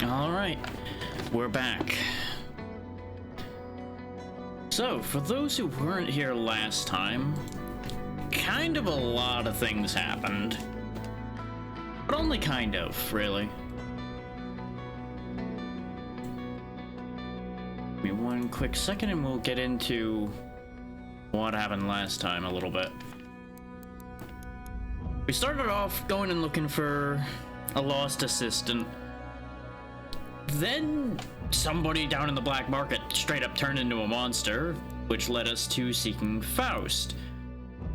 Alright, we're back. So, for those who weren't here last time, kind of a lot of things happened. But only kind of, really. Give me one quick second and we'll get into what happened last time a little bit. We started off going and looking for a lost assistant. Then somebody down in the black market straight up turned into a monster, which led us to seeking Faust.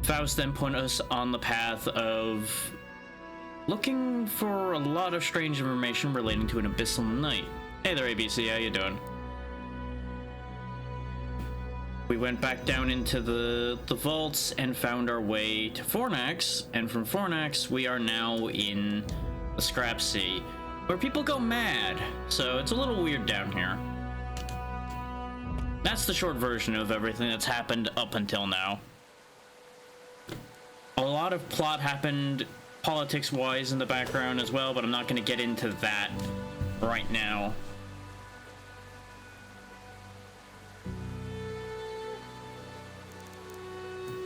Faust then put us on the path of looking for a lot of strange information relating to an abyssal knight. Hey there, ABC, how you doing? We went back down into the vaults and found our way to Fornax, and from Fornax we are now in the Scrap Sea, where people go mad, so it's a little weird down here. That's the short version of everything that's happened up until now. A lot of plot happened politics-wise in the background as well, but I'm not going to get into that right now.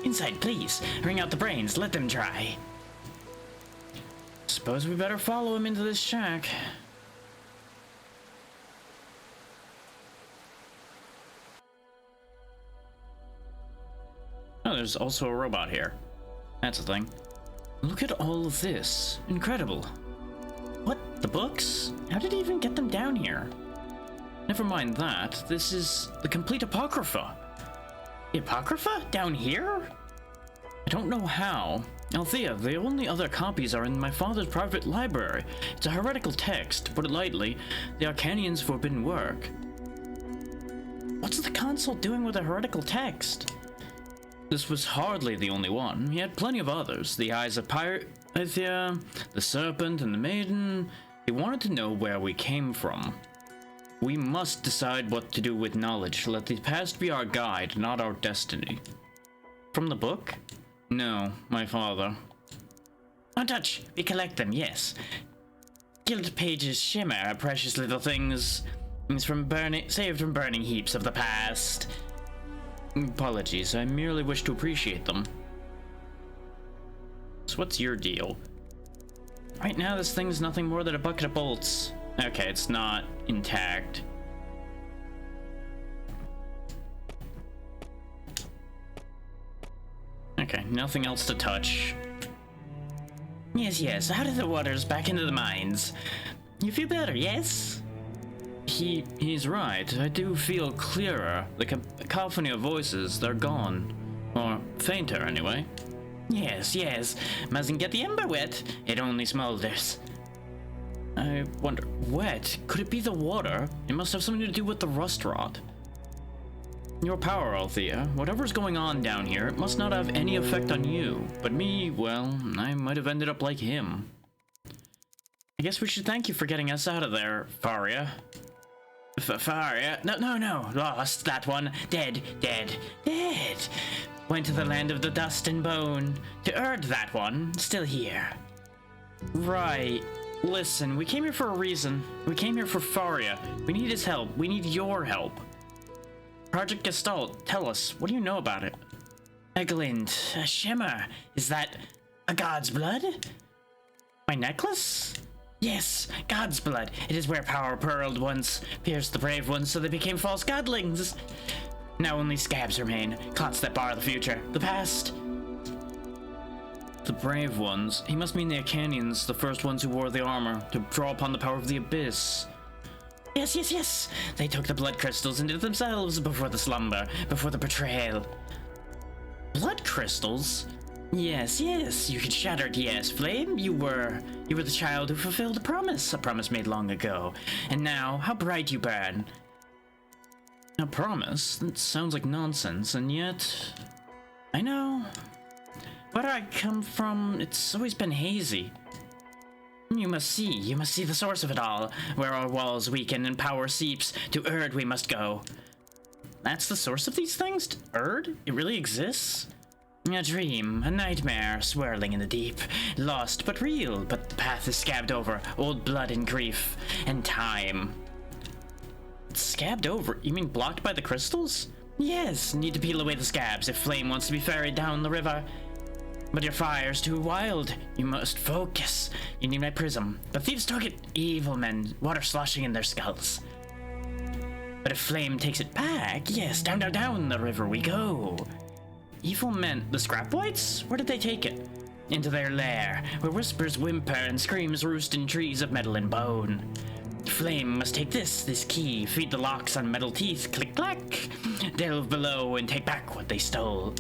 Inside, please. Bring out the brains. Let them dry. Suppose we better follow him into this shack. Oh, there's also a robot here. That's a thing. Look at all of this. Incredible. What? The books? How did he even get them down here? Never mind that. This is the complete Apocrypha. The Apocrypha? Down here? I don't know how. Althea, the only other copies are in my father's private library. It's a heretical text, to put it lightly, the Arcanian's forbidden work. What's the consul doing with a heretical text? This was hardly the only one. He had plenty of others. The Eyes of Pythia, the Serpent, and the Maiden. He wanted to know where we came from. We must decide what to do with knowledge. Let the past be our guide, not our destiny. From the book? No, my father. On touch. We collect them, yes. Gilt pages shimmer, precious little things from saved from burning heaps of the past. Apologies, I merely wish to appreciate them. So what's your deal? Right now, this thing's nothing more than a bucket of bolts. Okay, it's not intact. Okay, nothing else to touch. Yes, out of the waters, back into the mines. You feel better, yes? He's right. I do feel clearer. The cacophony of voices, they're gone. Or fainter, anyway. Yes. Mustn't get the ember wet. It only smolders. I wonder, wet? Could it be the water? It must have something to do with the rust rot. Your power, Althea. Whatever's going on down here, it must not have any effect on you. But me, well, I might have ended up like him. I guess we should thank you for getting us out of there, Faria. Faria? No. Lost, that one. Dead. Went to the land of the dust and bone. To Erd, that one. Still here. Right. Listen, we came here for a reason. We came here for Faria. We need his help. We need your help. Project Gestalt, tell us, what do you know about it? A glint, a shimmer. Is that a god's blood? My necklace? Yes, god's blood. It is where power pearled once, pierced the brave ones so they became false godlings. Now only scabs remain, clots that bar the future, the past. The brave ones? He must mean the Arcanians, the first ones who wore the armor, to draw upon the power of the abyss. Yes. They took the blood crystals and did it themselves before the slumber, before the betrayal. Blood crystals? Yes. You had shattered, yes. Flame, you were the child who fulfilled a promise made long ago. And now, how bright you burn. A promise? That sounds like nonsense, and yet... I know. Where I come from, it's always been hazy. You must see the source of it all. Where our walls weaken and power seeps, to Erd we must go. That's the source of these things? Erd? It really exists? A dream, a nightmare, swirling in the deep. Lost but real, but the path is scabbed over. Old blood and grief, and time. Scabbed over? You mean blocked by the crystals? Yes, need to peel away the scabs if Flame wants to be ferried down the river. But your fire's too wild. You must focus. You need my prism. But thieves took it. Evil men, water sloshing in their skulls. But if Flame takes it back, yes, down, down, down the river we go. Evil men, the scrap whites? Where did they take it? Into their lair, where whispers whimper and screams roost in trees of metal and bone. Flame must take this key, feed the locks on metal teeth, click clack, delve below and take back what they stole.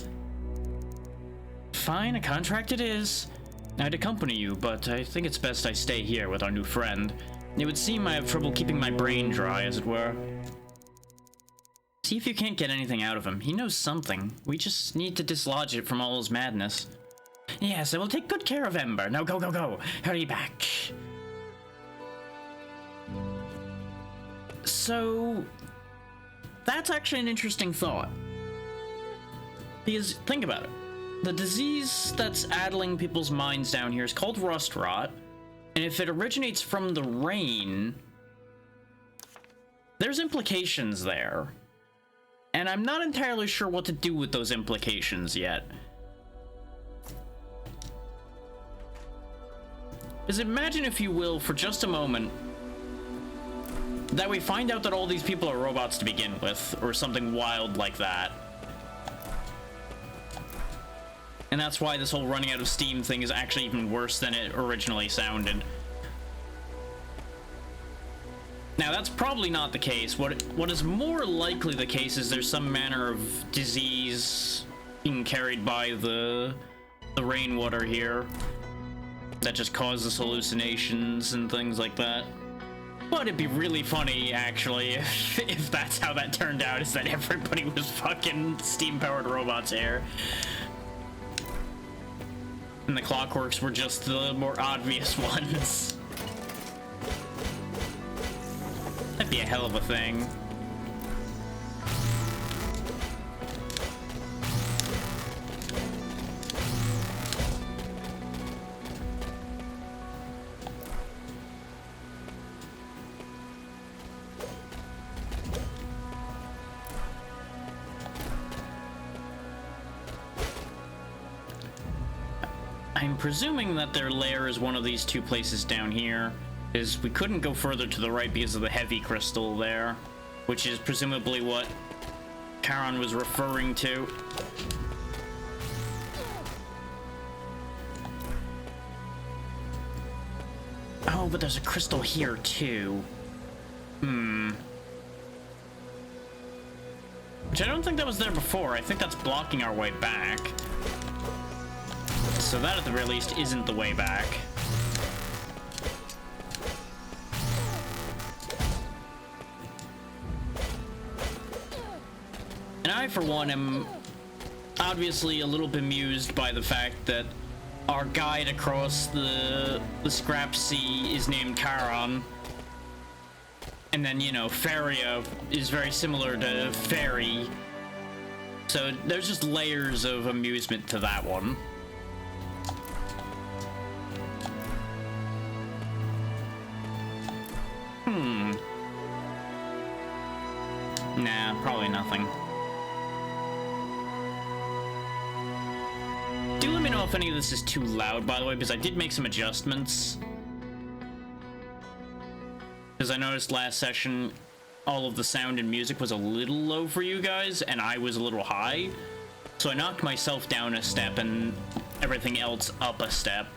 Fine, a contract it is. I'd accompany you, but I think it's best I stay here with our new friend. It would seem I have trouble keeping my brain dry, as it were. See if you can't get anything out of him. He knows something. We just need to dislodge it from all his madness. Yes, I will take good care of Ember. Now go, go, go. Hurry back. So, that's actually an interesting thought. Because, think about it. The disease that's addling people's minds down here is called rust rot. And if it originates from the rain, there's implications there. And I'm not entirely sure what to do with those implications yet. Because imagine, if you will, for just a moment, that we find out that all these people are robots to begin with, or something wild like that. And that's why this whole running out of steam thing is actually even worse than it originally sounded. Now, that's probably not the case. What is more likely the case is there's some manner of disease being carried by the rainwater here that just causes hallucinations and things like that. But it'd be really funny, actually, if that's how that turned out, is that everybody was fucking steam-powered robots here. And the clockworks were just the more obvious ones. That'd be a hell of a thing. I'm presuming that their lair is one of these two places down here. Is we couldn't go further to the right because of the heavy crystal there, which is presumably what Charon was referring to. Oh, but there's a crystal here too. Which I don't think that was there before. I think that's blocking our way back. So that, at the very least, isn't the way back. And I, for one, am obviously a little bemused by the fact that our guide across the scrap sea is named Charon. And then, you know, Faria is very similar to Fairy. So there's just layers of amusement to that one. Nah, probably nothing. Do let me know if any of this is too loud, by the way, because I did make some adjustments. Because I noticed last session, all of the sound and music was a little low for you guys, and I was a little high. So I knocked myself down a step and everything else up a step.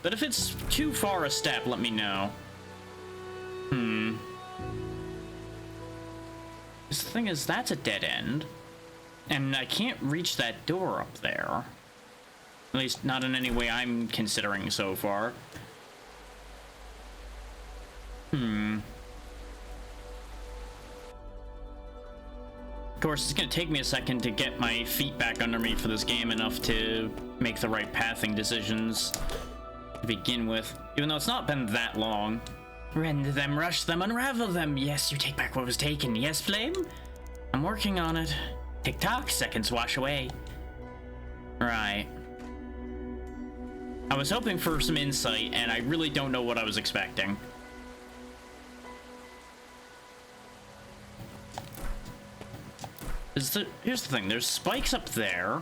But if it's too far a step, let me know. The thing is, that's a dead end. And I can't reach that door up there. At least not in any way I'm considering so far. Of course, it's gonna take me a second to get my feet back under me for this game enough to make the right pathing decisions to begin with. Even though it's not been that long. Rend them, rush them, unravel them. Yes, you take back what was taken. Yes, Flame? I'm working on it. Tick-tock, seconds wash away. Right. I was hoping for some insight, and I really don't know what I was expecting. Here's the thing, there's spikes up there,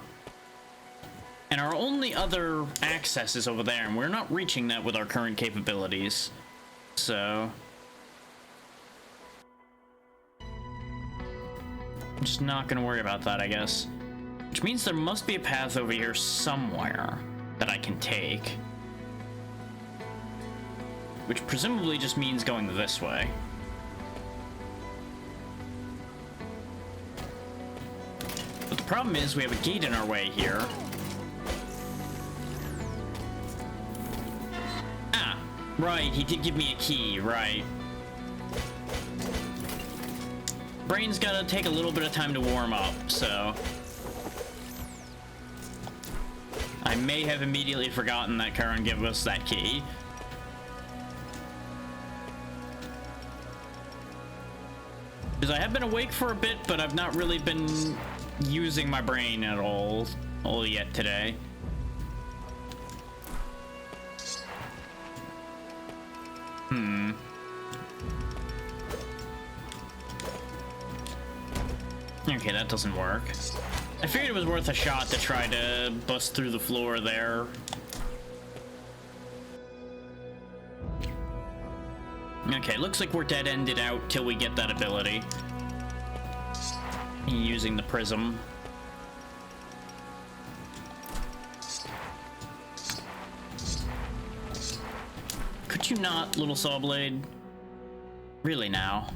and our only other access is over there, and we're not reaching that with our current capabilities. So... I'm just not gonna worry about that, I guess. Which means there must be a path over here somewhere that I can take. Which presumably just means going this way. But the problem is we have a gate in our way here. Ah, right, he did give me a key, right. Brain's gotta take a little bit of time to warm up, so... I may have immediately forgotten that Karen gave us that key. Because I have been awake for a bit, but I've not really been using my brain at all yet today. Okay, that doesn't work. I figured it was worth a shot to try to bust through the floor there. Okay, looks like we're dead-ended out till we get that ability. Using the prism. Could you not, little saw blade? Really now?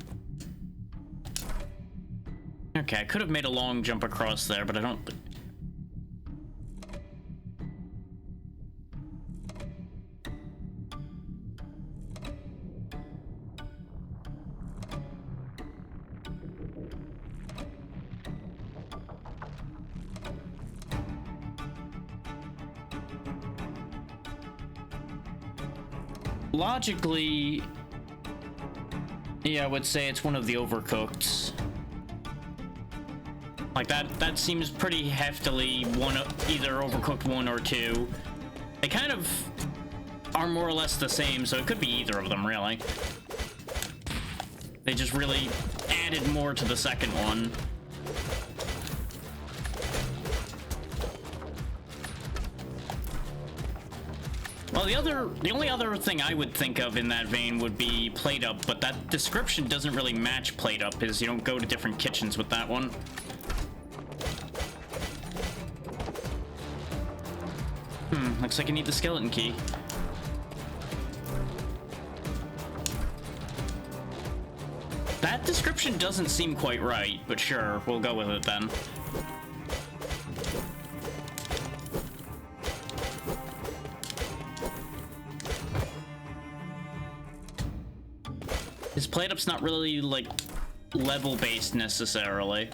Okay, I could have made a long jump across there, but I don't... Logically, yeah, I would say it's one of the overcooked. Like that seems pretty heftily either Overcooked 1 or 2. They kind of are more or less the same, so it could be either of them, really. They just really added more to the second one. Well, the only other thing I would think of in that vein would be Plate Up, but that description doesn't really match Plate Up, because you don't go to different kitchens with that one. Looks like I need the skeleton key. That description doesn't seem quite right, but sure, we'll go with it then. His Plate Up's not really, like, level-based necessarily.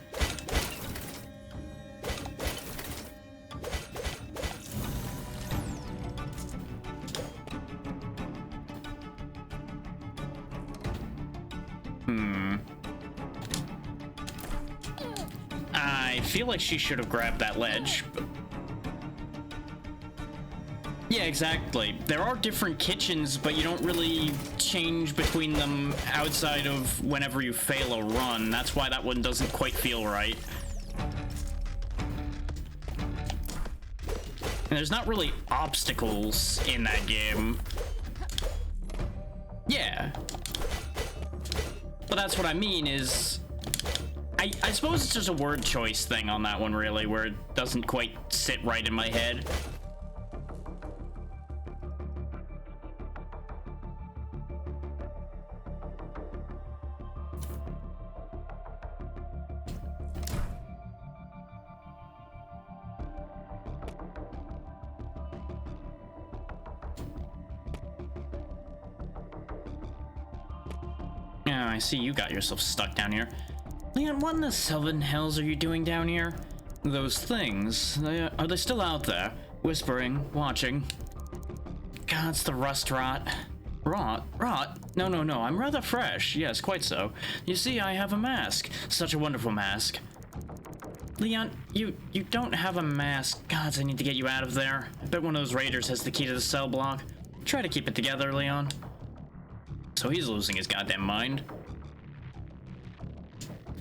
I feel like she should have grabbed that ledge. Yeah, exactly. There are different kitchens, but you don't really change between them outside of whenever you fail a run. That's why that one doesn't quite feel right. And there's not really obstacles in that game. Yeah. But that's what I mean is... I suppose it's just a word choice thing on that one, really, where it doesn't quite sit right in my head. Oh, I see you got yourself stuck down here. Leon, what in the seven hells are you doing down here? Those things, are they still out there? Whispering, watching. God, it's the rust rot. Rot? No, I'm rather fresh. Yes, quite so. You see, I have a mask. Such a wonderful mask. Leon, you don't have a mask. Gods, I need to get you out of there. I bet one of those raiders has the key to the cell block. Try to keep it together, Leon. So he's losing his goddamn mind.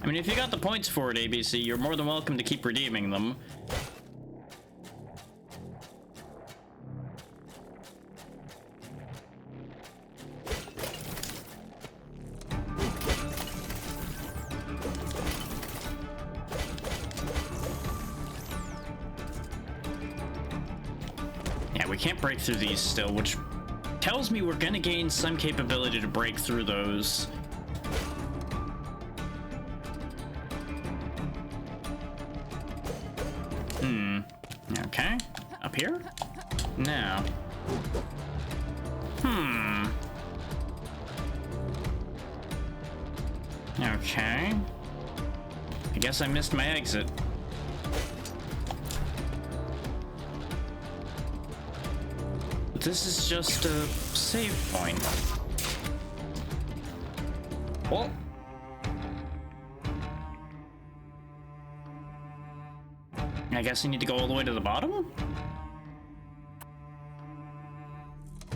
I mean, if you got the points for it, ABC, you're more than welcome to keep redeeming them. Yeah, we can't break through these still, which tells me we're gonna gain some capability to break through those. Okay. Up here? No. Okay. I guess I missed my exit. This is just a save point. Well. I guess I need to go all the way to the bottom?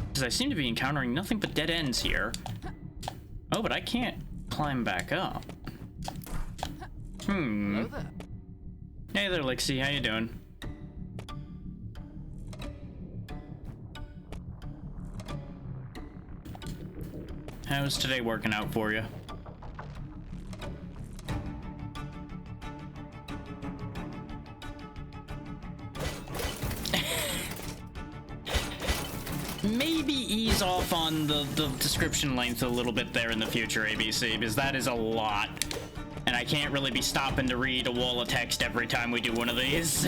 Because I seem to be encountering nothing but dead ends here. Oh, but I can't climb back up. Hello there. Hey there, Lixie. How you doing? How's today working out for you? Maybe ease off on the description length a little bit there in the future, ABC, because that is a lot. And I can't really be stopping to read a wall of text every time we do one of these.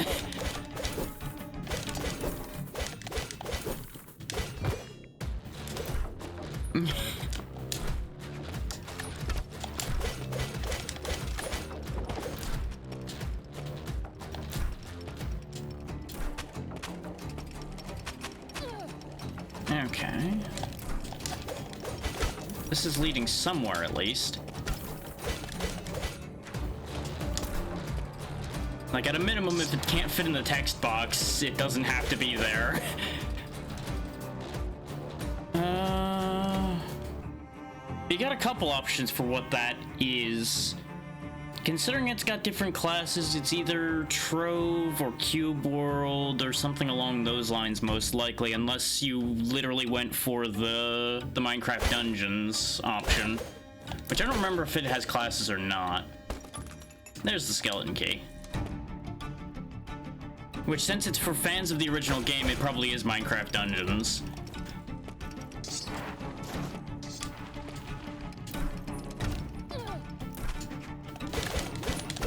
Okay. This is leading somewhere, at least. Like, at a minimum, if it can't fit in the text box, it doesn't have to be there. You got a couple options for what that is. Considering it's got different classes, it's either Trove or Cube World or something along those lines, most likely, unless you literally went for the Minecraft Dungeons option, which I don't remember if it has classes or not. There's the skeleton key. Which, since it's for fans of the original game, it probably is Minecraft Dungeons.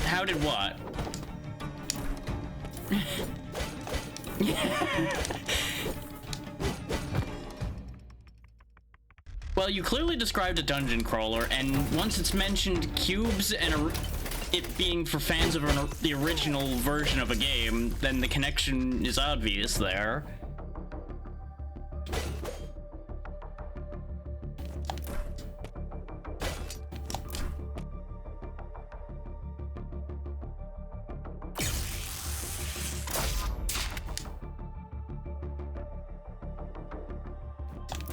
How did what? Well, you clearly described a dungeon crawler, and once it's mentioned cubes and it being for fans of the original version of a game, then the connection is obvious there.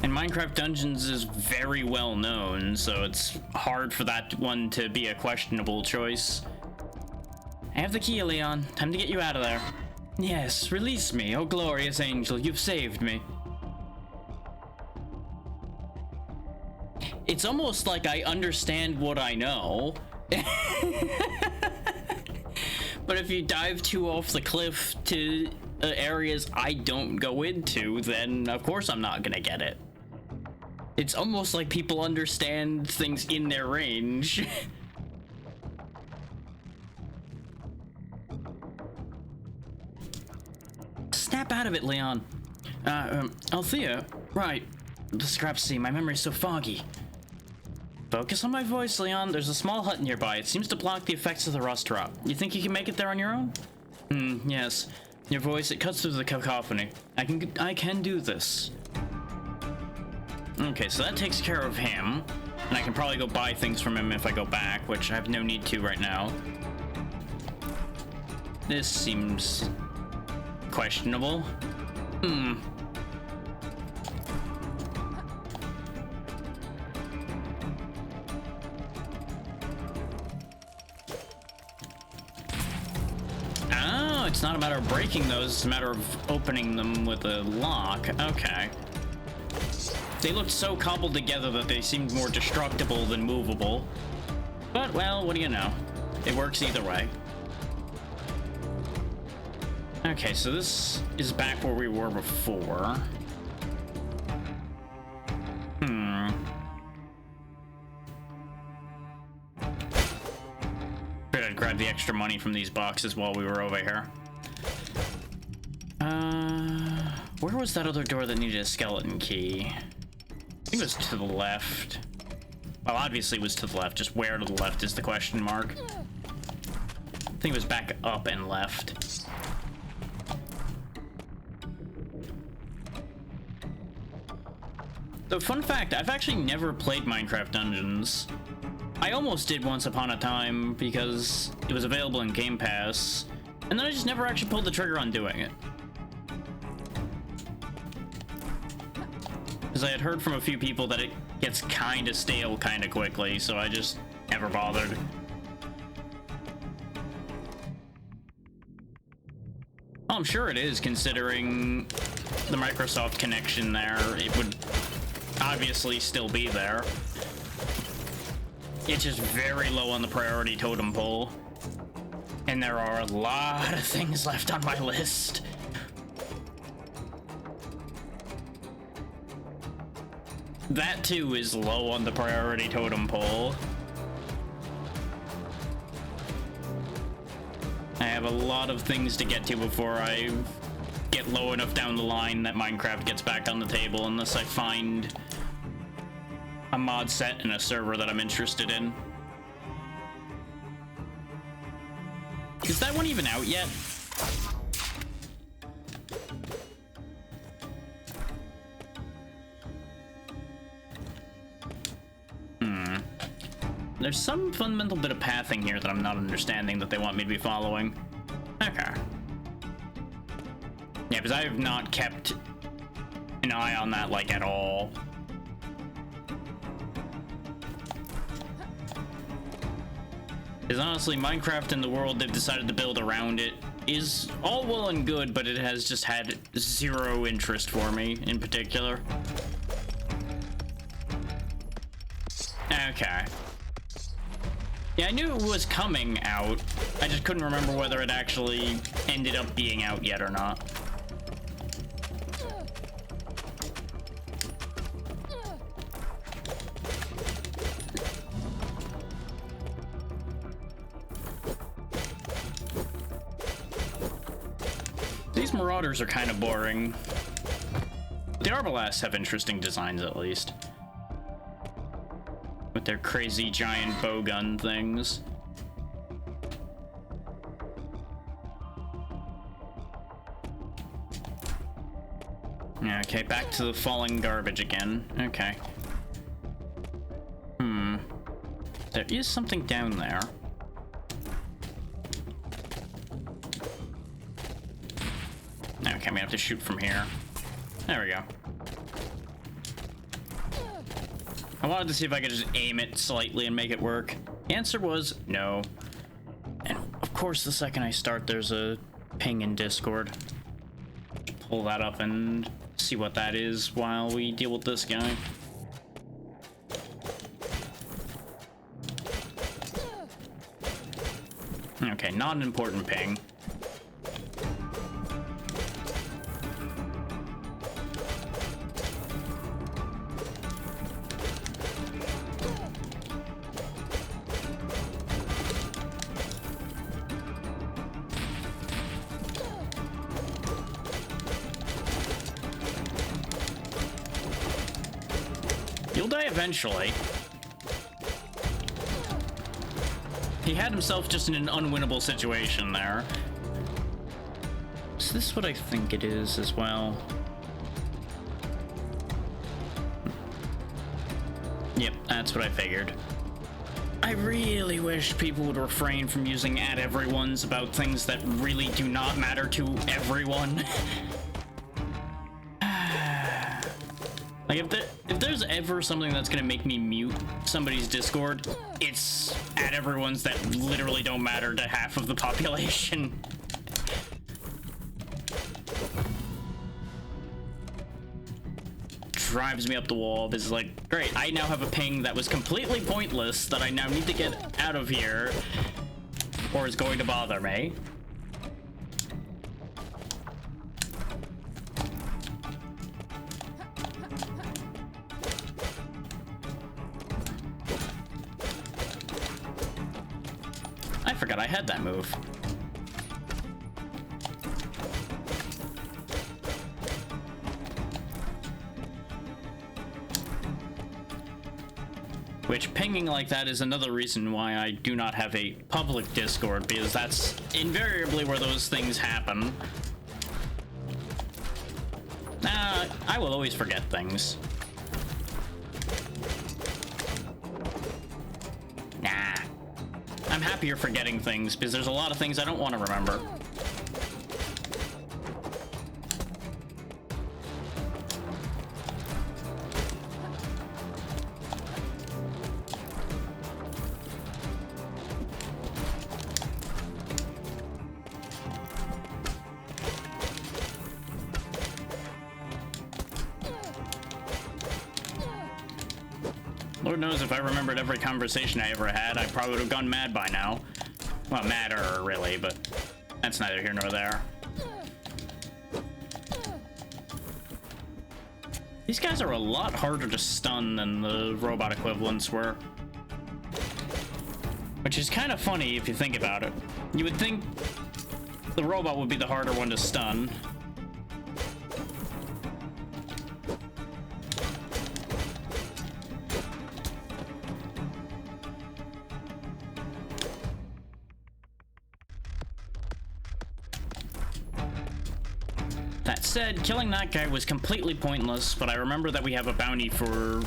And Minecraft Dungeons is very well known, so it's hard for that one to be a questionable choice. I have the key, Leon. Time to get you out of there. Yes, release me, oh glorious angel, you've saved me. It's almost like I understand what I know. But if you dive too off the cliff to areas I don't go into, then of course I'm not gonna get it. It's almost like people understand things in their range. Snap out of it, Leon. Althea, right. The scraps, see, my memory's so foggy. Focus on my voice, Leon. There's a small hut nearby. It seems to block the effects of the rust drop. You think you can make it there on your own? Yes. Your voice, it cuts through the cacophony. I can do this. Okay, so that takes care of him. And I can probably go buy things from him if I go back, which I have no need to right now. This seems questionable. Hmm. Oh, it's not a matter of breaking those, it's a matter of opening them with a lock. Okay. They looked so cobbled together that they seemed more destructible than movable. But, well, what do you know? It works either way. Okay, so this is back where we were before. Figured I'd grab the extra money from these boxes while we were over here. Where was that other door that needed a skeleton key? I think it was to the left. Well, obviously it was to the left. Just where to the left is the question mark. I think it was back up and left. So, fun fact, I've actually never played Minecraft Dungeons. I almost did once upon a time because it was available in Game Pass, and then I just never actually pulled the trigger on doing it. Because I had heard from a few people that it gets kind of stale kind of quickly, so I just never bothered. Oh, I'm sure it is, considering the Microsoft connection there. It would obviously still be there. It's just very low on the priority totem pole. And there are a lot of things left on my list. That too is low on the priority totem pole. I have a lot of things to get to before I get low enough down the line that Minecraft gets back on the table, unless I find a mod set in a server that I'm interested in. Is that one even out yet? There's some fundamental bit of pathing here that I'm not understanding that they want me to be following. Okay. Yeah, because I have not kept an eye on that, like, at all. Because honestly, Minecraft and the world they've decided to build around it is all well and good, but it has just had zero interest for me in particular. Okay. Yeah, I knew it was coming out. I just couldn't remember whether it actually ended up being out yet or not. These marauders are kind of boring. The arbalasts have interesting designs, at least. With their crazy giant bowgun things. Okay, back to the falling garbage again. Okay. There is something down there. Okay, we have to shoot from here. There we go. I wanted to see if I could just aim it slightly and make it work. The answer was no. And of course, the second I start, there's a ping in Discord. Pull that up and see what that is while we deal with this guy. Okay, not an important ping. You'll die eventually. He had himself just in an unwinnable situation there. So this is what I think it is as well. Yep, that's what I figured. I really wish people would refrain from using at everyone's about things that really do not matter to everyone. Like, if there's ever something that's gonna make me mute somebody's Discord, it's at everyone's that literally don't matter to half of the population. Drives me up the wall. This is like, great, I now have a ping that was completely pointless that I now need to get out of here, or is going to bother me. I forgot I had that move. Which, pinging like that is another reason why I do not have a public Discord, because that's invariably where those things happen. I will always forget things. Nah. I'm happier forgetting things, because there's a lot of things I don't want to remember. Lord knows if I remembered every conversation I ever had, I probably would have gone mad by now. Well, madder, really, but that's neither here nor there. These guys are a lot harder to stun than the robot equivalents were. Which is kind of funny if you think about it. You would think the robot would be the harder one to stun. That said, killing that guy was completely pointless, but I remember that we have a bounty for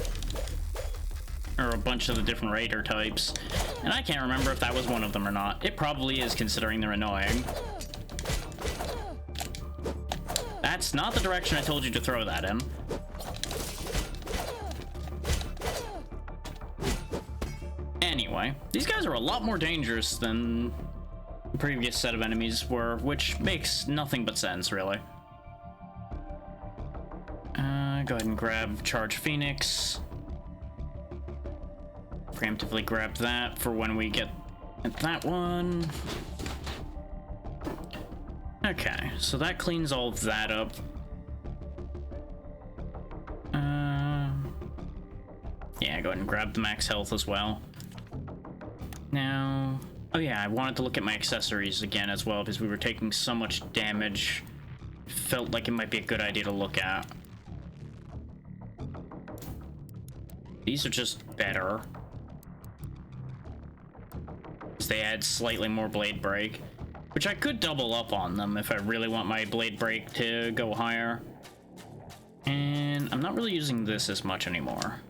a bunch of the different raider types, and I can't remember if that was one of them or not. It probably is, considering they're annoying. That's not the direction I told you to throw that in. Anyway, these guys are a lot more dangerous than the previous set of enemies were, which makes nothing but sense, really. Go ahead and grab Charge Phoenix. Preemptively grab that for when we get at that one. Okay, so that cleans all of that up. Yeah, go ahead and grab the max health as well. Now, oh yeah, I wanted to look at my accessories again as well, because we were taking so much damage. Felt like it might be a good idea to look at. These are just better. They add slightly more blade break, which I could double up on them if I really want my blade break to go higher. And I'm not really using this as much anymore.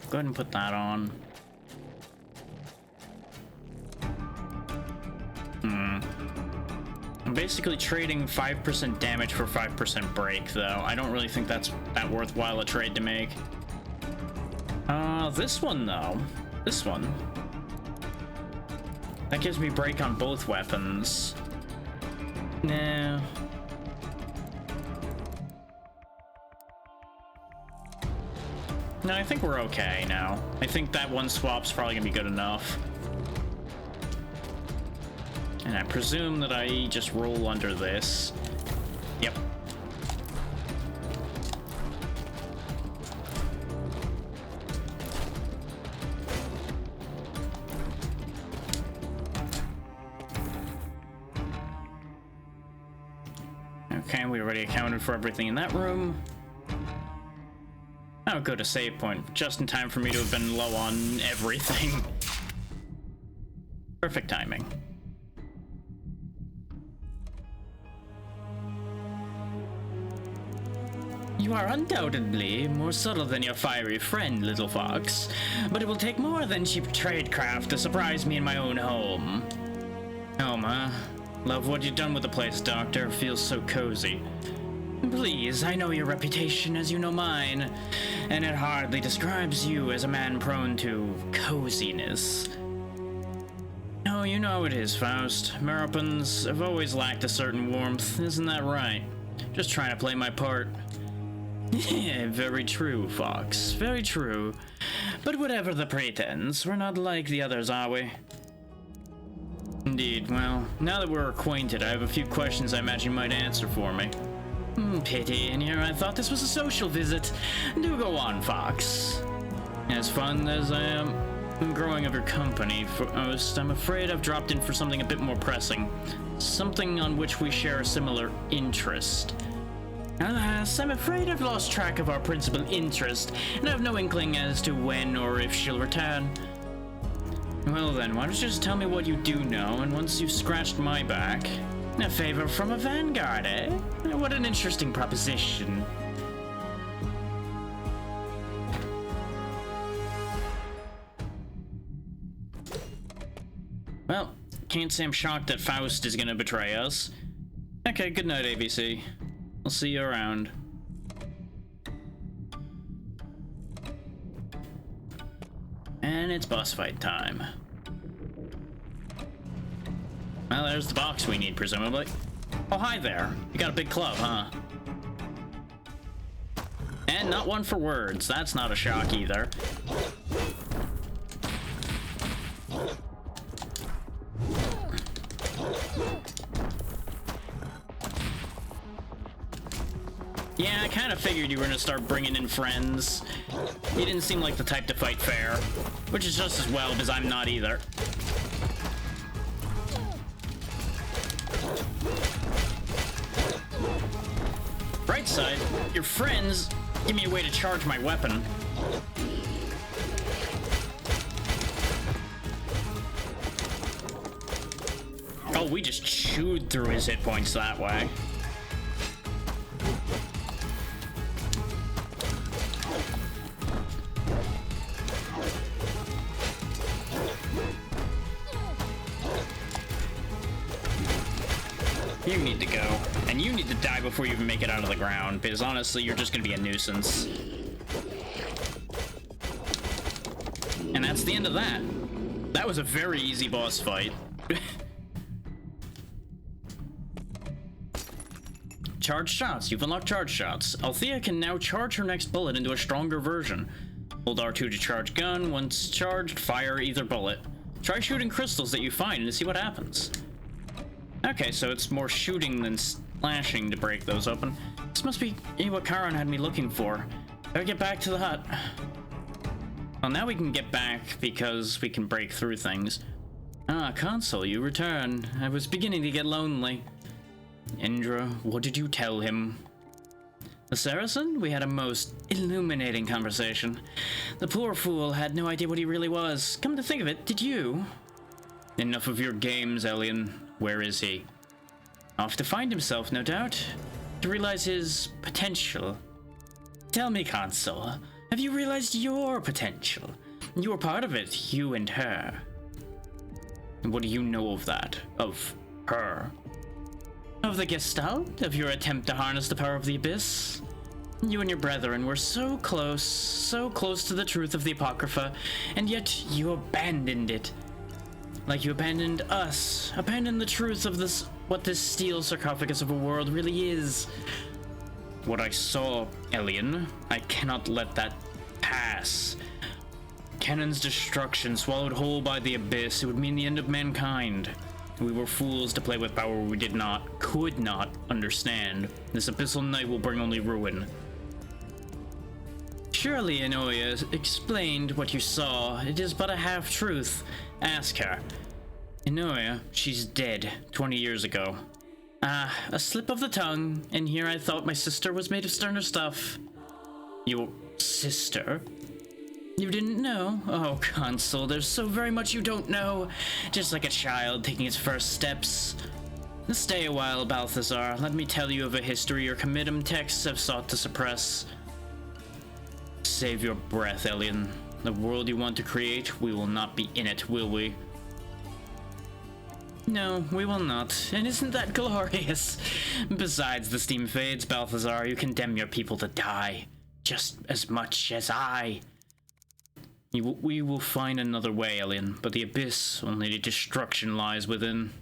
Go ahead and put that on. I'm basically trading 5% damage for 5% break, though. I don't really think that's that worthwhile a trade to make. This one, though. This one. That gives me break on both weapons. No. No, I think we're okay now. I think that one swap's probably gonna be good enough. And I presume that I just roll under this. Yep. Okay, we already accounted for everything in that room. I'll go to save point, just in time for me to have been low on everything. Perfect timing. You are undoubtedly more subtle than your fiery friend, little fox. But it will take more than cheap tradecraft to surprise me in my own home. Home, huh? Love what you've done with the place, Doctor. Feels so cozy. Please, I know your reputation as you know mine, and it hardly describes you as a man prone to coziness. Oh, you know how it is, Faust. Americans have always lacked a certain warmth, isn't that right? Just trying to play my part. Yeah, very true, Fox. Very true. But whatever the pretense, we're not like the others, are we? Indeed. Well, now that we're acquainted, I have a few questions I imagine you might answer for me. Pity, and here I thought this was a social visit. Do go on, Fox. As fun as I am growing of your company, Faust, I'm afraid I've dropped in for something a bit more pressing. Something on which we share a similar interest. Alas, I'm afraid I've lost track of our principal interest, and I have no inkling as to when or if she'll return. Well then, why don't you just tell me what you do know, and once you've scratched my back... A favor from a vanguard, eh? What an interesting proposition. Well, can't say I'm shocked that Faust is gonna betray us. Okay, good night, ABC. I'll see you around. And it's boss fight time. Well, there's the box we need, presumably. Oh, hi there. You got a big club, huh? And not one for words. That's not a shock either. Yeah, I kind of figured you were gonna start bringing in friends. You didn't seem like the type to fight fair, which is just as well, because I'm not either. Bright side, your friends give me a way to charge my weapon. Oh, we just chewed through his hit points that way. You need to go. And you need to die before you even make it out of the ground, because honestly, you're just gonna be a nuisance. And that's the end of that. That was a very easy boss fight. Charge shots. You've unlocked charge shots. Althea can now charge her next bullet into a stronger version. Hold R2 to charge gun. Once charged, fire either bullet. Try shooting crystals that you find and see what happens. Okay, so it's more shooting than slashing to break those open. This must be what Charon had me looking for. Better get back to the hut. Well, now we can get back because we can break through things. Ah, Consul, you return. I was beginning to get lonely. Indra, what did you tell him? The Saracen? We had a most illuminating conversation. The poor fool had no idea what he really was. Come to think of it, did you? Enough of your games, Elian. Where is he? Off to find himself, no doubt. To realize his potential. Tell me, Consul, have you realized your potential? You were part of it, you and her. What do you know of that? Of her? Of the Gestalt? Of your attempt to harness the power of the Abyss? You and your brethren were so close to the truth of the Apocrypha, and yet you abandoned it. Like you abandoned us, abandoned the truth of what this steel sarcophagus of a world really is. What I saw, Elian, I cannot let that pass. Canon's destruction, swallowed whole by the Abyss, it would mean the end of mankind. We were fools to play with power we could not understand. This abyssal night will bring only ruin. Surely Inoya explained what you saw. It is but a half-truth. Ask her. Inoya, she's dead 20 years ago. Ah, a slip of the tongue, and here I thought my sister was made of sterner stuff. Your sister? You didn't know? Oh, Consul, there's so very much you don't know. Just like a child taking its first steps. Stay a while, Balthazar. Let me tell you of a history your committum texts have sought to suppress. Save your breath, Elian. The world you want to create, we will not be in it, will we? No, we will not. And isn't that glorious? Besides, the steam fades, Balthazar. You condemn your people to die. Just as much as I. We will find another way, Elian. But the abyss, only destruction lies within.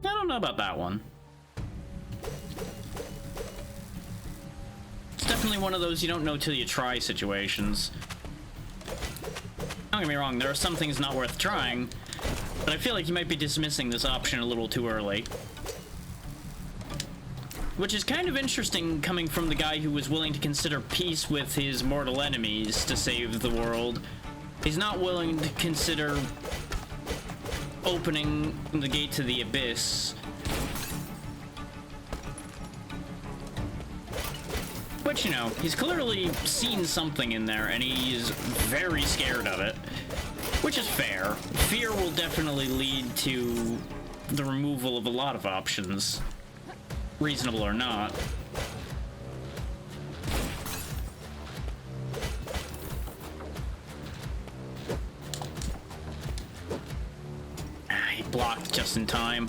I don't know about that one. It's definitely one of those you don't know till you try situations. Don't get me wrong, there are some things not worth trying, but I feel like you might be dismissing this option a little too early. Which is kind of interesting coming from the guy who was willing to consider peace with his mortal enemies to save the world. He's not willing to consider opening the gate to the abyss. But, you know, he's clearly seen something in there, and he's very scared of it. Which is fair. Fear will definitely lead to the removal of a lot of options, reasonable or not. He blocked just in time.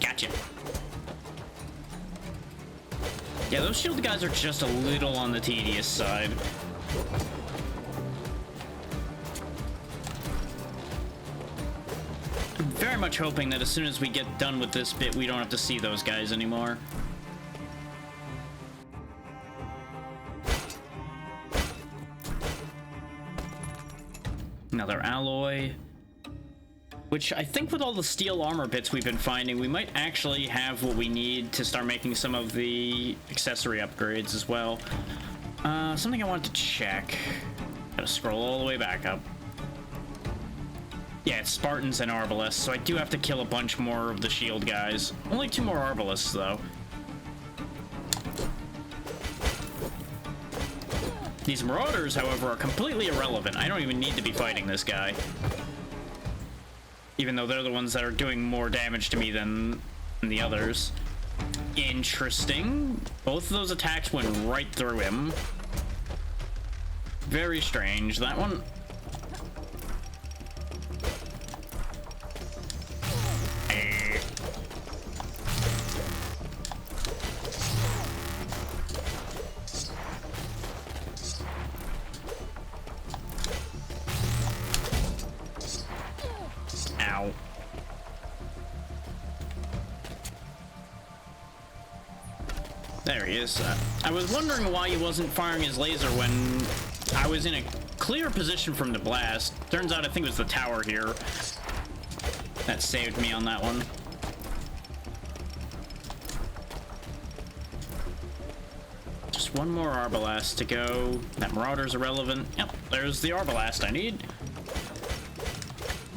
Gotcha. Yeah, those shield guys are just a little on the tedious side. I'm very much hoping that as soon as we get done with this bit, we don't have to see those guys anymore. Another alloy, which I think with all the steel armor bits we've been finding, we might actually have what we need to start making some of the accessory upgrades as well. Something I wanted to check. Gotta scroll all the way back up. Yeah, it's Spartans and Arbalists, so I do have to kill a bunch more of the shield guys. Only 2 more Arbalists, though. These Marauders, however, are completely irrelevant. I don't even need to be fighting this guy. Even though they're the ones that are doing more damage to me than the others. Interesting. Both of those attacks went right through him. Very strange. That one... Ow. There he is. I was wondering why he wasn't firing his laser when I was in a clear position from the blast. Turns out I think it was the tower here that saved me on that one. Just one more Arbalast to go. That Marauder's irrelevant. Yep, there's the Arbalast I need.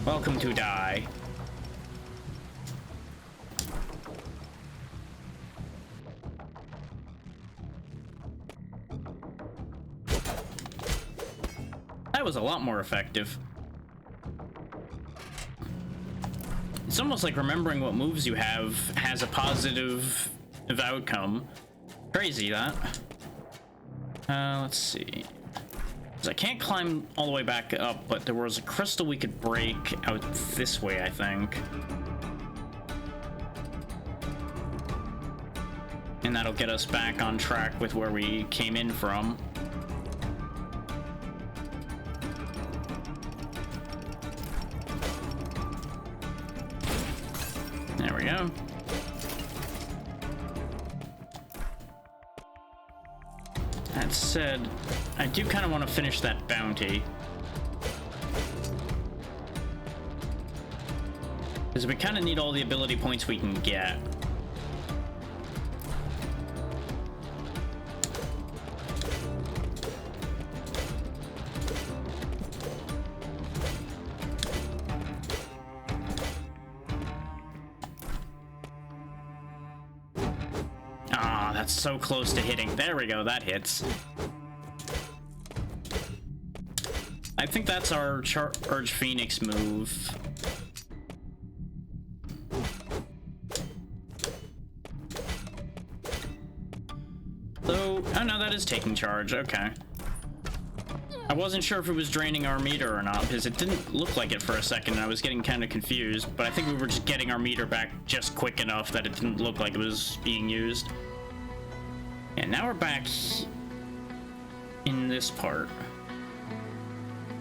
Welcome to die. That was a lot more effective. It's almost like remembering what moves you have has a positive outcome. Crazy, that. Let's see. I can't climb all the way back up, but there was a crystal we could break out this way, I think. And that'll get us back on track with where we came in from. There we go. That said, I do kind of want to finish that bounty. Because we kind of need all the ability points we can get. That's so close to hitting. There we go, that hits. I think that's our Charge Phoenix move. So, oh no, that is taking charge, okay. I wasn't sure if it was draining our meter or not, because it didn't look like it for a second, and I was getting kind of confused, but I think we were just getting our meter back just quick enough that it didn't look like it was being used. And now we're back in this part.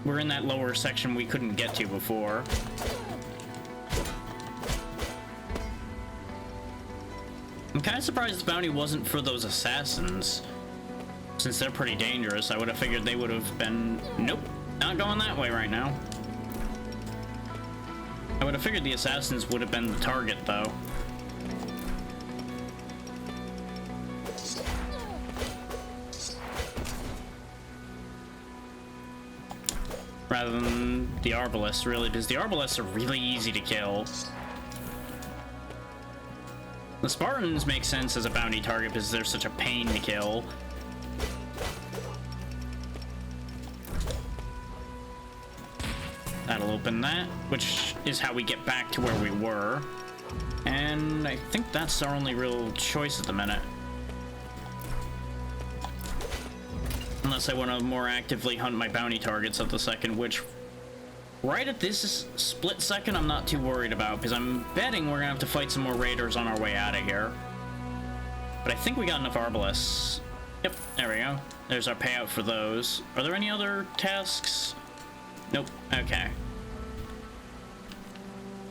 We're in that lower section we couldn't get to before. I'm kind of surprised the bounty wasn't for those assassins. Since they're pretty dangerous, I would have figured they would have been... Nope, not going that way right now. I would have figured the assassins would have been the target, though. Rather than the Arbalists, really, because the Arbalists are really easy to kill. The Spartans make sense as a bounty target because they're such a pain to kill. That'll open that, which is how we get back to where we were. And I think that's our only real choice at the minute. Unless I want to more actively hunt my bounty targets at the second, which right at this split second I'm not too worried about, because I'm betting we're gonna have to fight some more raiders on our way out of here. But I think we got enough Arbalists. Yep, there we go. There's our payout for those. Are there any other tasks? Nope. Okay.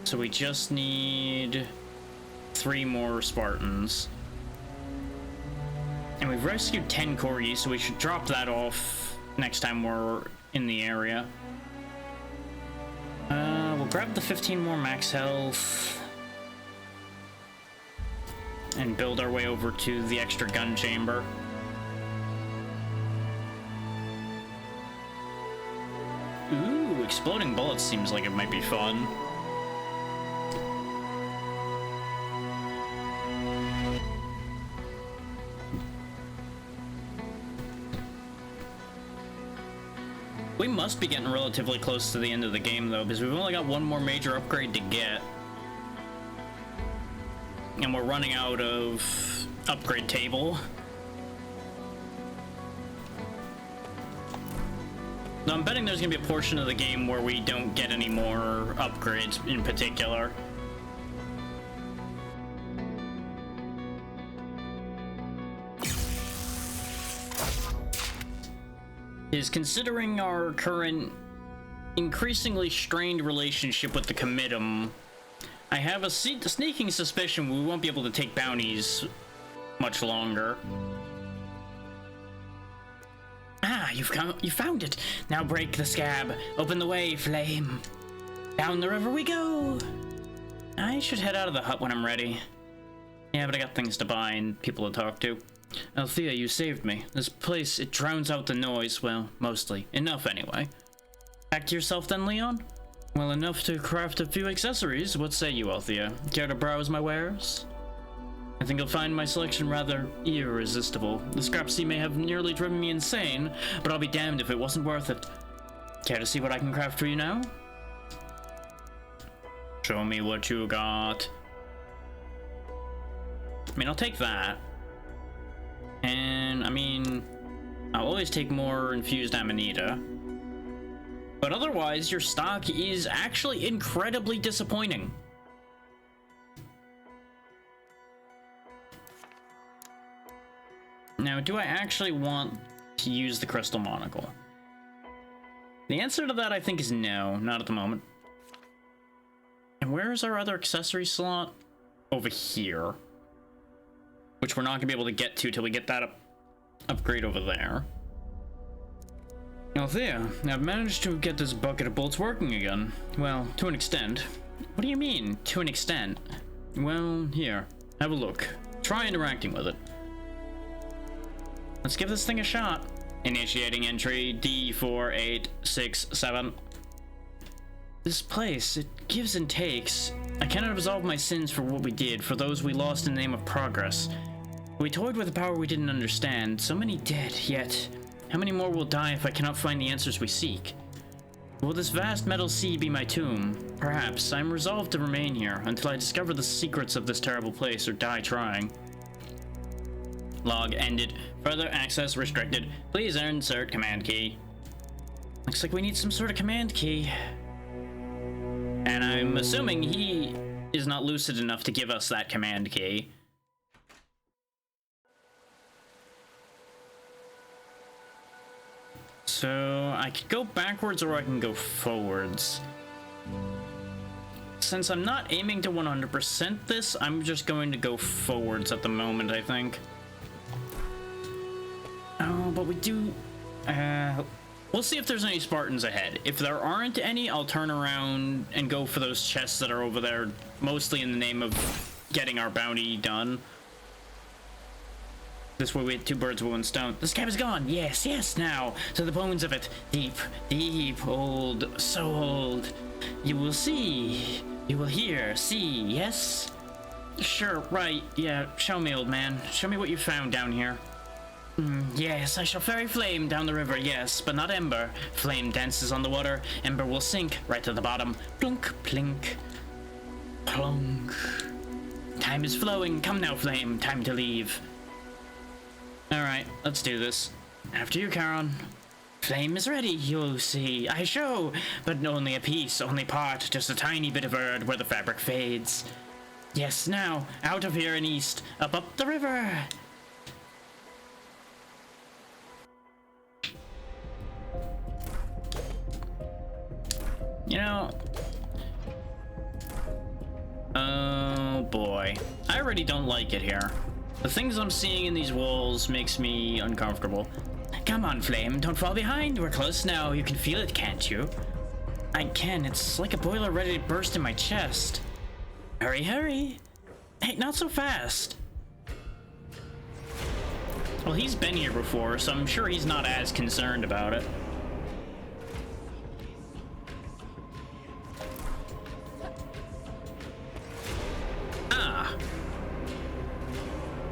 So we just need 3 more Spartans. And we've rescued 10 corgis, so we should drop that off next time we're in the area. We'll grab the 15 more max health. And build our way over to the extra gun chamber. Ooh, exploding bullets seems like it might be fun. We must be getting relatively close to the end of the game, though, because we've only got one more major upgrade to get. And we're running out of upgrade table. Now, I'm betting there's gonna be a portion of the game where we don't get any more upgrades in particular. Is considering our current increasingly strained relationship with the Committum, I have a sneaking suspicion we won't be able to take bounties much longer. Ah, you found it. Now break the scab. Open the way, flame. Down the river we go. I should head out of the hut when I'm ready. Yeah, but I got things to buy and people to talk to. Althea, you saved me. This place, it drowns out the noise. Well, mostly. Enough, anyway. Back to yourself then, Leon? Well, enough to craft a few accessories. What say you, Althea? Care to browse my wares? I think you'll find my selection rather irresistible. The scrapsy may have nearly driven me insane, but I'll be damned if it wasn't worth it. Care to see what I can craft for you now? Show me what you got. I mean, I'll take that. And, I mean, I'll always take more infused Amanita. But otherwise, your stock is actually incredibly disappointing. Now, do I actually want to use the crystal monocle? The answer to that, I think, is no, not at the moment. And where is our other accessory slot? Over here. Which we're not going to be able to get to till we get that upgrade over there. Althea, I've managed to get this bucket of bolts working again. Well, to an extent. What do you mean, to an extent? Well, here, have a look. Try interacting with it. Let's give this thing a shot. Initiating entry D4867. This place, it gives and takes. I cannot absolve my sins for what we did, for those we lost in the name of progress. We toyed with a power we didn't understand, so many dead, yet how many more will die if I cannot find the answers we seek? Will this vast metal sea be my tomb? Perhaps. I am resolved to remain here until I discover the secrets of this terrible place or die trying. Log ended. Further access restricted. Please insert command key. Looks like we need some sort of command key. And I'm assuming he is not lucid enough to give us that command key. So I could go backwards or I can go forwards. Since I'm not aiming to 100% this, I'm just going to go forwards at the moment, I think. Oh, but we do... we'll see if there's any Spartans ahead. If there aren't any, I'll turn around and go for those chests that are over there, mostly in the name of getting our bounty done. This way we hit two birds with one stone. This cab is gone. Yes, yes, now. To the bones of it. Deep, deep, old, so old. You will see. You will hear. See, yes? Sure, right. Yeah, show me, old man. Show me what you found down here. Yes, I shall ferry flame down the river, yes, but not ember. Flame dances on the water. Ember will sink right to the bottom. Plunk, plink, plunk. Time is flowing. Come now, flame. Time to leave. Alright, let's do this. After you, Charon. Flame is ready, you'll see. I show, but only a piece, only part, just a tiny bit of earth where the fabric fades. Yes, now, out of here and east, up the river. You know... Oh boy. I already don't like it here. The things I'm seeing in these walls makes me uncomfortable. Come on, Flame, don't fall behind. We're close now. You can feel it, can't you? I can. It's like a boiler ready to burst in my chest. Hurry, hurry. Hey, not so fast. Well, he's been here before, so I'm sure he's not as concerned about it.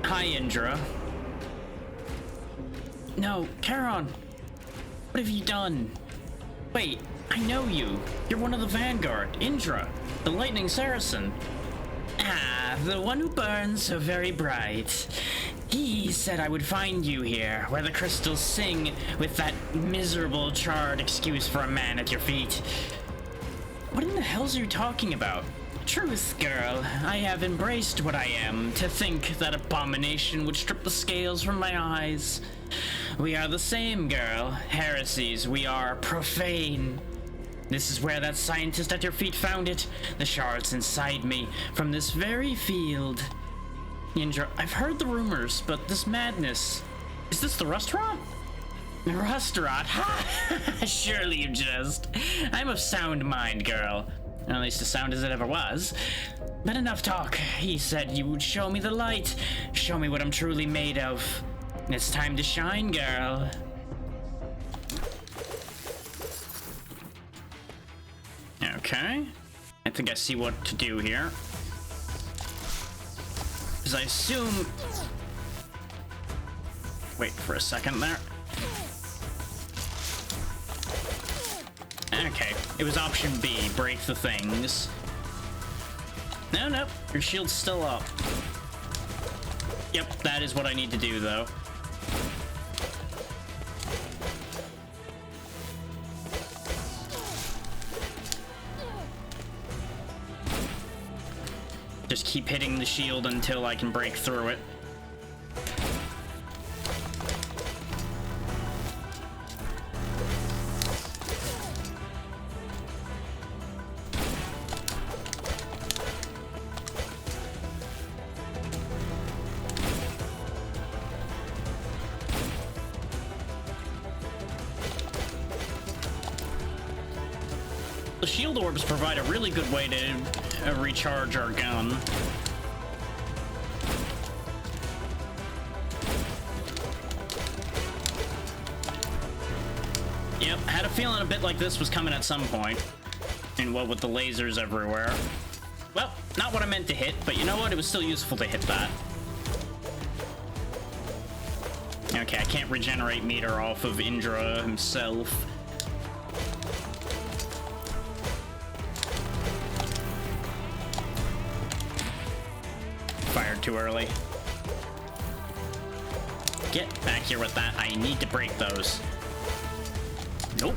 Hi, Indra. No, Charon. What have you done? Wait, I know you. You're one of the Vanguard. Indra, the Lightning Saracen. Ah, the one who burns so very bright. He said I would find you here, where the crystals sing, with that miserable, charred excuse for a man at your feet. What in the hell's are you talking about? Truth, girl. I have embraced what I am. To think that abomination would strip the scales from my eyes. We are the same, girl. Heresies. We are profane. This is where that scientist at your feet found it. The shards inside me, from this very field. Indra, I've heard the rumors, but this madness... Is this the restaurant? The restaurant? Ha! Surely you jest. I'm of sound mind, girl. At least as sound as it ever was. But enough talk. He said you would show me the light. Show me what I'm truly made of. It's time to shine, girl. Okay. I think I see what to do here. Because I assume... Wait for a second there. Okay, it was option B, break the things. No, your shield's still up. Yep, that is what I need to do, though. Just keep hitting the shield until I can break through it. The shield orbs provide a really good way to recharge our gun. Yep, had a feeling a bit like this was coming at some point. And what with the lasers everywhere. Well, not what I meant to hit, but you know what? It was still useful to hit that. Okay, I can't regenerate meter off of Indra himself. too early. Get back here with that. I need to break those. Nope.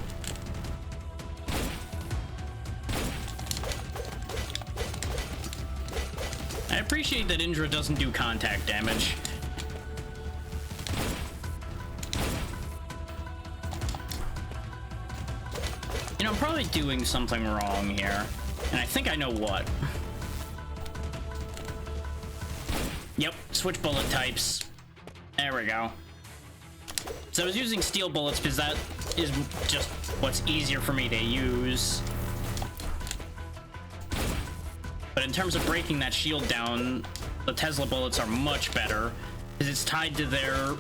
I appreciate that Indra doesn't do contact damage. You know, I'm probably doing something wrong here, and I think I know what. Yep, switch bullet types. There we go. So I was using steel bullets because that is just what's easier for me to use. But in terms of breaking that shield down, the Tesla bullets are much better because it's tied to their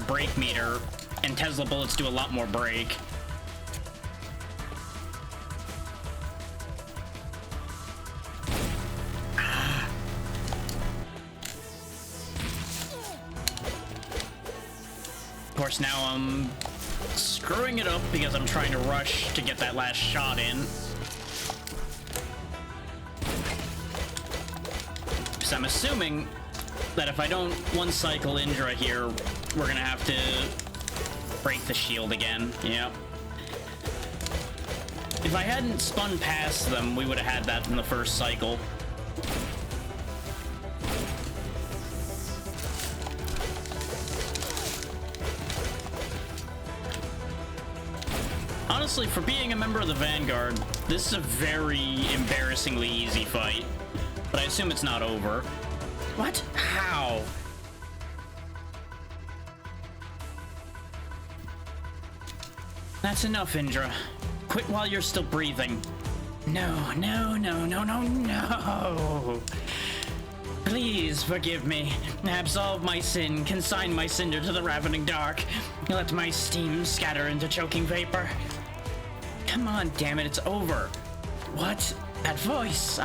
break meter, and Tesla bullets do a lot more break. Of course, now I'm screwing it up because I'm trying to rush to get that last shot in. So I'm assuming that if I don't one cycle Indra here, we're gonna have to break the shield again. Yep. If I hadn't spun past them, we would have had that in the first cycle. Honestly, for being a member of the Vanguard, this is a very embarrassingly easy fight. But I assume it's not over. What? How? That's enough, Indra. Quit while you're still breathing. No, no, no, no, no, no. Please forgive me. Absolve my sin. Consign my cinder to the ravening dark. Let my steam scatter into choking vapor. Come on, damn it, it's over. What? That voice.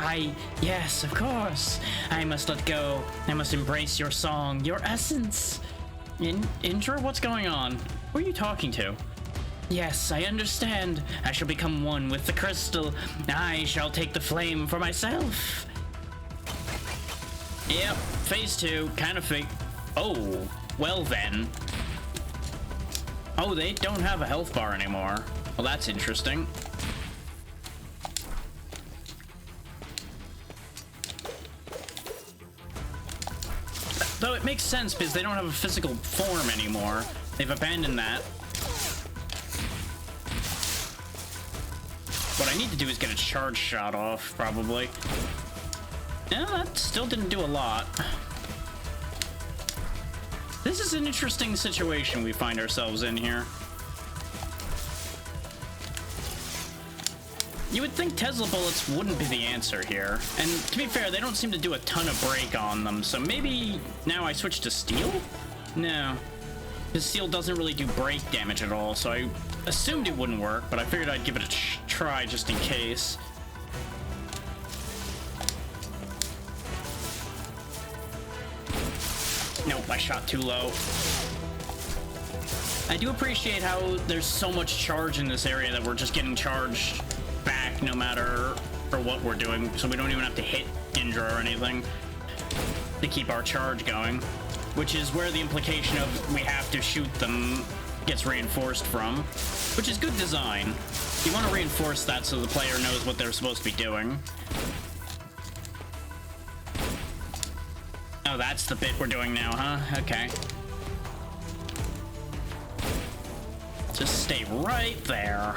Yes, of course. I must let go. I must embrace your song, your essence. Indra, what's going on? Who are you talking to? Yes, I understand. I shall become one with the crystal. I shall take the flame for myself. Yep, phase 2, kind of fake. Oh, well then. Oh, they don't have a health bar anymore. Well, that's interesting. Though it makes sense because they don't have a physical form anymore. They've abandoned that. What I need to do is get a charge shot off, probably. Yeah, that still didn't do a lot. This is an interesting situation we find ourselves in here. You would think Tesla bullets wouldn't be the answer here. And to be fair, they don't seem to do a ton of break on them, so maybe now I switch to steel? No. Because steel doesn't really do break damage at all, so I assumed it wouldn't work, but I figured I'd give it a try just in case. Nope, I shot too low. I do appreciate how there's so much charge in this area that we're just getting charged back no matter for what we're doing, so we don't even have to hit Indra or anything to keep our charge going, which is where the implication of we have to shoot them gets reinforced from, which is good design. You want to reinforce that so the player knows what they're supposed to be doing. Oh, that's the bit we're doing now, huh? Okay. Just stay right there.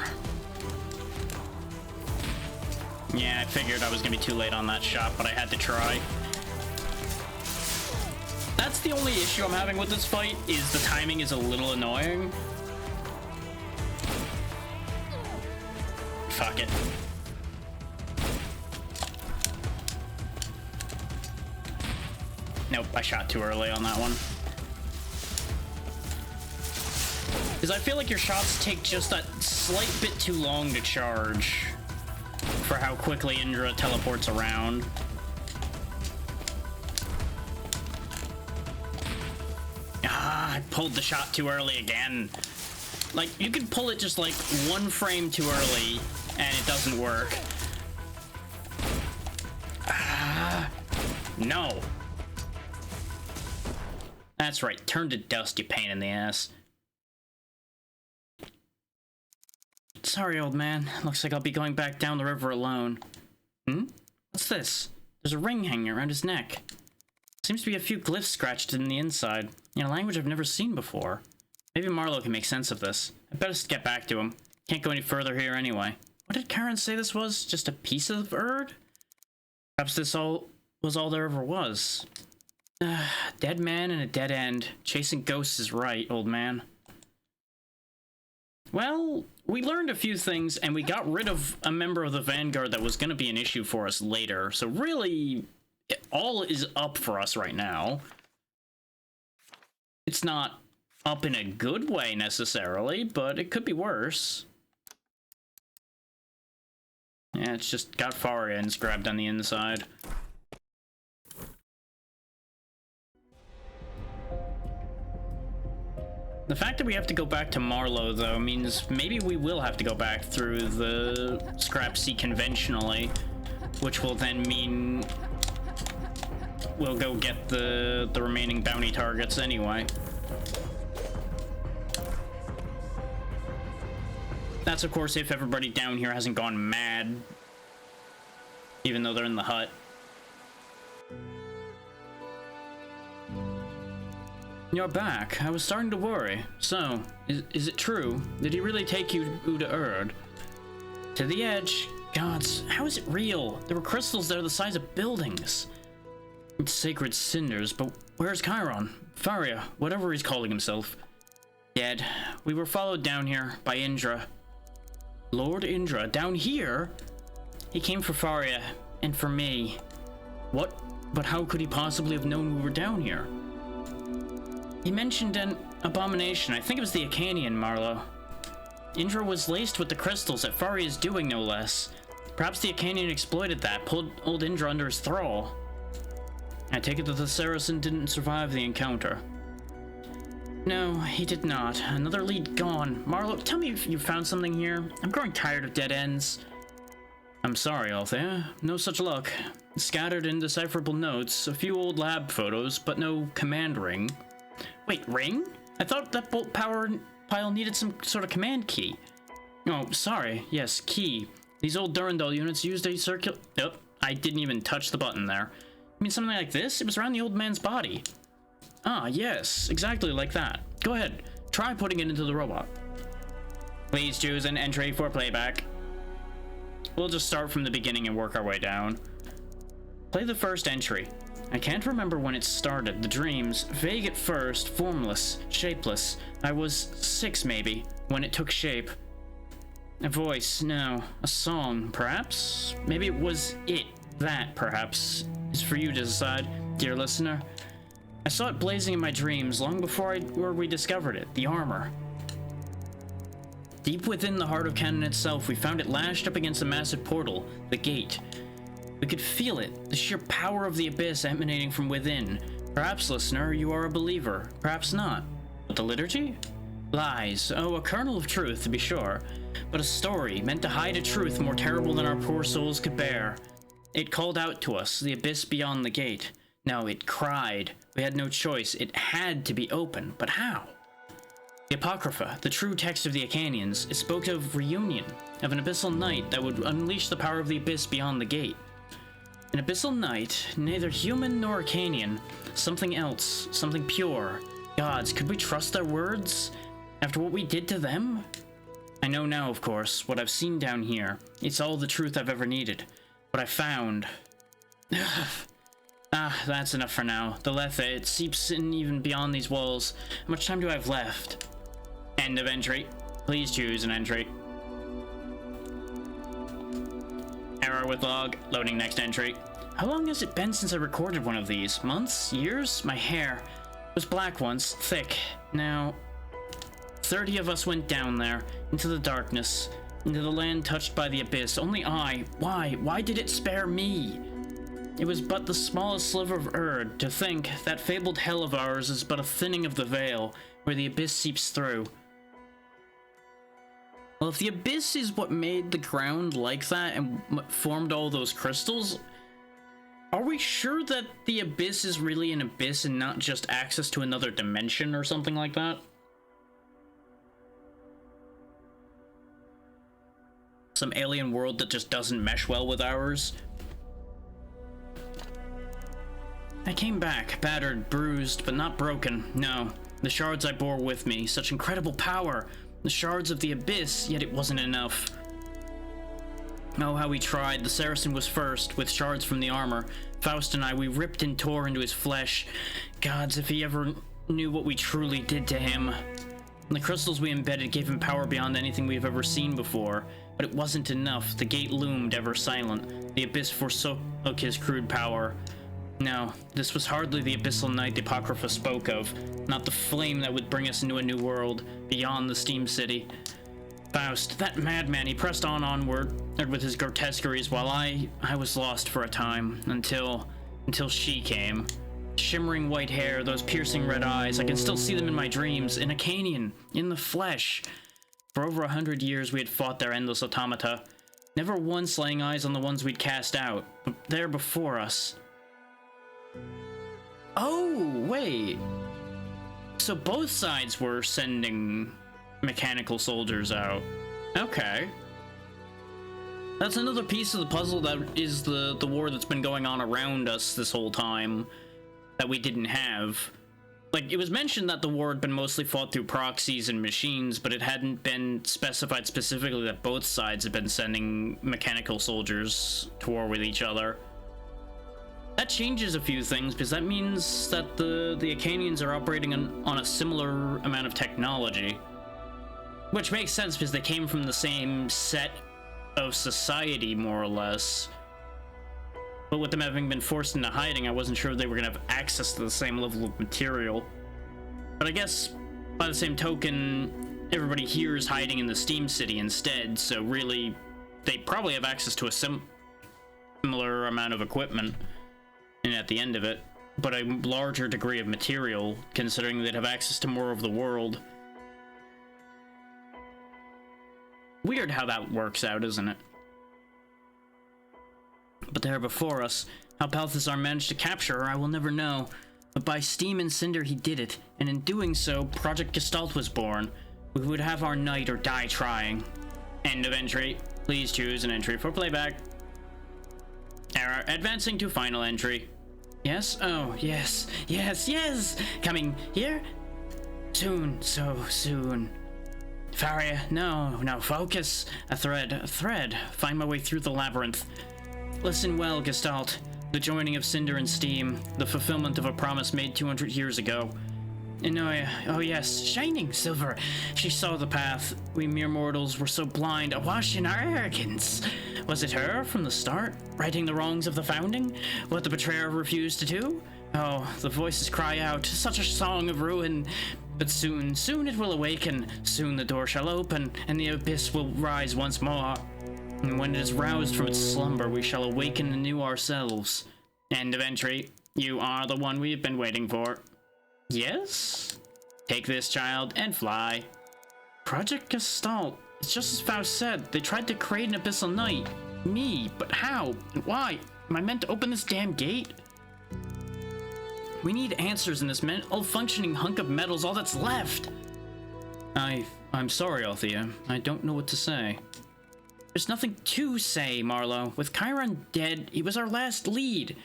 Yeah, I figured I was gonna be too late on that shot, but I had to try. That's the only issue I'm having with this fight, is the timing is a little annoying. Fuck it. Nope, I shot too early on that one. Because I feel like your shots take just that slight bit too long to charge for how quickly Indra teleports around. Ah, I pulled the shot too early again. Like, you could pull it just like one frame too early and it doesn't work. Ah, no. That's right, turn to dust, you pain in the ass. Sorry, old man. Looks like I'll be going back down the river alone. Hmm? What's this? There's a ring hanging around his neck. Seems to be a few glyphs scratched in the inside, in a language I've never seen before. Maybe Marlowe can make sense of this. I'd best get back to him. Can't go any further here anyway. What did Karen say this was? Just a piece of Erd? Perhaps this was all there ever was. Dead man and a dead end. Chasing ghosts is right, old man. Well, we learned a few things, and we got rid of a member of the Vanguard that was going to be an issue for us later. So really, all is up for us right now. It's not up in a good way, necessarily, but it could be worse. Yeah, it's just got Faria and it's grabbed on the inside. The fact that we have to go back to Marlowe, though, means maybe we will have to go back through the Scrap Sea conventionally, which will then mean we'll go get the remaining bounty targets anyway. That's, of course, if everybody down here hasn't gone mad, even though they're in the hut. You're back. I was starting to worry. So, is it true? Did he really take you to Erd? To the edge? Gods, how is it real? There were crystals there the size of buildings. It's sacred cinders, but where's Chiron? Faria, whatever he's calling himself. Dead. We were followed down here by Indra. Lord Indra, down here? He came for Faria, and for me. What? But how could he possibly have known we were down here? He mentioned an abomination. I think it was the Acanian, Marlowe. Indra was laced with the crystals that Faria is doing, no less. Perhaps the Acanian exploited that, pulled old Indra under his thrall. I take it that the Saracen didn't survive the encounter. No, he did not. Another lead gone. Marlowe, tell me if you found something here. I'm growing tired of dead ends. I'm sorry, Althea. No such luck. Scattered indecipherable notes, a few old lab photos, but no command ring. Wait, ring? I thought that bolt power pile needed some sort of command key. Oh, sorry. Yes, key. These old Durandal units used a circular... Oh, I didn't even touch the button there. I mean, something like this? It was around the old man's body. Ah, yes. Exactly like that. Go ahead. Try putting it into the robot. Please choose an entry for playback. We'll just start from the beginning and work our way down. Play the first entry. I can't remember when it started. The dreams, vague at first, formless, shapeless. I was 6 maybe, when it took shape. A voice, no. A song, perhaps? Maybe it was it. That, perhaps, is for you to decide, dear listener. I saw it blazing in my dreams long before we discovered it, the armor. Deep within the heart of Canaan itself, we found it lashed up against a massive portal, the gate. We could feel it, the sheer power of the abyss emanating from within. Perhaps, listener, you are a believer. Perhaps not. But the liturgy? Lies. Oh, a kernel of truth, to be sure. But a story, meant to hide a truth more terrible than our poor souls could bear. It called out to us, the abyss beyond the gate. No, it cried. We had no choice. It had to be open. But how? The Apocrypha, the true text of the Acanians, it spoke of reunion, of an abyssal night that would unleash the power of the abyss beyond the gate. An abyssal night, neither human nor Acanian, something else, something pure. Gods, could we trust their words? After what we did to them? I know now, of course, what I've seen down here. It's all the truth I've ever needed. What I found. That's enough for now. The Lethe, it seeps in even beyond these walls. How much time do I have left? End of entry. Please choose an entry. Error with log. Loading next entry. How long has it been since I recorded one of these? Months? Years? My hair was black once, thick. Now, 30 of us went down there, into the darkness, into the land touched by the abyss. Only I. Why? Why did it spare me? It was but the smallest sliver of Erd. To think that fabled hell of ours is but a thinning of the veil, where the abyss seeps through. Well, if the abyss is what made the ground like that and formed all those crystals, Are we sure that the abyss is really an abyss and not just access to another dimension or something like that? Some alien world that just doesn't mesh well with ours? I came back, battered, bruised, but not broken. No, the shards I bore with me, such incredible power. The shards of the abyss, yet it wasn't enough. Oh, how we tried. The Saracen was first, with shards from the armor. Faust and I, we ripped and tore into his flesh. Gods, if he ever knew what we truly did to him. The crystals we embedded gave him power beyond anything we've ever seen before. But it wasn't enough. The gate loomed, ever silent. The abyss forsook his crude power. No, this was hardly the abyssal night the Apocrypha spoke of. Not the flame that would bring us into a new world, beyond the Steam City. Faust, that madman, he pressed onward with his grotesqueries while I was lost for a time, until she came. Shimmering white hair, those piercing red eyes, I can still see them in my dreams, in a canyon, in the flesh. For over 100 years we had fought their endless automata, never once laying eyes on the ones we'd cast out, but there before us. Oh, wait. So both sides were sending mechanical soldiers out. Okay. That's another piece of the puzzle that is the war that's been going on around us this whole time that we didn't have. Like, it was mentioned that the war had been mostly fought through proxies and machines, but it hadn't been specified specifically that both sides had been sending mechanical soldiers to war with each other. That changes a few things, because that means that the Acanians are operating on a similar amount of technology. Which makes sense, because they came from the same set of society, more or less. But with them having been forced into hiding, I wasn't sure if they were going to have access to the same level of material. But I guess, by the same token, everybody here is hiding in the Steam City instead, so really, they probably have access to a similar amount of equipment, and at the end of it, but a larger degree of material, considering they'd have access to more of the world. Weird how that works out, isn't it? But there before us, how Balthazar managed to capture her, I will never know. But by steam and cinder he did it, and in doing so, Project Gestalt was born. We would have our night or die trying. End of entry. Please choose an entry for playback. Error. Advancing to final entry. Yes? Oh, yes. Yes, yes! Coming here? Soon, so soon. Faria, no, focus. A thread. Find my way through the labyrinth. Listen well, Gestalt. The joining of cinder and steam, the fulfillment of a promise made 200 years ago. And oh yes, shining silver. She saw the path. We mere mortals were so blind, awash in our arrogance. Was it her from the start, righting the wrongs of the founding? What the betrayer refused to do? Oh, the voices cry out, such a song of ruin. But soon it will awaken. Soon the door shall open, and the abyss will rise once more. And when it is roused from its slumber, we shall awaken anew ourselves. End of entry. You are the one we've been waiting for. Yes? Take this, child, and fly. Project Gestalt. It's just as Faust said. They tried to create an abyssal knight. Me, but how? And why? Am I meant to open this damn gate? We need answers in this malfunctioning hunk of metal's all that's left. I'm sorry, Althea. I don't know what to say. There's nothing to say, Marlowe. With Chiron dead, he was our last lead.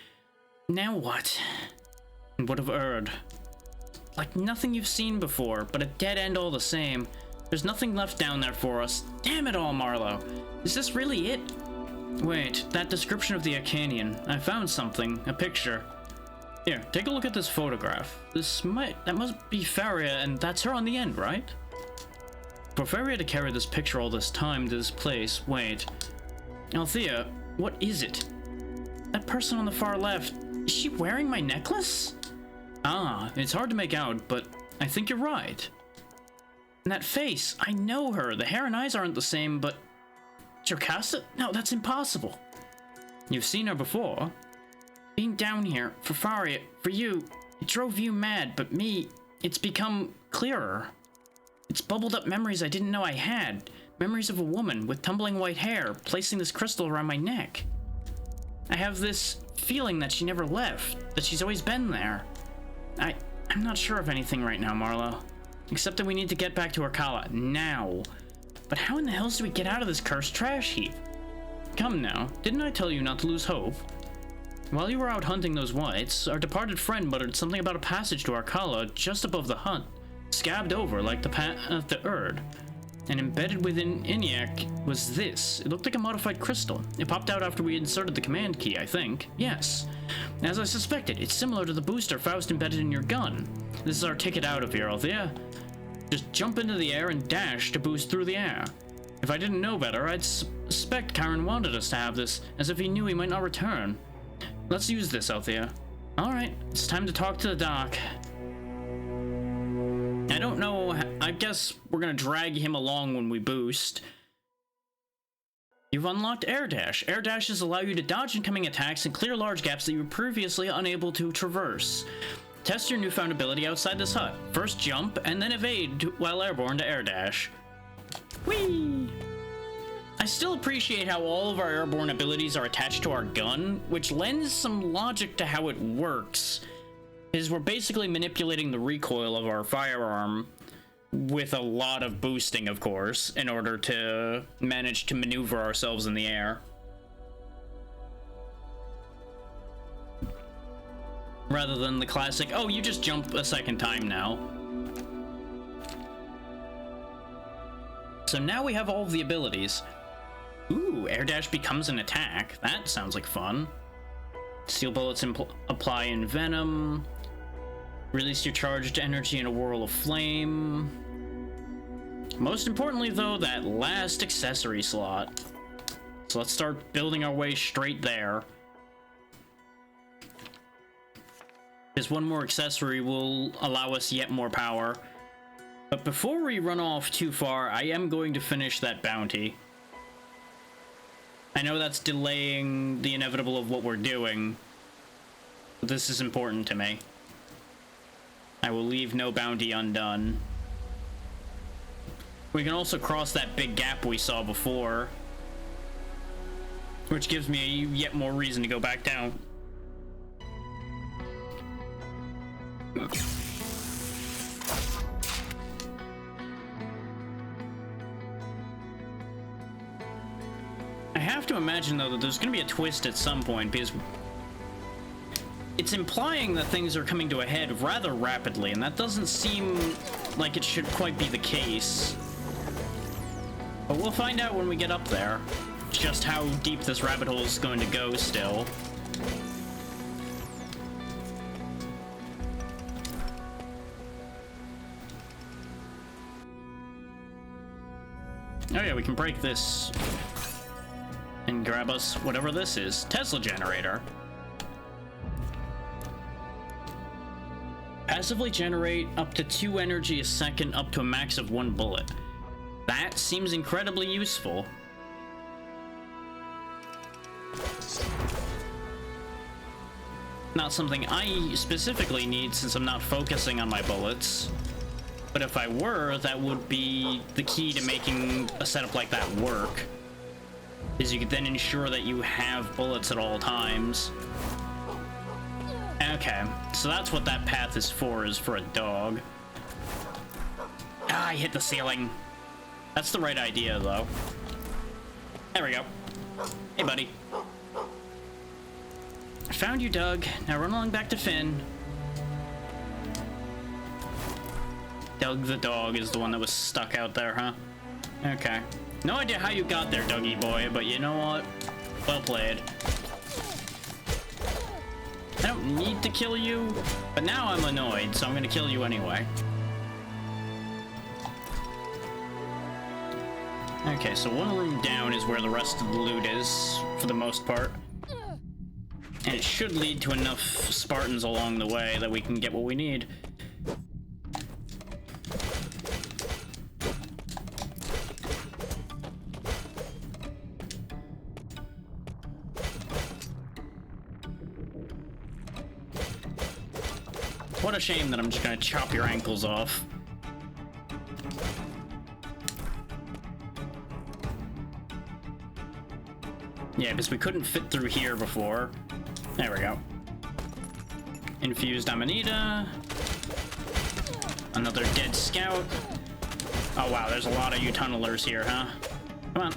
Now what? And what of Erd? Like nothing you've seen before, but a dead end all the same. There's nothing left down there for us. Damn it all, Marlowe. Is this really it? Wait, that description of the Acanian. I found something. A picture. Here, take a look at this photograph. That must be Faria, and that's her on the end, right? For Faria to carry this picture all this time to this place, wait. Althea, what is it? That person on the far left, is she wearing my necklace? Ah, it's hard to make out, but I think you're right. And that face, I know her. The hair and eyes aren't the same, but... Jocasta? No, that's impossible. You've seen her before. Being down here, for Faria, for you, it drove you mad, but me, it's become clearer. It's bubbled up memories I didn't know I had. Memories of a woman with tumbling white hair, placing this crystal around my neck. I have this feeling that she never left, that she's always been there. I'm not sure of anything right now, Marlo. Except that we need to get back to Arkala, now. But how in the hells do we get out of this cursed trash heap? Come now, didn't I tell you not to lose hope? While you were out hunting those whites, our departed friend muttered something about a passage to Arkala just above the hut, scabbed over like the Erd. And embedded within ENIAC was this. It looked like a modified crystal. It popped out after we inserted the command key, I think. Yes. As I suspected, it's similar to the booster Faust embedded in your gun. This is our ticket out of here, Althea. Just jump into the air and dash to boost through the air. If I didn't know better, I'd suspect Chiron wanted us to have this, as if he knew he might not return. Let's use this, Althea. Alright, it's time to talk to the doc. I don't know, I guess we're gonna drag him along when we boost. You've unlocked Air Dash. Air Dashes allow you to dodge incoming attacks and clear large gaps that you were previously unable to traverse. Test your newfound ability outside this hut. First jump, and then evade while airborne to Air Dash. Whee! I still appreciate how all of our airborne abilities are attached to our gun, which lends some logic to how it works. Is we're basically manipulating the recoil of our firearm with a lot of boosting, of course, in order to manage to maneuver ourselves in the air. Rather than the classic, oh, you just jump a second time now. So now we have all of the abilities. Ooh, Air Dash becomes an attack. That sounds like fun. Steel bullets apply in venom. Release your charged energy in a whirl of flame. Most importantly, though, that last accessory slot. So let's start building our way straight there. Because one more accessory will allow us yet more power. But before we run off too far, I am going to finish that bounty. I know that's delaying the inevitable of what we're doing, but this is important to me. I will leave no bounty undone. We can also cross that big gap we saw before, which gives me yet more reason to go back down. I have to imagine, though, that there's going to be a twist at some point, because it's implying that things are coming to a head rather rapidly, and that doesn't seem like it should quite be the case. But we'll find out when we get up there, just how deep this rabbit hole is going to go still. Oh yeah, we can break this and grab us whatever this is. Tesla generator. Passively generate up to 2 energy a second, up to a max of 1 bullet. That seems incredibly useful. Not something I specifically need since I'm not focusing on my bullets. But if I were, that would be the key to making a setup like that work. Is you could then ensure that you have bullets at all times. Okay, so that's what that path is for a dog. Ah, I hit the ceiling. That's the right idea, though. There we go. Hey, buddy. I found you, Doug. Now run along back to Finn. Doug the dog is the one that was stuck out there, huh? Okay. No idea how you got there, Dougie boy, but you know what? Well played. I don't need to kill you, but now I'm annoyed, so I'm gonna kill you anyway. Okay, so one room down is where the rest of the loot is, for the most part. And it should lead to enough Spartans along the way that we can get what we need. What a shame that I'm just gonna chop your ankles off. Yeah, because we couldn't fit through here before. There we go. Infused Amanita. Another dead scout. Oh wow, there's a lot of you tunnelers here, huh? Come on.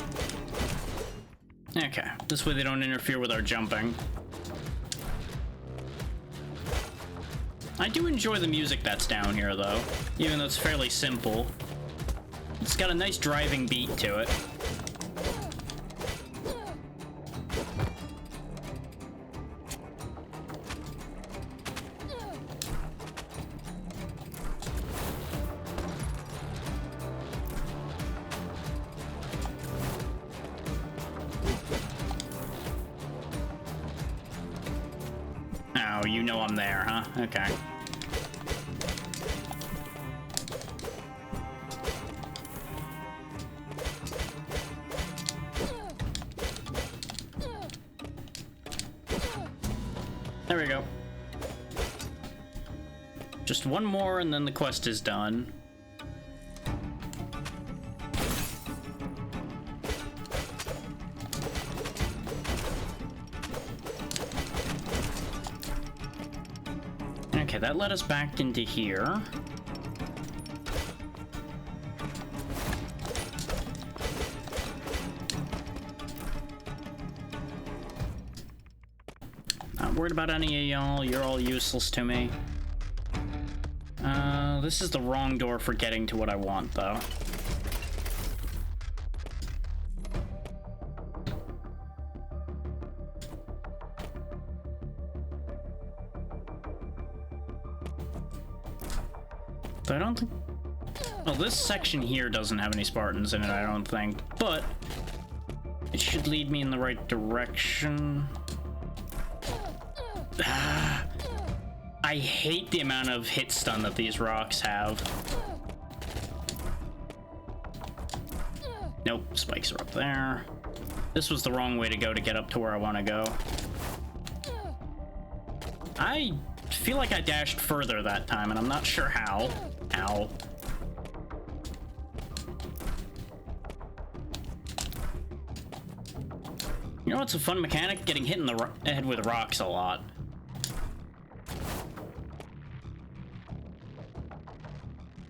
Okay, this way they don't interfere with our jumping. I do enjoy the music that's down here, though, even though it's fairly simple. It's got a nice driving beat to it. Oh, you know I'm there, huh? Okay. There we go. Just one more and then the quest is done. Okay, that led us back into here. Not worried about any of y'all. You're all useless to me. This is the wrong door for getting to what I want, though. I don't think... Well, this section here doesn't have any Spartans in it, I don't think. But it should lead me in the right direction. I hate the amount of hit stun that these rocks have. Nope, spikes are up there. This was the wrong way to go to get up to where I want to go. I feel like I dashed further that time, and I'm not sure how. Ow. You know what's a fun mechanic? Getting hit in the head with rocks a lot.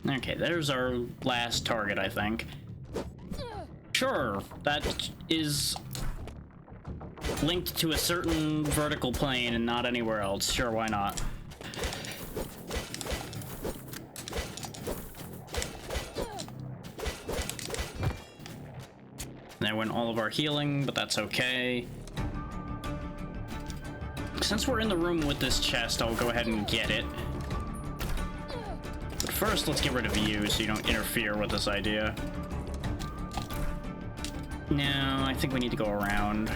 Okay, there's our last target, I think. Sure, that is linked to a certain vertical plane and not anywhere else. Sure, why not? There went all of our healing, but that's okay. Since we're in the room with this chest, I'll go ahead and get it. But first, let's get rid of you so you don't interfere with this idea. No, I think we need to go around.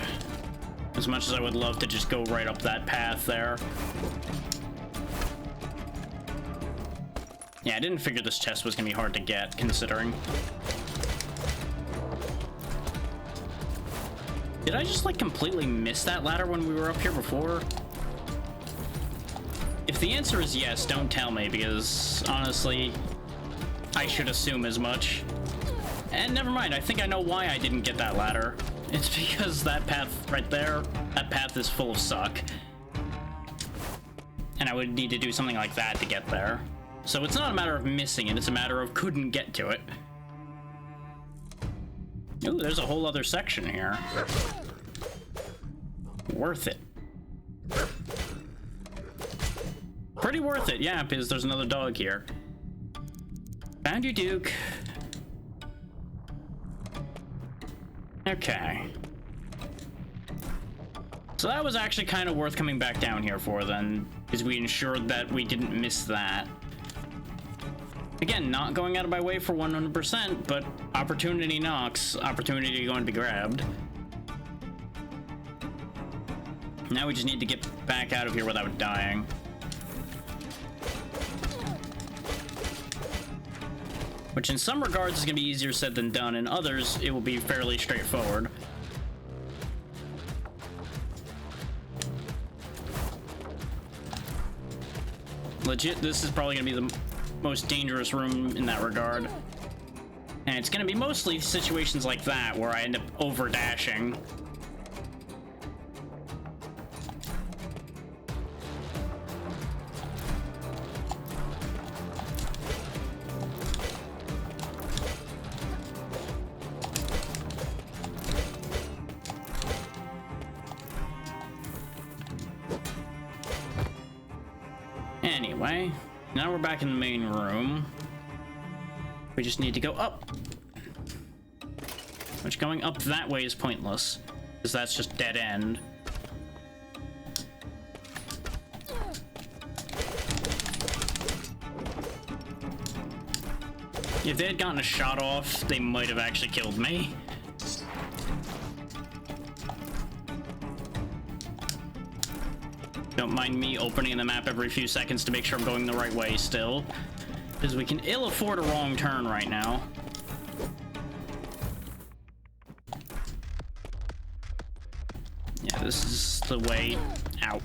As much as I would love to just go right up that path there. Yeah, I didn't figure this chest was gonna be hard to get, considering. Did I just, like, completely miss that ladder when we were up here before? If the answer is yes, don't tell me, because, honestly, I should assume as much. And never mind, I think I know why I didn't get that ladder. It's because that path right there, that path is full of suck. And I would need to do something like that to get there. So it's not a matter of missing it, it's a matter of couldn't get to it. Ooh, there's a whole other section here. Worth it. Pretty worth it, yeah, because there's another dog here. Found you, Duke. Okay. So that was actually kind of worth coming back down here for then, because we ensured that we didn't miss that. Again, not going out of my way for 100%, but opportunity knocks, opportunity going to be grabbed. Now we just need to get back out of here without dying. Which in some regards is going to be easier said than done, in others it will be fairly straightforward. Legit, this is probably going to be the most dangerous room in that regard. And it's going to be mostly situations like that where I end up over dashing. Anyway, now we're back in the main room. We just need to go up. Which going up that way is pointless, because that's just dead end. If they had gotten a shot off, they might have actually killed me. Don't mind me opening the map every few seconds to make sure I'm going the right way still, because we can ill afford a wrong turn right now. Yeah, this is the way out.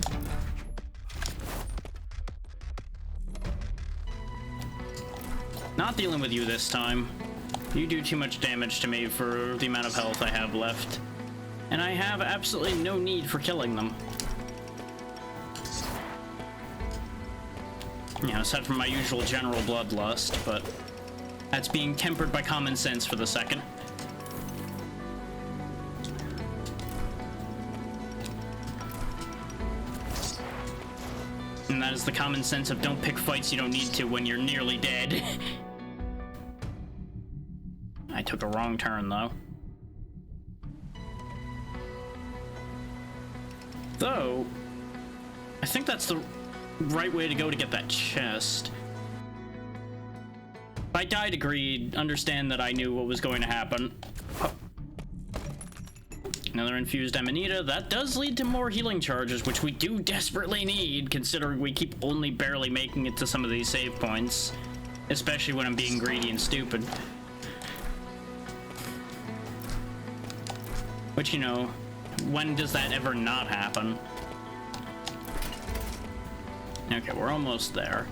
Not dealing with you this time. You do too much damage to me for the amount of health I have left. And I have absolutely no need for killing them. You know, aside from my usual general bloodlust, but that's being tempered by common sense for the second. And that is the common sense of don't pick fights you don't need to when you're nearly dead. I took a wrong turn, though. Though, I think that's the right way to go to get that chest. If I died agreed, understand that I knew what was going to happen. Oh. Another infused Amanita. That does lead to more healing charges, which we do desperately need, considering we keep only barely making it to some of these save points. Especially when I'm being greedy and stupid. Which, you know, when does that ever not happen? Okay, we're almost there.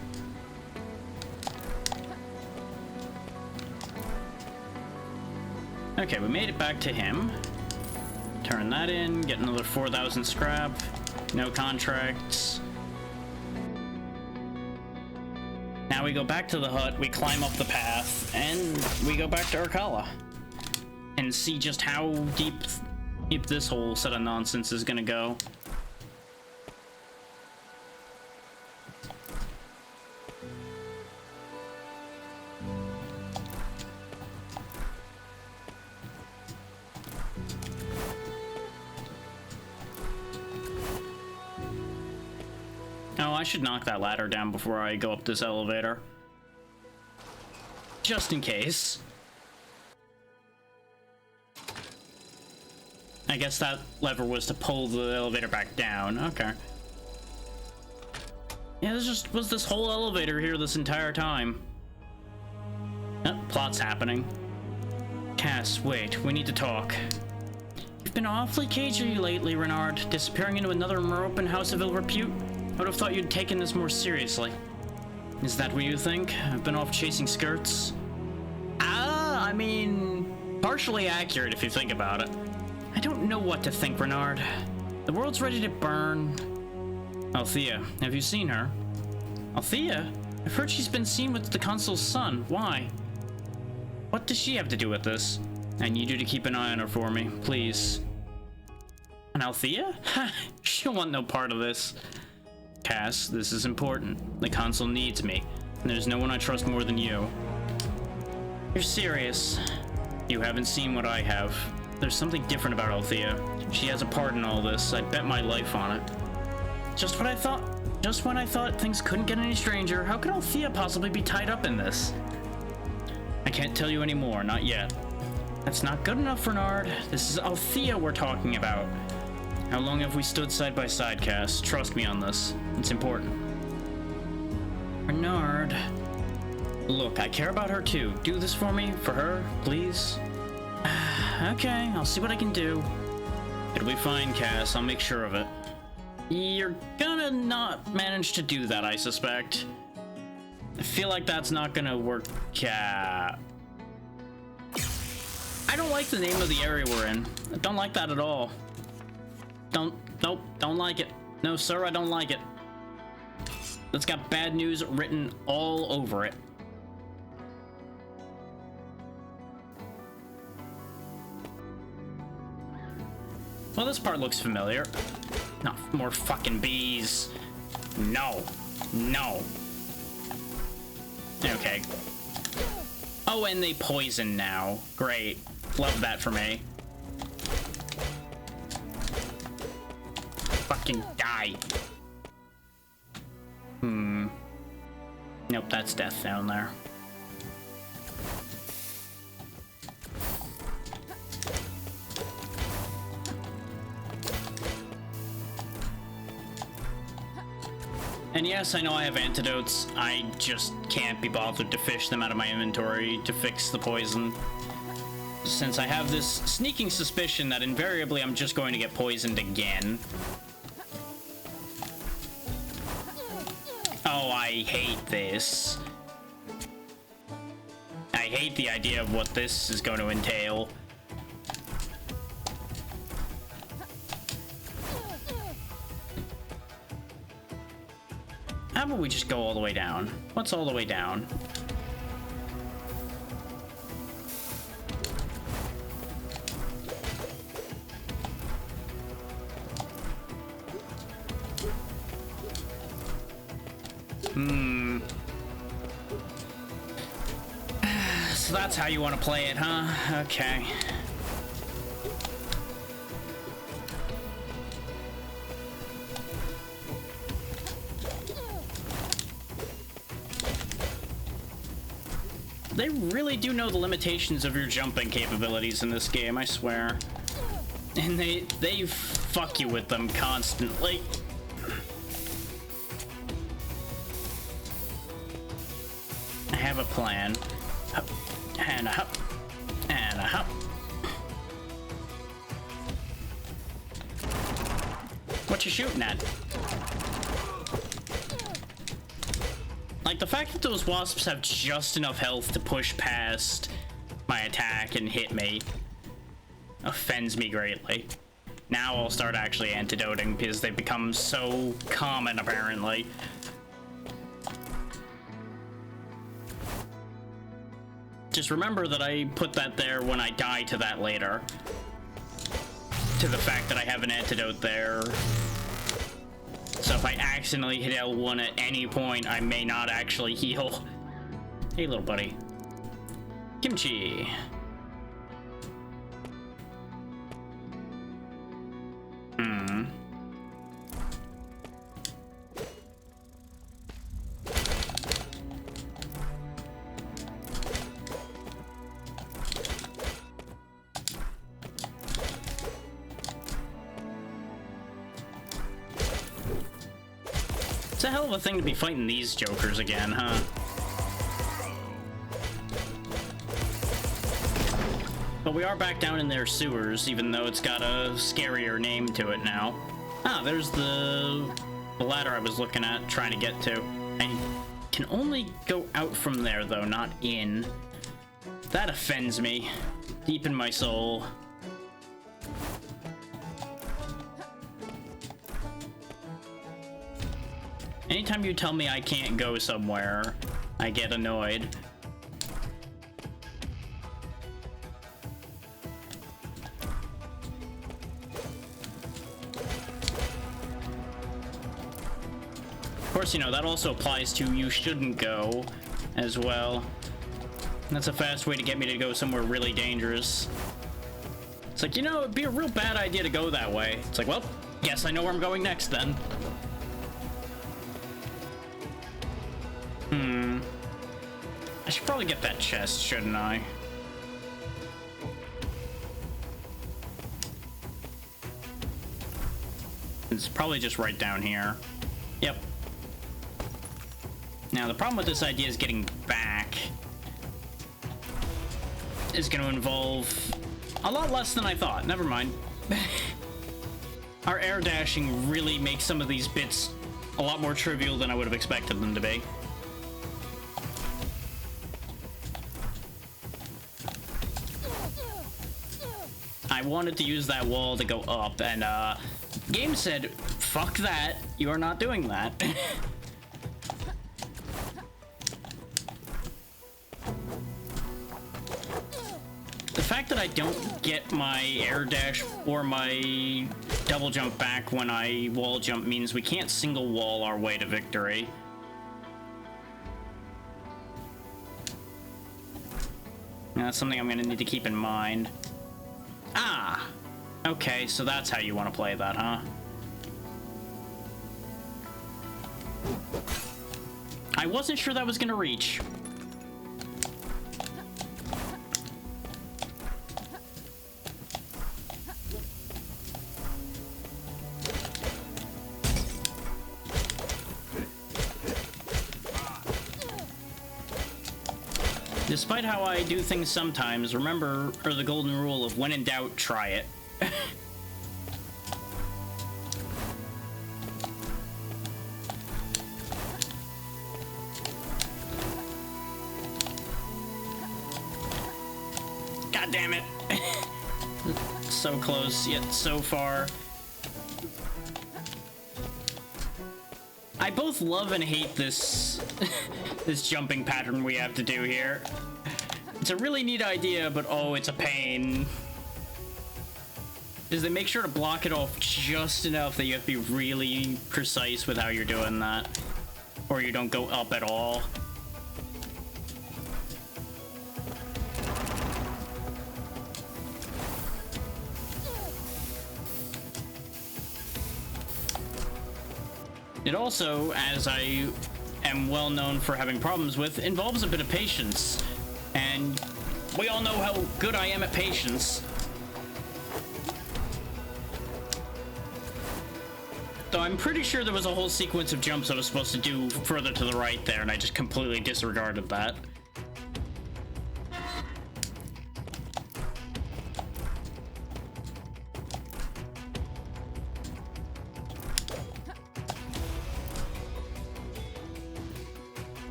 Okay, we made it back to him. Turn that in, get another 4,000 scrap. No contracts. Now we go back to the hut, we climb up the path, and we go back to Urkala. And see just how deep this whole set of nonsense is gonna go. Oh, I should knock that ladder down before I go up this elevator. Just in case. I guess that lever was to pull the elevator back down. Okay. Yeah, was this whole elevator here this entire time. Oh, plot's happening. Cass, wait, we need to talk. You've been awfully cagey lately, Renard. Disappearing into another Meropan house of ill repute? I would have thought you'd taken this more seriously. Is that what you think? I've been off chasing skirts? I mean, partially accurate if you think about it. I don't know what to think, Renard. The world's ready to burn. Althea, have you seen her? Althea? I've heard she's been seen with the consul's son. Why? What does she have to do with this? I need you to keep an eye on her for me, please. And Althea? Ha! She'll want no part of this. Cass, this is important. The consul needs me, and there's no one I trust more than you. You're serious. You haven't seen what I have. There's something different about Althea. She has a part in all this. I'd bet my life on it. Just what I thought. Just when I thought things couldn't get any stranger, how could Althea possibly be tied up in this? I can't tell you anymore, not yet. That's not good enough, Renard. This is Althea we're talking about. How long have we stood side by side, Cass? Trust me on this. It's important. Renard. Look, I care about her too. Do this for me, for her, please. Okay, I'll see what I can do. It'll be fine, Cass. I'll make sure of it. You're gonna not manage to do that, I suspect. I feel like that's not gonna work. I don't like the name of the area we're in. I don't like that at all. Nope, don't like it. No, sir, I don't like it. It's got bad news written all over it. Well, this part looks familiar. Not more fucking bees. No. No. Okay. Oh, and they poison now. Great. Love that for me. Fucking die. Nope, that's death down there. And yes, I know I have antidotes. I just can't be bothered to fish them out of my inventory to fix the poison. Since I have this sneaking suspicion that invariably I'm just going to get poisoned again. Oh, I hate this. I hate the idea of what this is going to entail. How about we just go all the way down? What's all the way down? So that's how you want to play it, huh? Okay. They really do know the limitations of your jumping capabilities in this game, I swear. And they fuck you with them constantly. I have a plan. Hup, and a hop, and a hop. What you shooting at? Like, the fact that those wasps have just enough health to push past my attack and hit me offends me greatly. Now I'll start actually antidoting because they've become so common, apparently. Just remember that I put that there when I die to that later. To the fact that I have an antidote there. So if I accidentally hit L1 at any point, I may not actually heal. Hey, little buddy. Kimchi. It's a hell of a thing to be fighting these jokers again, huh? But we are back down in their sewers, even though it's got a scarier name to it now. Ah, there's the ladder I was looking at, trying to get to. I can only go out from there, though, not in. That offends me, deep in my soul. Anytime you tell me I can't go somewhere, I get annoyed. Of course, you know, that also applies to you shouldn't go as well. That's a fast way to get me to go somewhere really dangerous. It's like, you know, it'd be a real bad idea to go that way. It's like, well, guess I know where I'm going next then. I should probably get that chest, shouldn't I? It's probably just right down here. Yep. Now, the problem with this idea is getting back is going to involve a lot less than I thought. Never mind. Our air dashing really makes some of these bits a lot more trivial than I would have expected them to be. I wanted to use that wall to go up, and game said, fuck that, you are not doing that. The fact that I don't get my air dash or my double jump back when I wall jump means we can't single wall our way to victory. That's something I'm gonna need to keep in mind. Ah! Okay, so that's how you want to play that, huh? I wasn't sure that was gonna reach. Despite how I do things sometimes, remember the golden rule of when in doubt, try it. God damn it. So close, yet so far. I both love and hate this this jumping pattern we have to do here. It's a really neat idea, but oh, it's a pain. Is they make sure to block it off just enough that you have to be really precise with how you're doing that, or you don't go up at all. It also, as I am well known for having problems with, involves a bit of patience. And we all know how good I am at patience. Though I'm pretty sure there was a whole sequence of jumps I was supposed to do further to the right there, and I just completely disregarded that.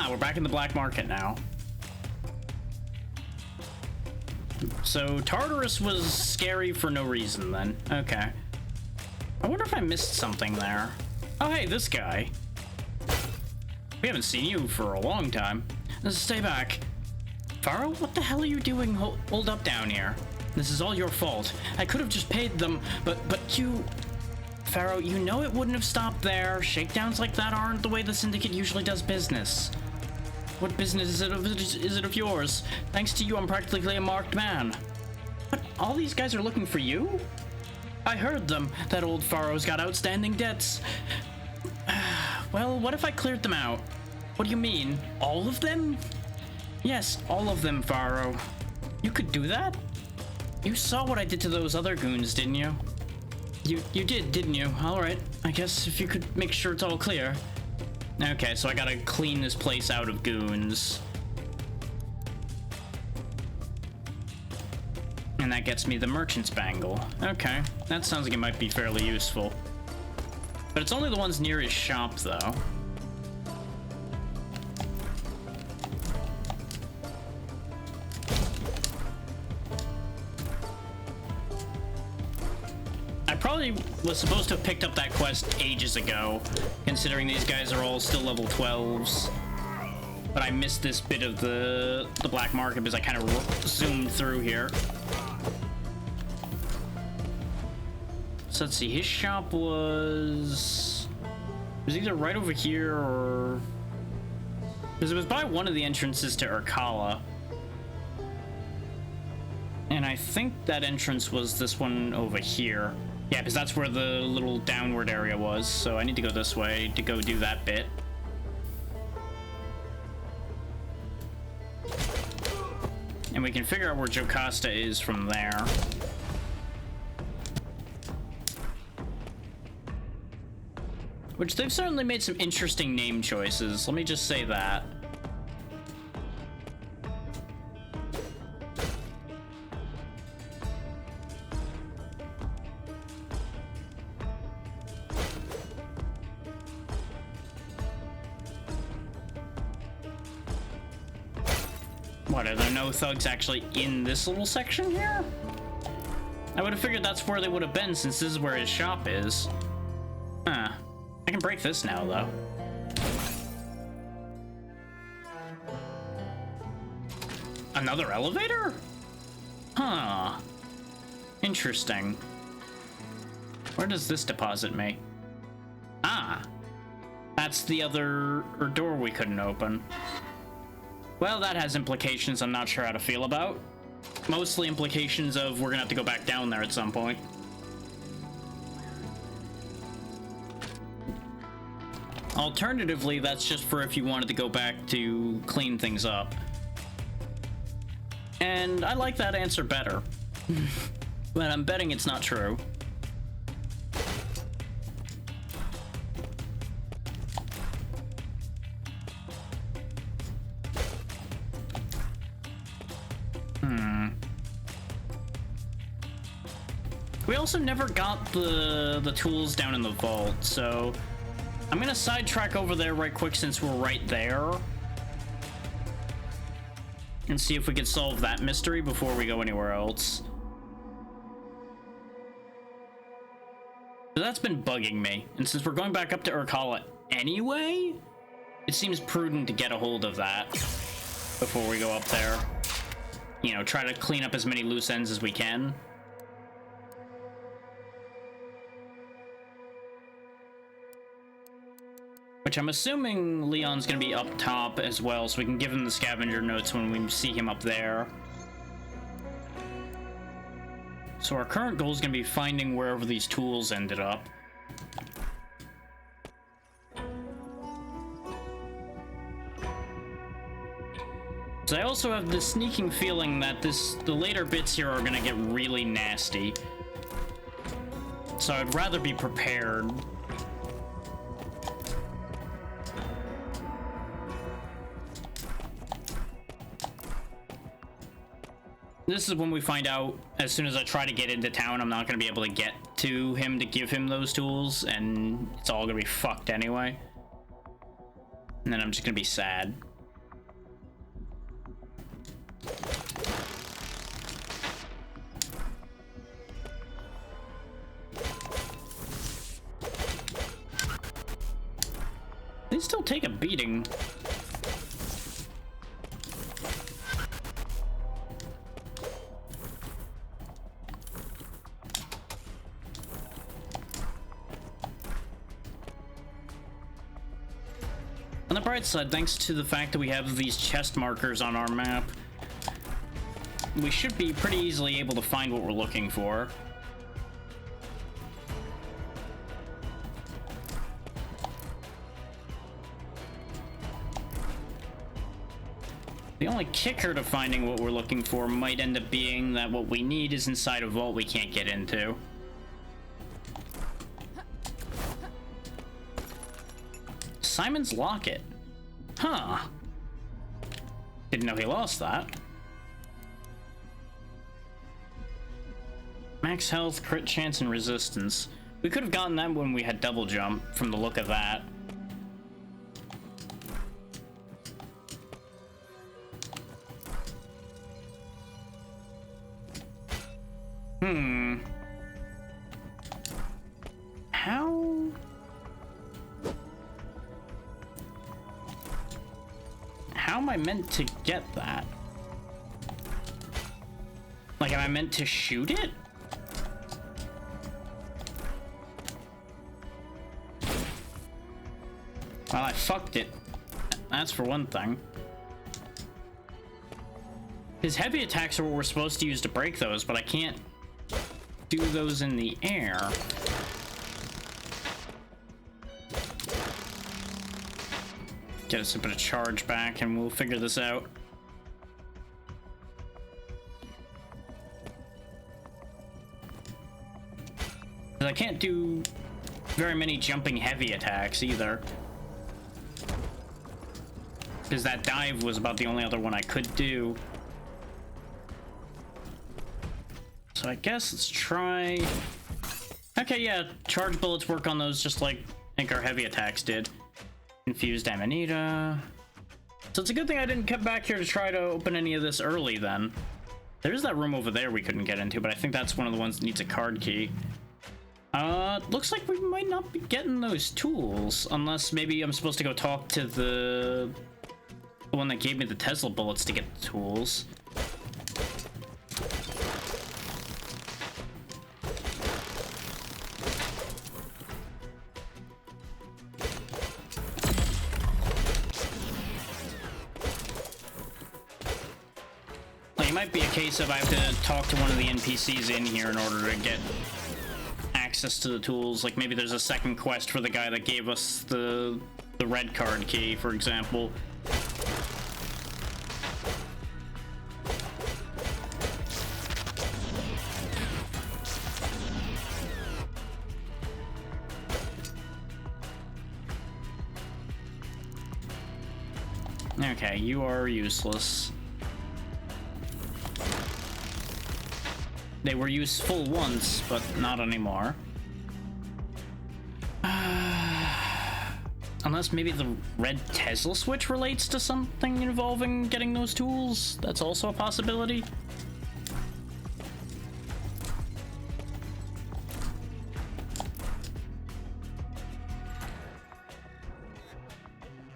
We're back in the black market now. So Tartarus was scary for no reason then. Okay. I wonder if I missed something there. Oh, hey, this guy. We haven't seen you for a long time. Stay back. Pharaoh, what the hell are you doing? Hold up down here. This is all your fault. I could have just paid them, but you... Pharaoh, you know it wouldn't have stopped there. Shakedowns like that aren't the way the Syndicate usually does business. What business is it of yours? Thanks to you, I'm practically a marked man. But all these guys are looking for you? I heard them. That old Pharaoh's got outstanding debts. Well, what if I cleared them out? What do you mean? All of them? Yes, all of them, Pharaoh. You could do that? You saw what I did to those other goons, didn't you? You did, didn't you? Alright, I guess if you could make sure it's all clear. Okay, so I gotta clean this place out of goons. And that gets me the merchant's bangle. Okay, that sounds like it might be fairly useful. But it's only the ones near his shop, though. Probably was supposed to have picked up that quest ages ago, considering these guys are all still level 12s. But I missed this bit of the black market because I kind of zoomed through here. So let's see, his shop was either right over here or... because it was by one of the entrances to Urkala. And I think that entrance was this one over here. Yeah, because that's where the little downward area was, so I need to go this way to go do that bit. And we can figure out where Jocasta is from there. Which they've certainly made some interesting name choices, let me just say that. What, are there no thugs actually in this little section here? I would have figured that's where they would have been since this is where his shop is. Huh. I can break this now, though. Another elevator? Huh. Interesting. Where does this deposit me? Ah. that's the other door we couldn't open. Well, that has implications I'm not sure how to feel about. Mostly implications of we're gonna have to go back down there at some point. Alternatively, that's just for if you wanted to go back to clean things up. And I like that answer better. But I'm betting it's not true. We also never got the tools down in the vault, so I'm gonna sidetrack over there right quick since we're right there. And see if we can solve that mystery before we go anywhere else. So that's been bugging me, and since we're going back up to Urkala anyway, it seems prudent to get a hold of that before we go up there. You know, try to clean up as many loose ends as we can. Which I'm assuming Leon's gonna be up top as well, so we can give him the scavenger notes when we see him up there. So our current goal is gonna be finding wherever these tools ended up. So I also have this sneaking feeling that the later bits here are gonna get really nasty. So I'd rather be prepared. This is when we find out, as soon as I try to get into town, I'm not going to be able to get to him to give him those tools, and it's all going to be fucked anyway. And then I'm just going to be sad. They still take a beating. On the bright side, thanks to the fact that we have these chest markers on our map, we should be pretty easily able to find what we're looking for. The only kicker to finding what we're looking for might end up being that what we need is inside a vault we can't get into. Simon's locket. Huh. Didn't know he lost that. Max health, crit chance, and resistance. We could have gotten that when we had double jump, from the look of that. How am I meant to get that? Like, am I meant to shoot it? Well, I fucked it. That's for one thing. His heavy attacks are what we're supposed to use to break those, but I can't do those in the air. Get us a bit of charge back and we'll figure this out. I can't do very many jumping heavy attacks either, because that dive was about the only other one I could do. So I guess let's try... Okay, yeah, charge bullets work on those just like I think our heavy attacks did. Infused Amanita. So it's a good thing I didn't come back here to try to open any of this early then. There's that room over there we couldn't get into, but I think that's one of the ones that needs a card key. Looks like we might not be getting those tools, unless maybe I'm supposed to go talk to the one that gave me the Tesla bullets to get the tools. it might be a case of I have to talk to one of the NPCs in here in order to get access to the tools. Like maybe there's a second quest for the guy that gave us the red card key, for example. Okay, you are useless. They were useful once, but not anymore. Unless maybe the red Tesla switch relates to something involving getting those tools. That's also a possibility.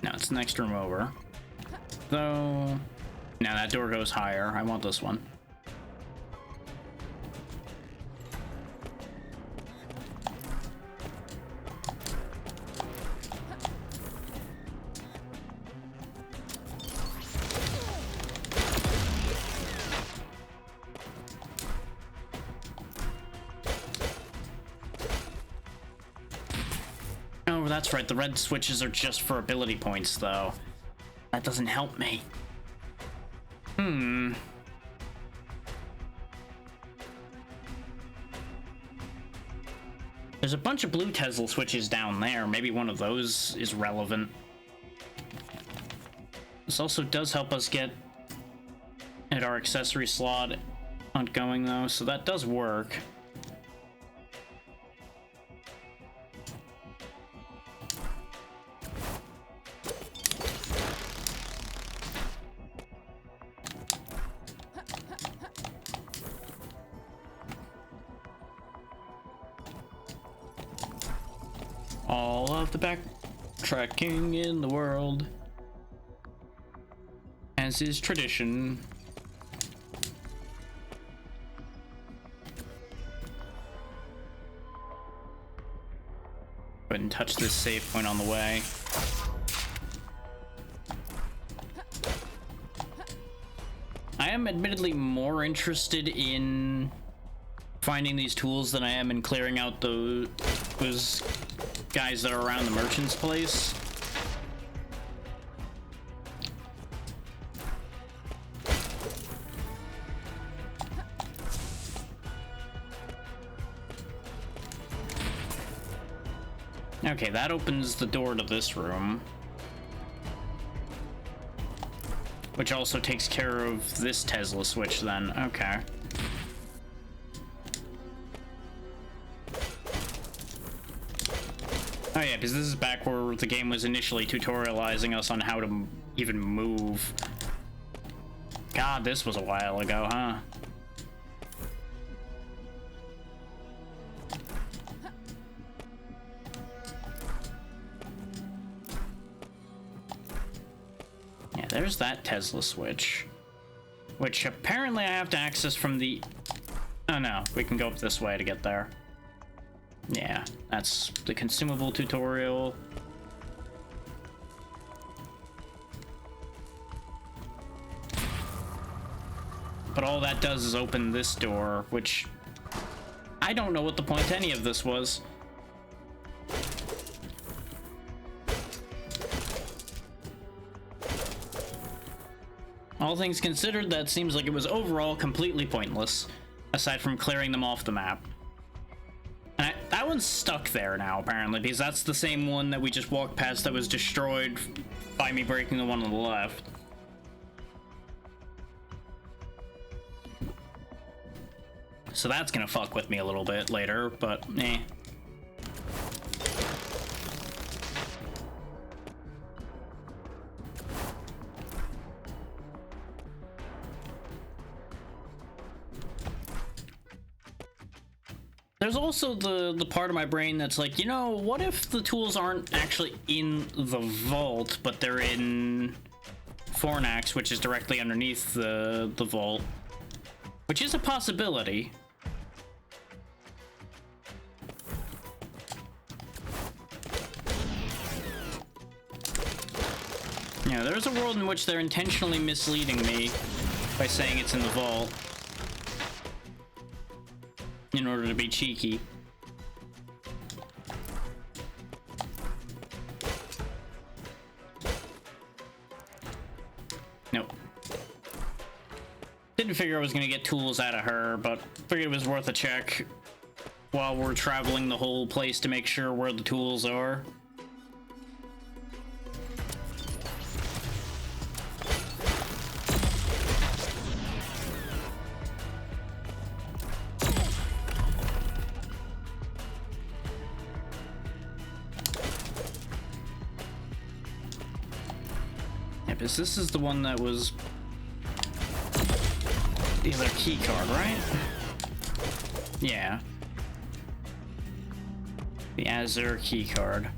No, it's the next room over. Though, no, that door goes higher. I want this one. Oh, that's right. The red switches are just for ability points, though. That doesn't help me. There's a bunch of blue Tesla switches down there. Maybe one of those is relevant. This also does help us get at our accessory slot ongoing, though, so that does work. All of the backtracking in the world, as is tradition. Go ahead and touch this save point on the way. I am admittedly more interested in finding these tools than I am in clearing out those guys that are around the merchant's place. Okay, that opens the door to this room, which also takes care of this Tesla switch then. Okay. Oh yeah, because this is back where the game was initially tutorializing us on how to even move. God, this was a while ago, huh? Yeah, there's that Tesla switch, which apparently I have to access from the... Oh no, we can go up this way to get there. Yeah, that's the consumable tutorial. But all that does is open this door, which I don't know what the point to any of this was. All things considered, that seems like it was overall completely pointless, aside from clearing them off the map. And that one's stuck there now, apparently, because that's the same one that we just walked past that was destroyed by me breaking the one on the left. So that's gonna fuck with me a little bit later, but eh. There's also the part of my brain that's like, you know, what if the tools aren't actually in the vault, but they're in Fornax, which is directly underneath the vault, which is a possibility. Yeah, there's a world in which they're intentionally misleading me by saying it's in the vault in order to be cheeky. Nope. Didn't figure I was gonna get tools out of her, but figured it was worth a check while we're traveling the whole place to make sure where the tools are. Yeah, because this is the one that was the other key card, right? Yeah. The Azure key card.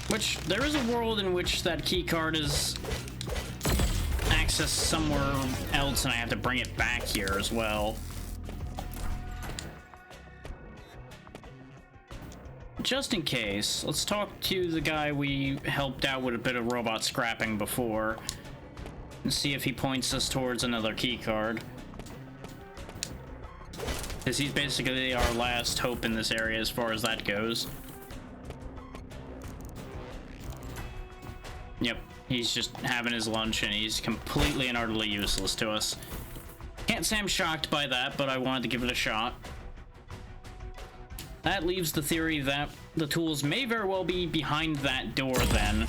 Which, there is a world in which that key card is accessed somewhere else and I have to bring it back here as well. Just in case, let's talk to the guy we helped out with a bit of robot scrapping before and see if he points us towards another key card. Because he's basically our last hope in this area as far as that goes. Yep, he's just having his lunch and he's completely and utterly useless to us. Can't say I'm shocked by that, but I wanted to give it a shot. That leaves the theory that the tools may very well be behind that door then,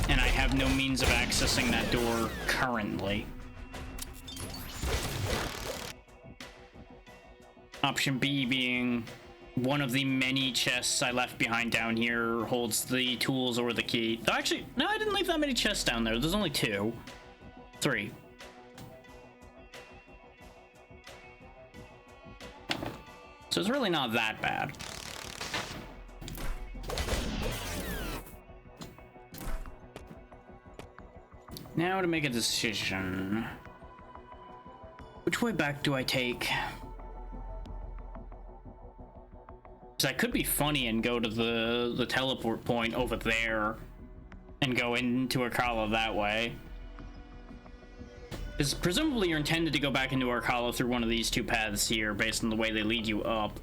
and I have no means of accessing that door currently. Option B being one of the many chests I left behind down here holds the tools or the key. Oh, actually, no, I didn't leave that many chests down there. There's only 2. 3. So it's really not that bad. Now to make a decision. Which way back do I take? Because I could be funny and go to the teleport point over there and go into Arkala that way. Because presumably you're intended to go back into Arkala through one of these 2 paths here based on the way they lead you up.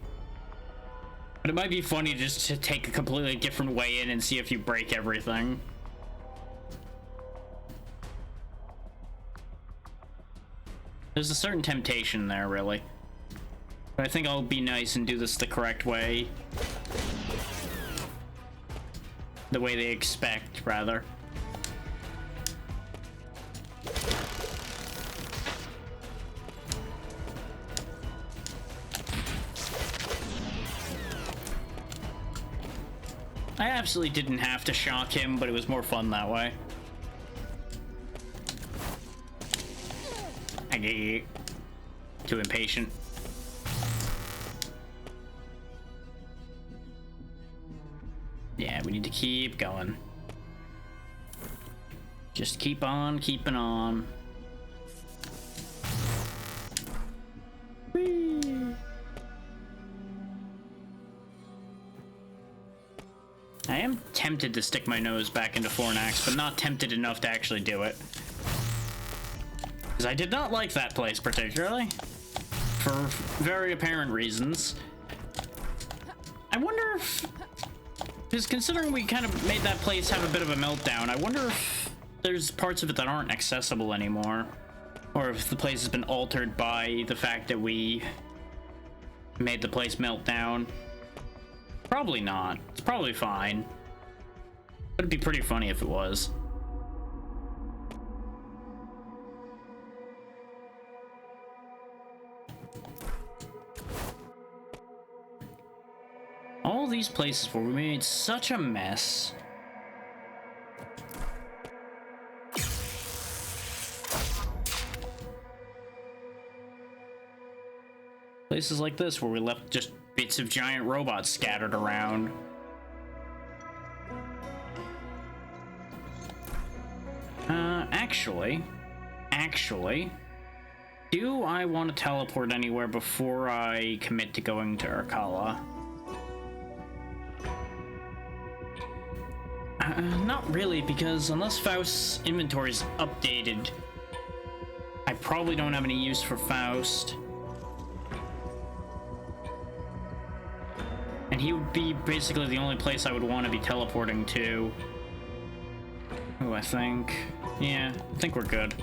But it might be funny just to take a completely different way in and see if you break everything. There's a certain temptation there, really. But I think I'll be nice and do this the correct way. The way they expect, rather. I absolutely didn't have to shock him, but it was more fun that way. Too impatient. Yeah, we need to keep going. Just keep on keeping on. Whee! I am tempted to stick my nose back into Fornax, but not tempted enough to actually do it. Because I did not like that place particularly, for very apparent reasons. I wonder if, because considering we kind of made that place have a bit of a meltdown, I wonder if there's parts of it that aren't accessible anymore, or if the place has been altered by the fact that we made the place melt down. Probably not. It's probably fine. But it'd be pretty funny if it was. All these places where we made such a mess. Places like this where we left just bits of giant robots scattered around. Actually, do I want to teleport anywhere before I commit to going to Arkala? Not really, because unless Faust's inventory is updated, I probably don't have any use for Faust. And he would be basically the only place I would want to be teleporting to. Oh, I think. Yeah, I think we're good.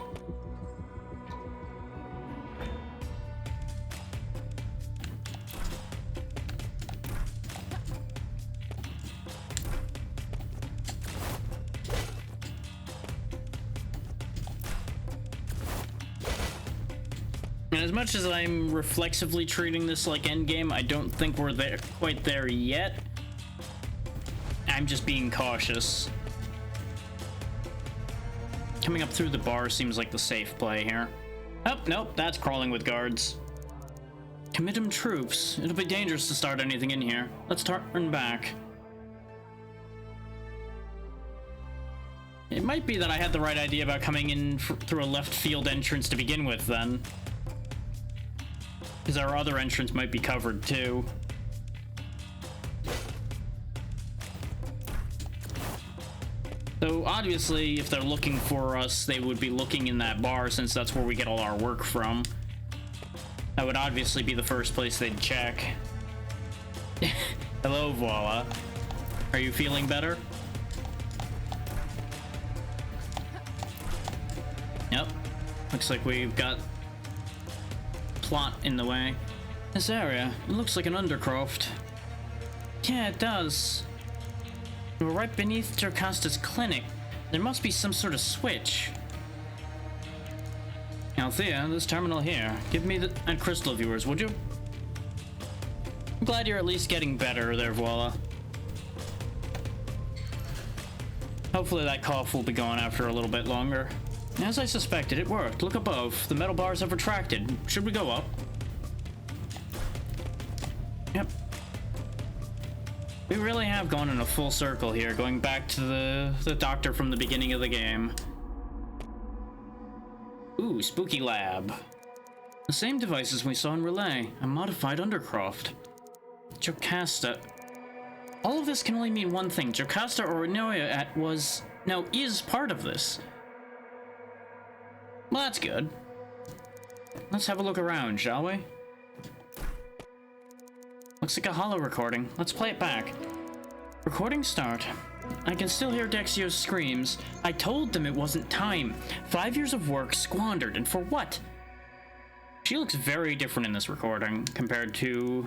And as much as I'm reflexively treating this like endgame, I don't think we're there quite there yet. I'm just being cautious. Coming up through the bar seems like the safe play here. Oh, nope, that's crawling with guards. Committum troops. It'll be dangerous to start anything in here. Let's turn back. It might be that I had the right idea about coming in through a left field entrance to begin with, then. Because our other entrance might be covered, too. So, obviously, if they're looking for us, they would be looking in that bar, since that's where we get all our work from. That would obviously be the first place they'd check. Hello, Voila. Are you feeling better? Yep. Looks like we've got plot in the way. This area, it looks like an undercroft. Yeah, it does. We're right beneath Jocasta's clinic. There must be some sort of switch. Althea, this terminal here. Give me that crystal of yours, would you? I'm glad you're at least getting better there, Voila. Hopefully that cough will be gone after a little bit longer. As I suspected, it worked. Look above. The metal bars have retracted. Should we go up? Yep. We really have gone in a full circle here, going back to the doctor from the beginning of the game. Ooh, spooky lab. The same devices we saw in Relay. A modified undercroft. Jocasta. All of this can only mean one thing. Jocasta or Inoya is part of this. Well, that's good. Let's have a look around, shall we? Looks like a hollow recording. Let's play it back. Recording start. I can still hear Dexio's screams. I told them it wasn't time. 5 years of work squandered, and for what? She looks very different in this recording compared to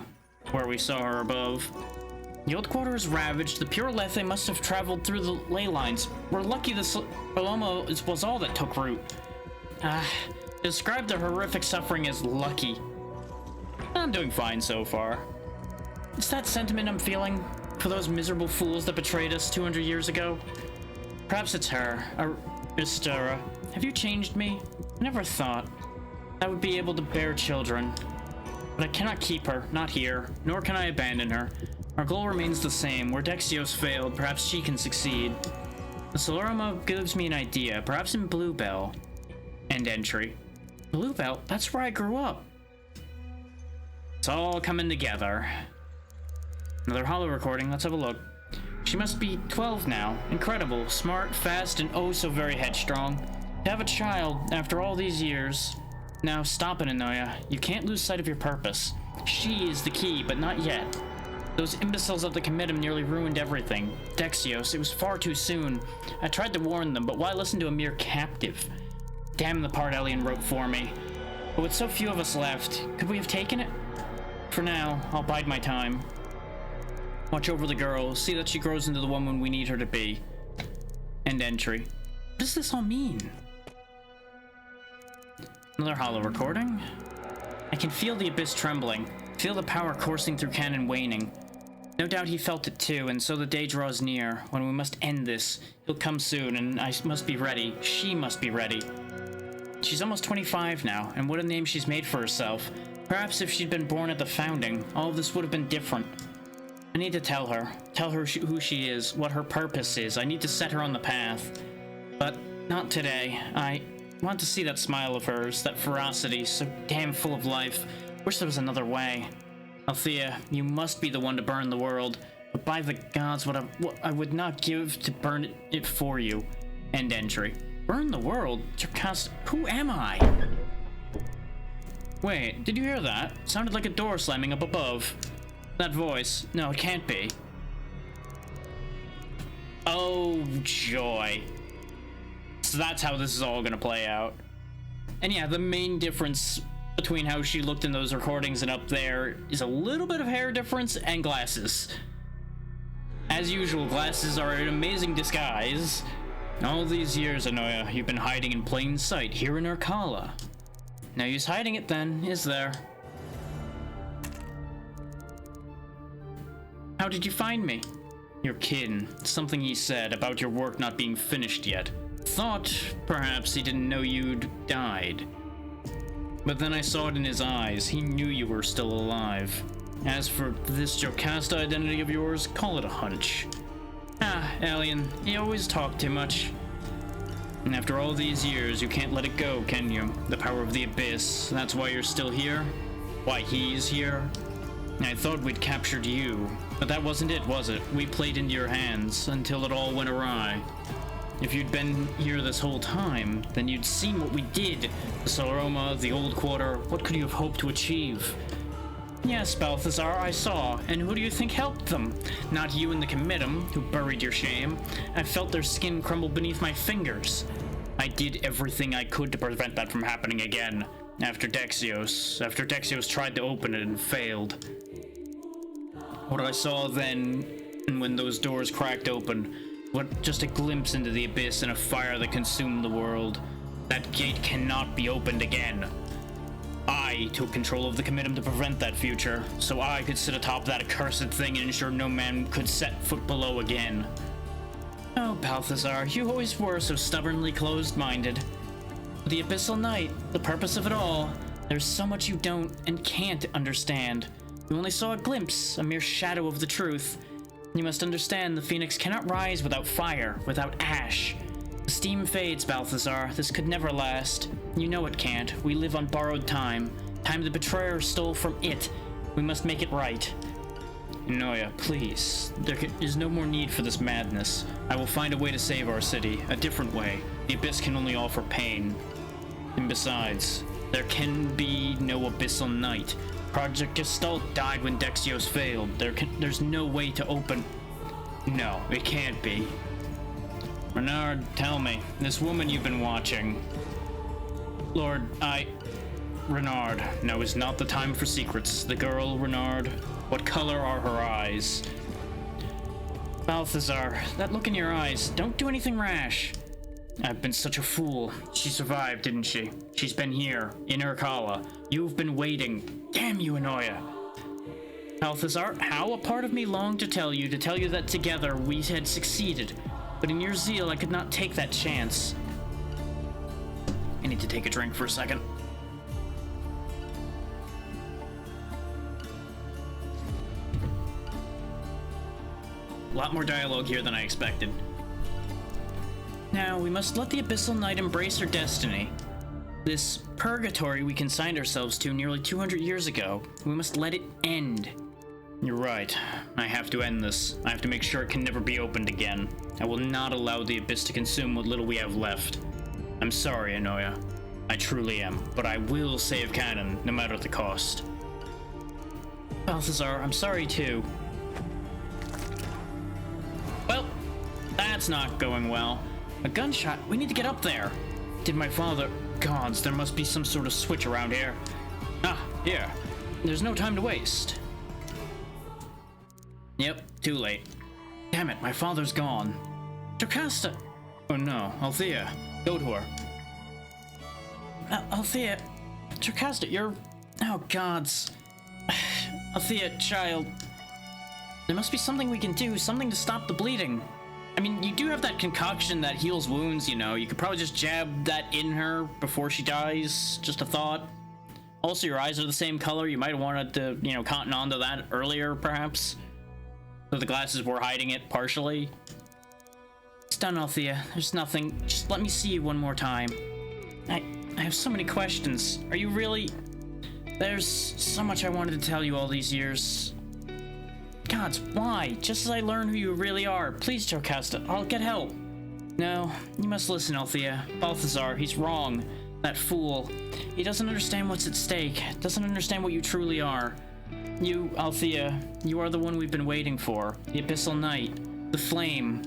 where we saw her above. The old quarter is ravaged. The pure lethe must have traveled through the ley lines. We're lucky this Paloma was all that took root. Describe the horrific suffering as lucky. I'm doing fine so far. Is that sentiment I'm feeling for those miserable fools that betrayed us 200 years ago? Perhaps it's her, Istura. Have you changed me? I never thought I would be able to bear children. But I cannot keep her, not here, nor can I abandon her. Our goal remains the same. Where Dexios failed, perhaps she can succeed. The Solarama gives me an idea, perhaps in Bluebell. End entry. Bluebell? That's where I grew up. It's all coming together. Another hollow recording. Let's have a look. She must be 12 now. Incredible. Smart, fast, and oh so very headstrong. To have a child after all these years. Now stop it, Inoya. You can't lose sight of your purpose. She is the key, but not yet. Those imbeciles of the Committum nearly ruined everything. Dexios, it was far too soon. I tried to warn them, but why listen to a mere captive? Damn the part Elian wrote for me. But with so few of us left, could we have taken it? For now, I'll bide my time. Watch over the girl, see that she grows into the woman we need her to be. End entry. What does this all mean? Another hollow recording. I can feel the abyss trembling, feel the power coursing through Cannon waning. No doubt he felt it too, and so the day draws near, when we must end this. He'll come soon, and I must be ready. She must be ready. She's almost 25 now, and what a name she's made for herself. Perhaps if she'd been born at the founding, all of this would have been different. I need to tell her who she is, what her purpose is. I need to set her on the path. But not today. I want to see that smile of hers, that ferocity, so damn full of life. Wish there was another way. Althea, you must be the one to burn the world. But by the gods, what I would not give to burn it for you. End entry. Burn the world? Jocasta, who am I? Wait, did you hear that? Sounded like a door slamming up above. That voice. No, it can't be. Oh, joy. So that's how this is all gonna play out. And yeah, the main difference between how she looked in those recordings and up there is a little bit of hair difference and glasses. As usual, glasses are an amazing disguise. All these years, Anoya, you've been hiding in plain sight here in Urkala. No use hiding it then, is there? How did you find me? Your kin. Something he said about your work not being finished yet. Thought, perhaps, he didn't know you'd died. But then I saw it in his eyes. He knew you were still alive. As for this Jocasta identity of yours, call it a hunch. Ah, alien, you always talk too much. And after all these years, you can't let it go, can you? The power of the Abyss. That's why you're still here? Why he's here? I thought we'd captured you. But that wasn't it, was it? We played into your hands until it all went awry. If you'd been here this whole time, then you'd seen what we did. The Soroma, the Old Quarter, what could you have hoped to achieve? Yes, Balthazar, I saw. And who do you think helped them? Not you and the Committum, who buried your shame. I felt their skin crumble beneath my fingers. I did everything I could to prevent that from happening again. After Dexios tried to open it and failed. What I saw then, and when those doors cracked open, what just a glimpse into the abyss and a fire that consumed the world. That gate cannot be opened again. I took control of the Committum to prevent that future, so I could sit atop that accursed thing and ensure no man could set foot below again. Oh, Balthazar, you always were so stubbornly closed-minded. The Abyssal Night, the purpose of it all, there's so much you don't and can't understand. You only saw a glimpse, a mere shadow of the truth. You must understand the Phoenix cannot rise without fire, without ash. The steam fades, Balthazar. This could never last. You know it can't. We live on borrowed time. Time the betrayer stole from it. We must make it right. Noya, please. There is no more need for this madness. I will find a way to save our city. A different way. The Abyss can only offer pain. And besides, there can be no Abyssal Night. Project Gestalt died when Dexios failed. There's no way to open... No, it can't be. Renard, tell me, this woman you've been watching... Lord, Renard, now is not the time for secrets. The girl, Renard, what color are her eyes? Balthazar, that look in your eyes, don't do anything rash. I've been such a fool. She survived, didn't she? She's been here, in Urkala. You've been waiting. Damn you, Anoya. Balthazar, how a part of me longed to tell you that together we had succeeded. But in your zeal, I could not take that chance. I need to take a drink for a second. A lot more dialogue here than I expected. Now, we must let the Abyssal Night embrace her destiny. This purgatory we consigned ourselves to nearly 200 years ago. We must let it end. You're right. I have to end this. I have to make sure it can never be opened again. I will not allow the Abyss to consume what little we have left. I'm sorry, Anoya. I truly am, but I will save Canon, no matter the cost. Balthazar, I'm sorry too. Well, that's not going well. A gunshot? We need to get up there. Did my father... Gods, there must be some sort of switch around here. Ah, here. There's no time to waste. Yep, too late. Damn it, my father's gone. Jocasta! Oh no, Althea. Go to her. Althea... Jocasta, you're... Oh, gods. Althea, child. There must be something we can do, something to stop the bleeding. I mean, you do have that concoction that heals wounds, you know. You could probably just jab that in her before she dies. Just a thought. Also, your eyes are the same color. You might have wanted to, you know, cotton onto that earlier, perhaps. So the glasses were hiding it partially. It's done, Althea. There's nothing. Just let me see you one more time. I have so many questions. Are you really... There's so much I wanted to tell you all these years. Gods, why? Just as I learn who you really are. Please, Jocasta, I'll get help. No, you must listen, Althea. Balthazar, he's wrong. That fool. He doesn't understand what's at stake. Doesn't understand what you truly are. You, Althea, you are the one we've been waiting for. The Abyssal Knight. The Flame.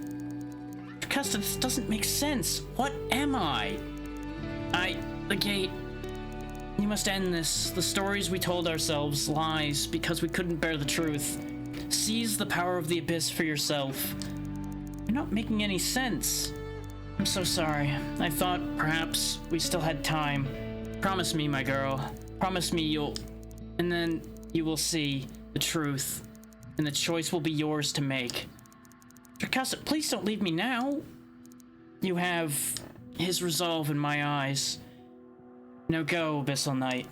Jocasta, this doesn't make sense. What am I? The gate. You must end this. The stories we told ourselves, lies, because we couldn't bear the truth. Seize the power of the Abyss for yourself. You're not making any sense. I'm so sorry. I thought perhaps we still had time. Promise me, my girl. Promise me you'll... And then you will see the truth. And the choice will be yours to make. Jocasta, please don't leave me now. You have his resolve in my eyes. Now go, Abyssal Knight.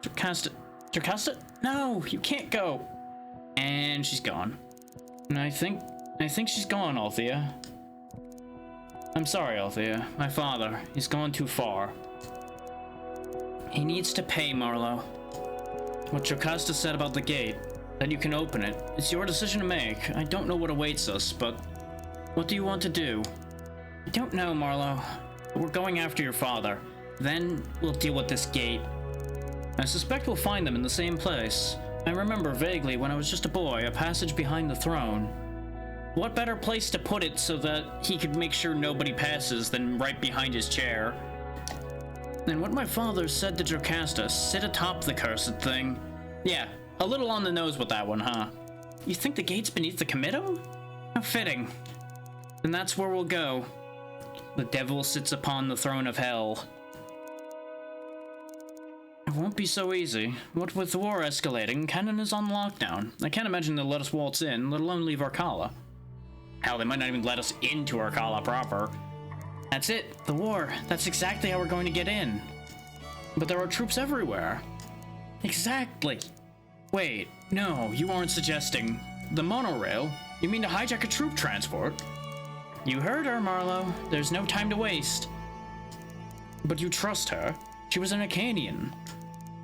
Jocasta? No, you can't go. And she's gone. And I think she's gone, Althea. I'm sorry, Althea. My father, he's gone too far. He needs to pay, Marlowe. What Jocasta said about the gate, that you can open it, it's your decision to make. I don't know what awaits us, but what do you want to do? I don't know, Marlowe. We're going after your father. Then we'll deal with this gate. I suspect we'll find them in the same place. I remember vaguely when I was just a boy, a passage behind the throne. What better place to put it so that he could make sure nobody passes than right behind his chair? And what my father said to Jocasta, sit atop the cursed thing. Yeah, a little on the nose with that one, huh? You think the gate's beneath the committum? How fitting. Then that's where we'll go. The devil sits upon the throne of hell. It won't be so easy. What with the war escalating, Cannon is on lockdown. I can't imagine they'll let us waltz in, let alone leave Arcala. Hell, they might not even let us into Arcala proper. That's it, the war. That's exactly how we're going to get in. But there are troops everywhere. Exactly. Wait, no, you aren't suggesting... The monorail? You mean to hijack a troop transport? You heard her, Marlowe. There's no time to waste. But you trust her? She was an Acadian.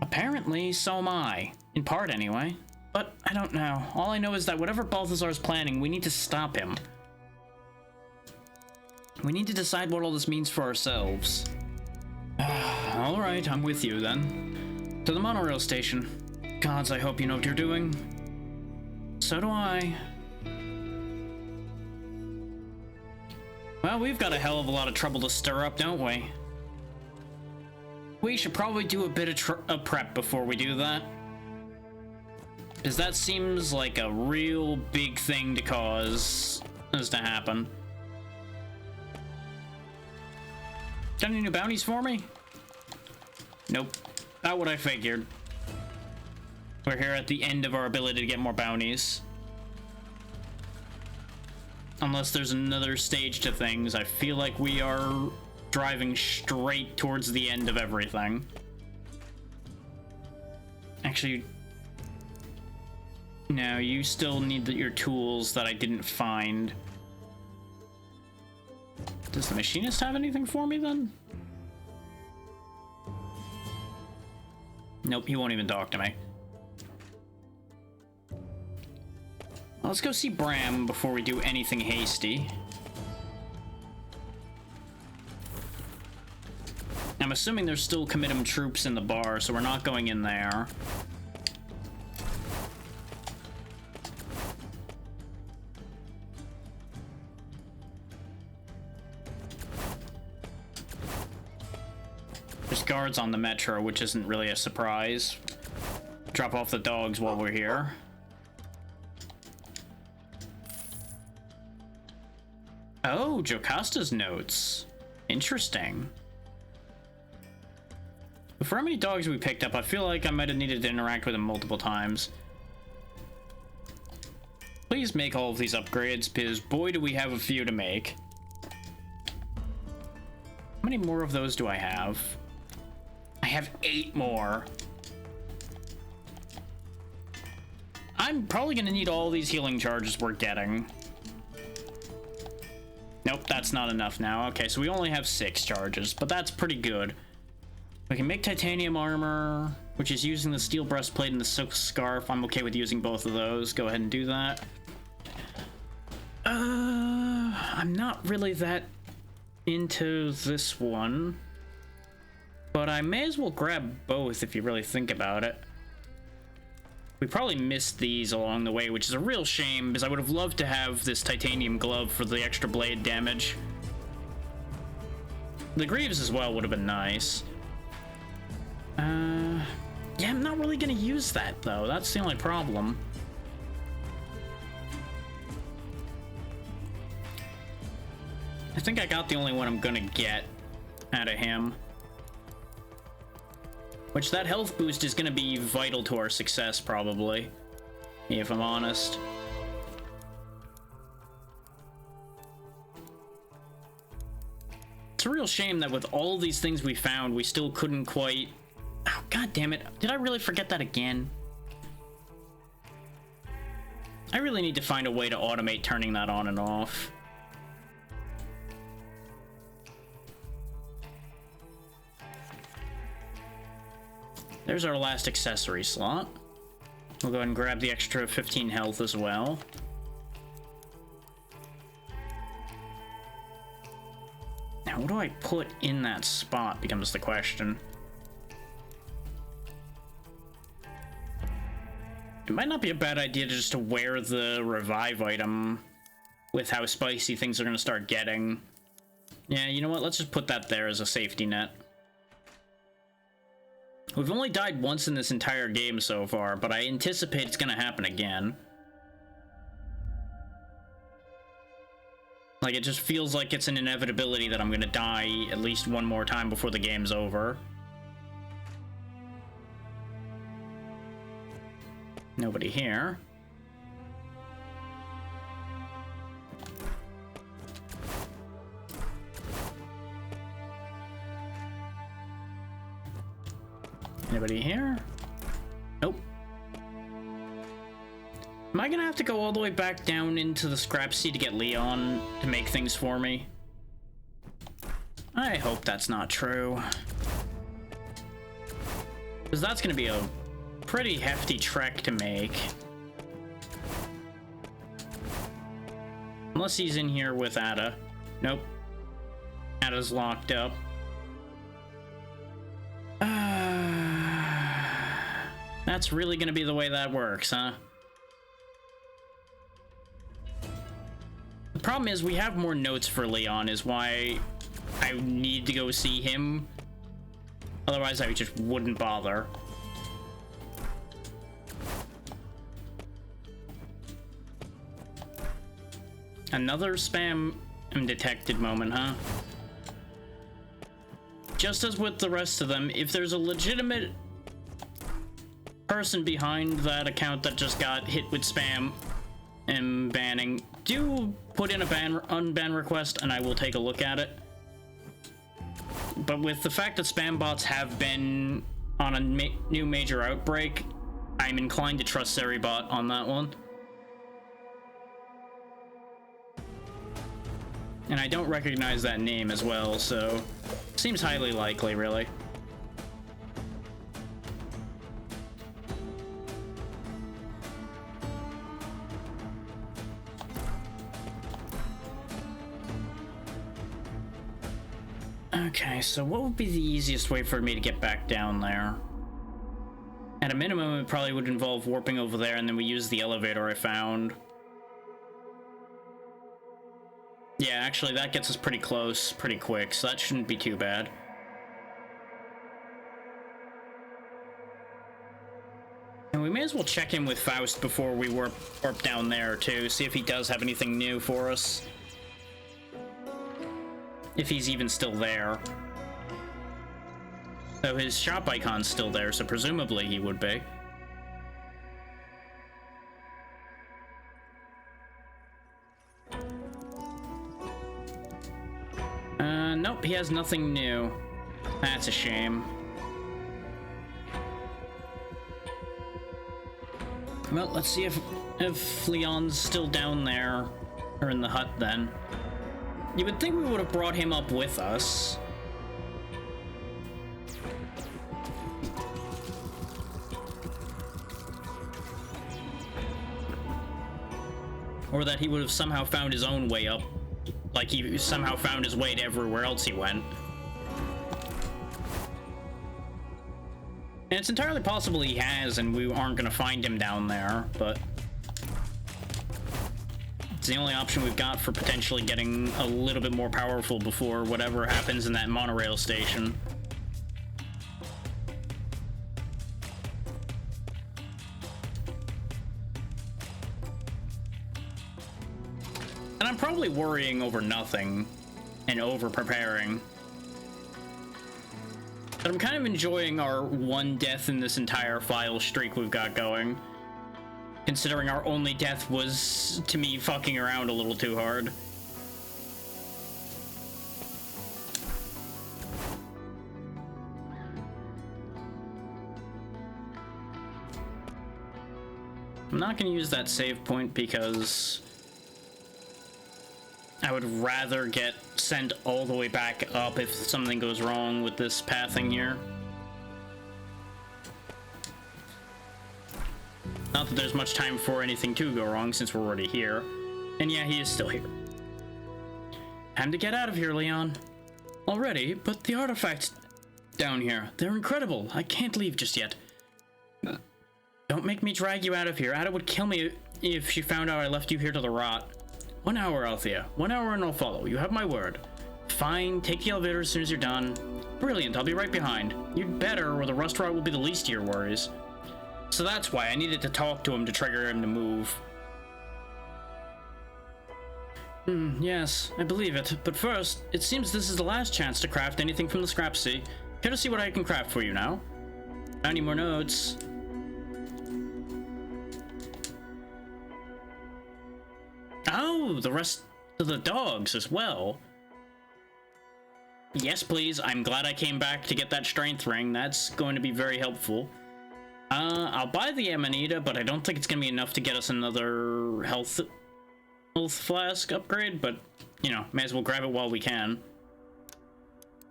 Apparently, so am I. In part, anyway. But I don't know. All I know is that whatever Balthazar's planning, we need to stop him. We need to decide what all this means for ourselves. Alright, I'm with you then. To the monorail station. Gods, I hope you know what you're doing. So do I. Well, we've got a hell of a lot of trouble to stir up, don't we? We should probably do a bit of prep before we do that. Because that seems like a real big thing to cause this to happen. Got any new bounties for me? Nope. Not what I figured. We're here at the end of our ability to get more bounties. Unless there's another stage to things, I feel like we are driving straight towards the end of everything. Actually, no, you still need your tools that I didn't find. Does the machinist have anything for me then? Nope, he won't even talk to me. Well, let's go see Bram before we do anything hasty. I'm assuming there's still Committum troops in the bar, so we're not going in there. There's guards on the metro, which isn't really a surprise. Drop off the dogs while we're here. Oh, Jocasta's notes. Interesting. For how many dogs we picked up, I feel like I might have needed to interact with them multiple times. Please make all of these upgrades, because boy do we have a few to make. How many more of those do I have? I have 8 more. I'm probably going to need all these healing charges we're getting. Nope, that's not enough now. Okay, so we only have 6 charges, but that's pretty good. We can make titanium armor. which is using the steel breastplate and the silk scarf. I'm okay with using both of those. Go ahead and do that. I'm not really that into this one, but I may as well grab both if you really think about it. We probably missed these along the way, which is a real shame, because I would have loved to have this titanium glove for the extra blade damage. The greaves as well would have been nice. Yeah, I'm not really gonna use that, though. That's the only problem. I think I got the only one I'm gonna get out of him. Which, that health boost is gonna be vital to our success, probably. If I'm honest. It's a real shame that with all these things we found, we still couldn't quite... Oh, god damn it. Did I really forget that again? I really need to find a way to automate turning that on and off. There's our last accessory slot. We'll go ahead and grab the extra 15 health as well. Now, what do I put in that spot becomes the question. It might not be a bad idea just to wear the revive item with how spicy things are going to start getting. Yeah, you know what? Let's just put that there as a safety net. We've only died once in this entire game so far, but I anticipate it's gonna happen again. Like, it just feels like it's an inevitability that I'm gonna die at least one more time before the game's over. Nobody here. Anybody here? Nope. Am I gonna have to go all the way back down into the scrap sea to get Leon to make things for me? I hope that's not true. Because that's gonna be a pretty hefty trek to make. Unless he's in here with Ada. Nope. Ada's locked up. That's really gonna be the way that works, huh? The problem is we have more notes for Leon, is why I need to go see him. Otherwise, I just wouldn't bother. Another spam detected moment, huh? Just as with the rest of them, if there's a legitimate person behind that account that just got hit with spam and banning, do put in a unban request and I will take a look at it. But with the fact that spam bots have been on a new major outbreak, I'm inclined to trust Seribot on that one. And I don't recognize that name as well, so seems highly likely, really. Okay, so what would be the easiest way for me to get back down there? At a minimum, it probably would involve warping over there, and then we use the elevator I found. Yeah, actually, that gets us pretty close, pretty quick, so that shouldn't be too bad. And we may as well check in with Faust before we warp down there, too, see if he does have anything new for us. If he's even still there. So his shop icon's still there, so presumably he would be. Nope, he has nothing new. That's a shame. Well, let's see if Leon's still down there, or in the hut then. You would think we would have brought him up with us. Or that he would have somehow found his own way up. Like he somehow found his way to everywhere else he went. And it's entirely possible he has, and we aren't gonna find him down there, but it's the only option we've got for potentially getting a little bit more powerful before whatever happens in that monorail station. And I'm probably worrying over nothing and over preparing. But I'm kind of enjoying our one death in this entire file streak we've got going. Considering our only death was, to me, fucking around a little too hard. I'm not going to use that save point because I would rather get sent all the way back up if something goes wrong with this pathing here. Not that there's much time for anything to go wrong since we're already here. And yeah, he is still here. Time to get out of here, Leon. Already, but the artifacts down here, they're incredible. I can't leave just yet. Don't make me drag you out of here. Ada would kill me if she found out I left you here to the rot. 1 hour, Althea. 1 hour and I'll follow. You have my word. Fine, take the elevator as soon as you're done. Brilliant, I'll be right behind. You'd better, or the rust rot will be the least of your worries. So that's why I needed to talk to him to trigger him to move. Yes, I believe it. But first, it seems this is the last chance to craft anything from the scrap sea. Care to see what I can craft for you now? Any more notes? Oh, the rest of the dogs as well. Yes, please. I'm glad I came back to get that strength ring. That's going to be very helpful. I'll buy the Amanita, but I don't think it's going to be enough to get us another health flask upgrade, but, you know, may as well grab it while we can.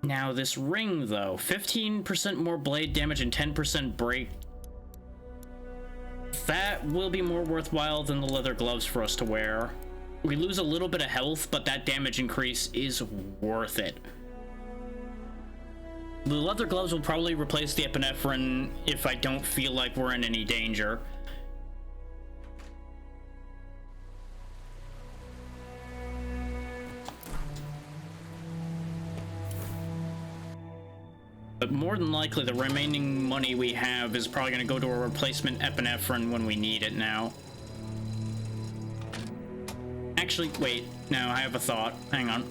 Now, this ring, though. 15% more blade damage and 10% break. That will be more worthwhile than the leather gloves for us to wear. We lose a little bit of health, but that damage increase is worth it. The leather gloves will probably replace the epinephrine if I don't feel like we're in any danger. But more than likely, the remaining money we have is probably going to go to a replacement epinephrine when we need it now. Actually, wait. No, I have a thought. Hang on.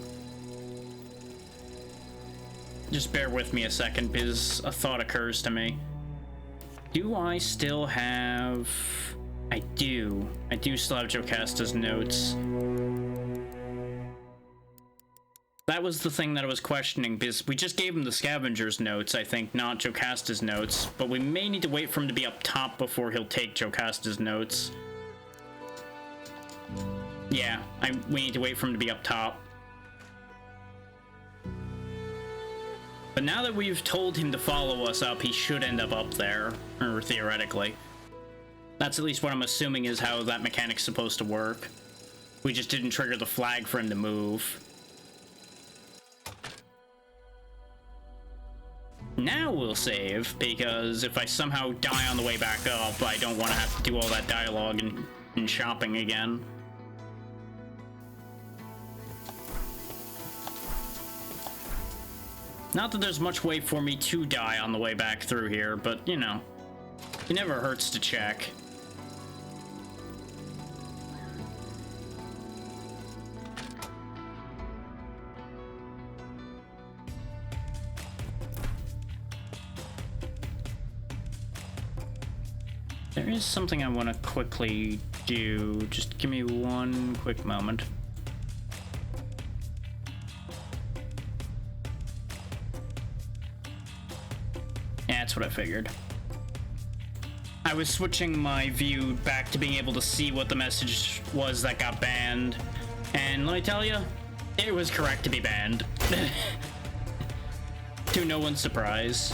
Just bear with me a second, because a thought occurs to me. Do I still have... I do. I do still have Jocasta's notes. That was the thing that I was questioning, because we just gave him the scavenger's notes, I think, not Jocasta's notes. But we may need to wait for him to be up top before he'll take Jocasta's notes. Yeah, we need to wait for him to be up top. But now that we've told him to follow us up, he should end up there, or theoretically. That's at least what I'm assuming is how that mechanic's supposed to work. We just didn't trigger the flag for him to move. Now we'll save, because if I somehow die on the way back up, I don't want to have to do all that dialogue and shopping again. Not that there's much way for me to die on the way back through here, but, you know, it never hurts to check. There is something I want to quickly do. Just give me one quick moment. Yeah, that's what I figured. I was switching my view back to being able to see what the message was that got banned. And let me tell you, it was correct to be banned. To no one's surprise.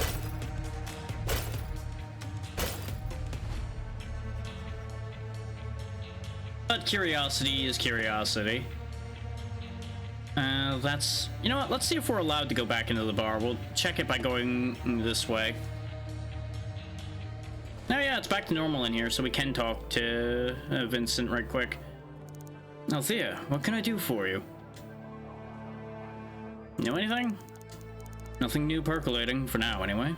But but curiosity is curiosity. That's... You know what? Let's see if we're allowed to go back into the bar. We'll check it by going this way. Oh yeah, it's back to normal in here, so we can talk to Vincent right quick. Althea, what can I do for you? Know anything? Nothing new percolating, for now anyway.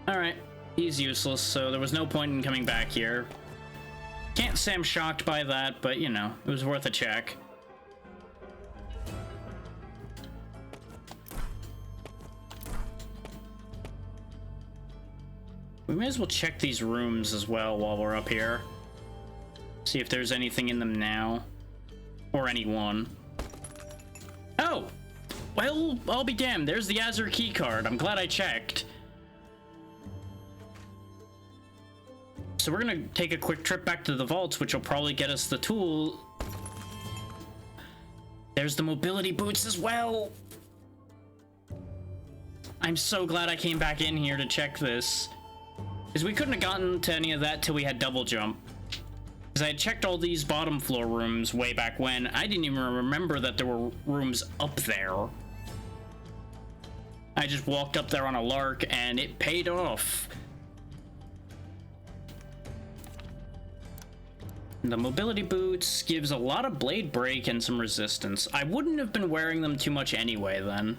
Alright, he's useless, so there was no point in coming back here. Can't say I'm shocked by that, but you know, it was worth a check. We may as well check these rooms as well while we're up here. See if there's anything in them now. Or anyone. Oh! Well, I'll be damned. There's the Azure keycard. I'm glad I checked. So we're gonna take a quick trip back to the vaults, which will probably get us the tool. There's the mobility boots as well. I'm so glad I came back in here to check this. Because we couldn't have gotten to any of that till we had double jump. Because I had checked all these bottom floor rooms way back when. I didn't even remember that there were rooms up there. I just walked up there on a lark and it paid off. The mobility boots gives a lot of blade break and some resistance. I wouldn't have been wearing them too much anyway then.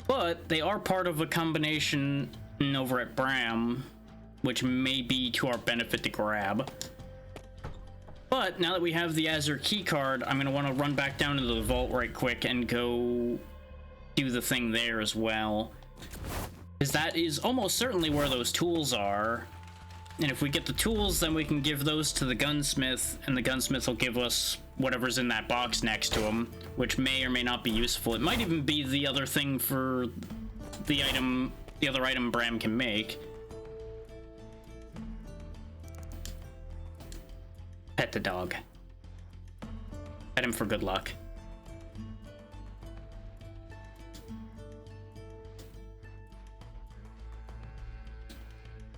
But they are part of a combination over at Bram, which may be to our benefit to grab. But now that we have the Azure keycard, I'm going to want to run back down into the vault right quick and go do the thing there as well. Because that is almost certainly where those tools are. And if we get the tools, then we can give those to the gunsmith, and the gunsmith will give us whatever's in that box next to him, which may or may not be useful. It might even be the other thing for the other item Bram can make. Pet the dog. Pet him for good luck.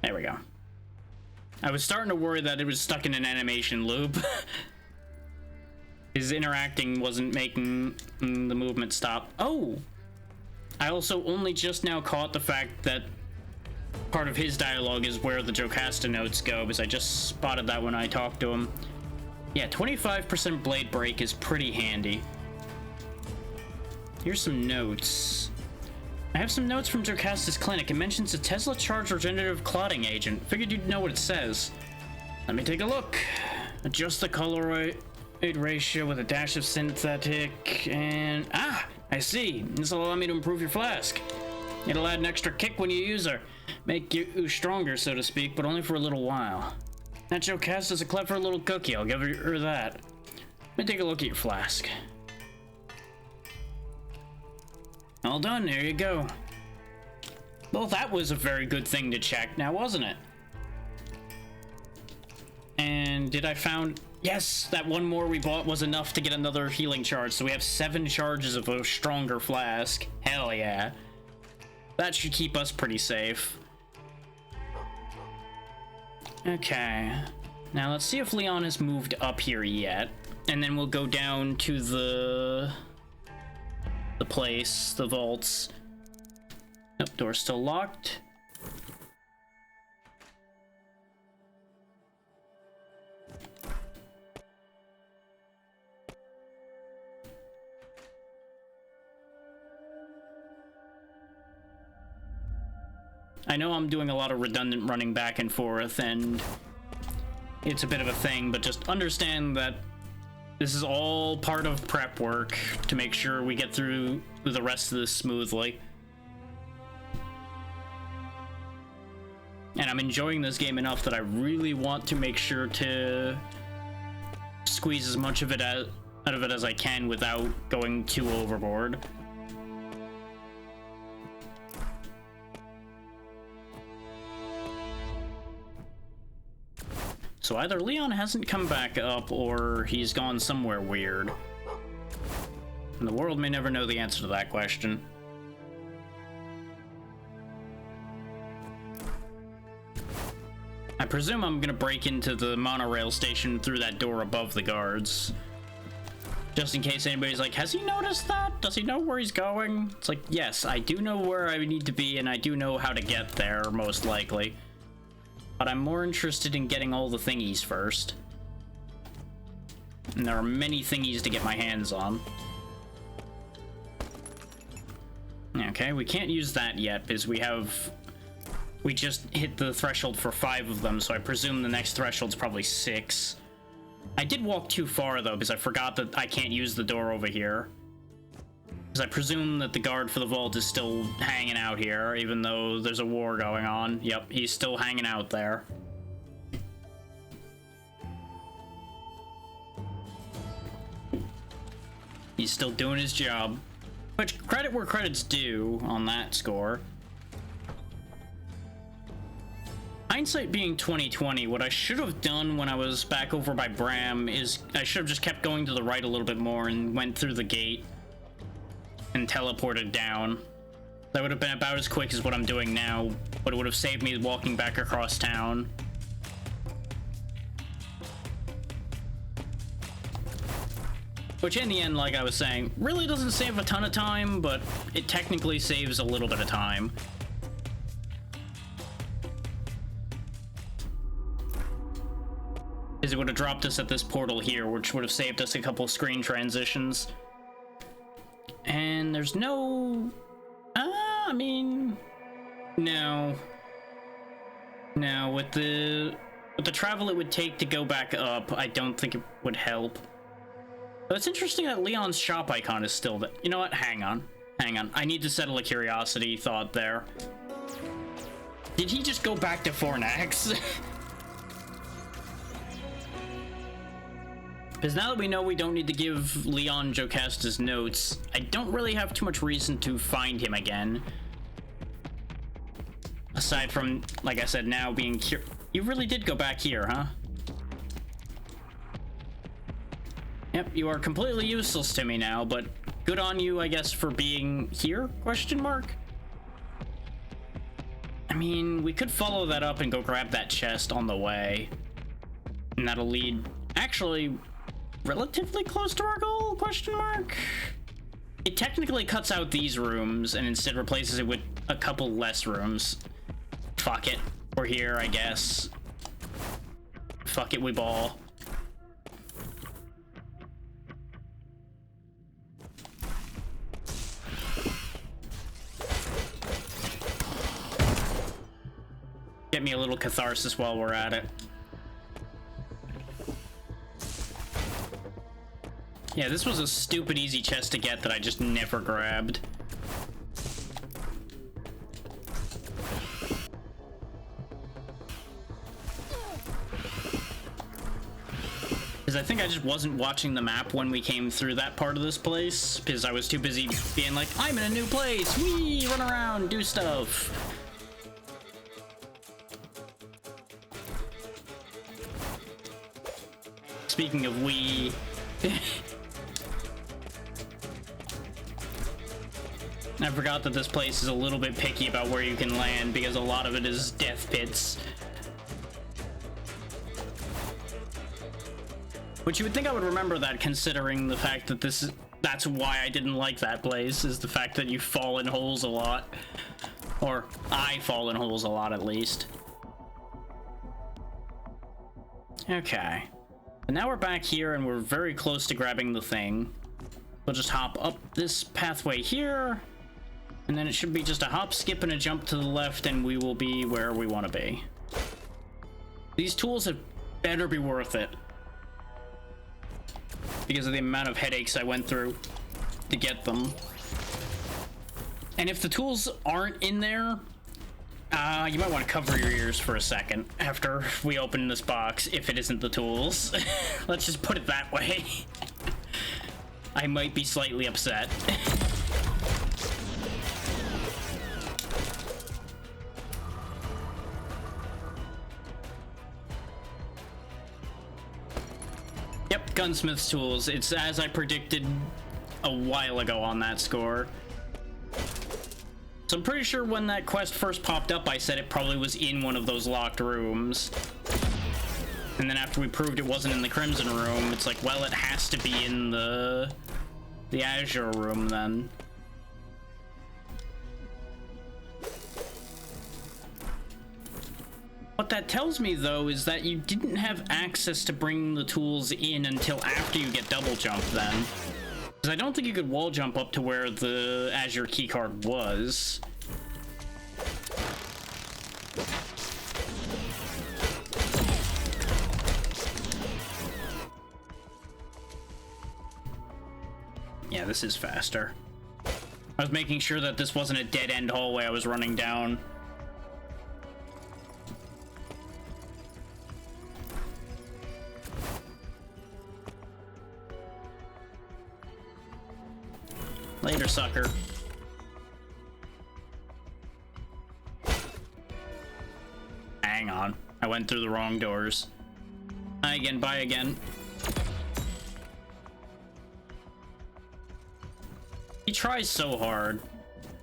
There we go. I was starting to worry that it was stuck in an animation loop. His interacting wasn't making the movement stop. Oh! I also only just now caught the fact that part of his dialogue is where the Jocasta notes go, because I just spotted that when I talked to him. Yeah, 25% blade break is pretty handy. Here's some notes. I have some notes from Jocasta's clinic. It mentions a Tesla-charged regenerative clotting agent. Figured you'd know what it says. Let me take a look. Adjust the coloroid ratio with a dash of synthetic and... Ah! I see. This will allow me to improve your flask. It'll add an extra kick when you use her. Make you stronger, so to speak, but only for a little while. That Jocasta's a clever little cookie. I'll give her that. Let me take a look at your flask. All done, there you go. Well, that was a very good thing to check now, wasn't it? And did I found... Yes, that one more we bought was enough to get another healing charge, so we have 7 charges of a stronger flask. Hell yeah. That should keep us pretty safe. Okay. Now let's see if Leon has moved up here yet. And then we'll go down to the place, the vaults. Nope, door's still locked. I know I'm doing a lot of redundant running back and forth, and it's a bit of a thing, but just understand that this is all part of prep work to make sure we get through the rest of this smoothly. And I'm enjoying this game enough that I really want to make sure to squeeze as much of it out of it as I can without going too overboard. So either Leon hasn't come back up, or he's gone somewhere weird. And the world may never know the answer to that question. I I presume I'm gonna break into the monorail station through that door above the guards. Just in case anybody's like, has he noticed that? Does he know where he's going? It's like, yes, I do know where I need to be, and I do know how to get there, most likely. But I'm more interested in getting all the thingies first. And there are many thingies to get my hands on. Okay, we can't use that yet, because we just hit the threshold for 5 of them, so I presume the next threshold's probably 6. I did walk too far, though, because I forgot that I can't use the door over here. Because I presume that the guard for the vault is still hanging out here, even though there's a war going on. Yep, he's still hanging out there. He's still doing his job. Which, credit where credit's due on that score. Hindsight being 2020, what I should have done when I was back over by Bram is I should have just kept going to the right a little bit more and went through the gate and teleported down. That would have been about as quick as what I'm doing now, but it would have saved me walking back across town. Which in the end, like I was saying, really doesn't save a ton of time, but it technically saves a little bit of time. Because it would have dropped us at this portal here, which would have saved us a couple screen transitions. And there's no... I mean... No. No, with the travel it would take to go back up, I don't think it would help. But it's interesting that Leon's shop icon is still there. You know what? Hang on. Hang on. I need to settle a curiosity thought there. Did he just go back to Fornax? Because now that we know we don't need to give Leon Jocasta's notes, I don't really have too much reason to find him again. Aside from, like I said, now being You really did go back here, huh? Yep, you are completely useless to me now, but good on you, I guess, for being here? Question mark? I mean, we could follow that up and go grab that chest on the way. And that'll lead, actually, relatively close to our goal? Question mark? It technically cuts out these rooms and instead replaces it with a couple less rooms. Fuck it. We're here, I guess. Fuck it, we ball. Get me a little catharsis while we're at it. Yeah, this was a stupid easy chest to get that I just never grabbed. Because I think I just wasn't watching the map when we came through that part of this place, because I was too busy being like, I'm in a new place, whee, run around, do stuff. Speaking of wee... I forgot that this place is a little bit picky about where you can land because a lot of it is death pits. Which you would think I would remember that, considering the fact that that's why I didn't like that place, is the fact that you fall in holes a lot. Or I fall in holes a lot, at least. Okay. And now we're back here and we're very close to grabbing the thing. We'll just hop up this pathway here. And then it should be just a hop, skip, and a jump to the left, and we will be where we want to be. These tools had better be worth it. Because of the amount of headaches I went through to get them. And if the tools aren't in there, you might want to cover your ears for a second after we open this box, if it isn't the tools. Let's just put it that way. I might be slightly upset. Yep, gunsmith's tools. It's as I predicted a while ago on that score. So I'm pretty sure when that quest first popped up, I said it probably was in one of those locked rooms. And then after we proved it wasn't in the Crimson room, it's like, well, it has to be in the Azure room then. What that tells me, though, is that you didn't have access to bring the tools in until after you get double jump then. Because I don't think you could wall jump up to where the Azure keycard was. Yeah, this is faster. I was making sure that this wasn't a dead-end hallway I was running down. Later, sucker. Hang on. I went through the wrong doors. Hi again, bye again. He tries so hard,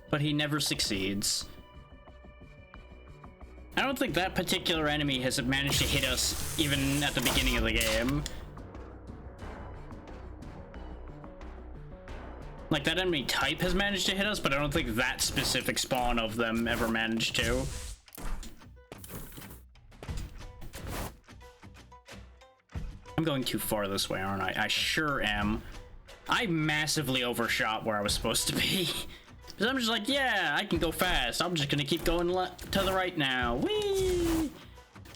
but he never succeeds. I don't think that particular enemy has managed to hit us even at the beginning of the game. Like, that enemy type has managed to hit us, but I don't think that specific spawn of them ever managed to. I'm going too far this way, aren't I? I sure am. I massively overshot where I was supposed to be. Because I'm just like, yeah, I can go fast. I'm just gonna keep going to the right now. Whee!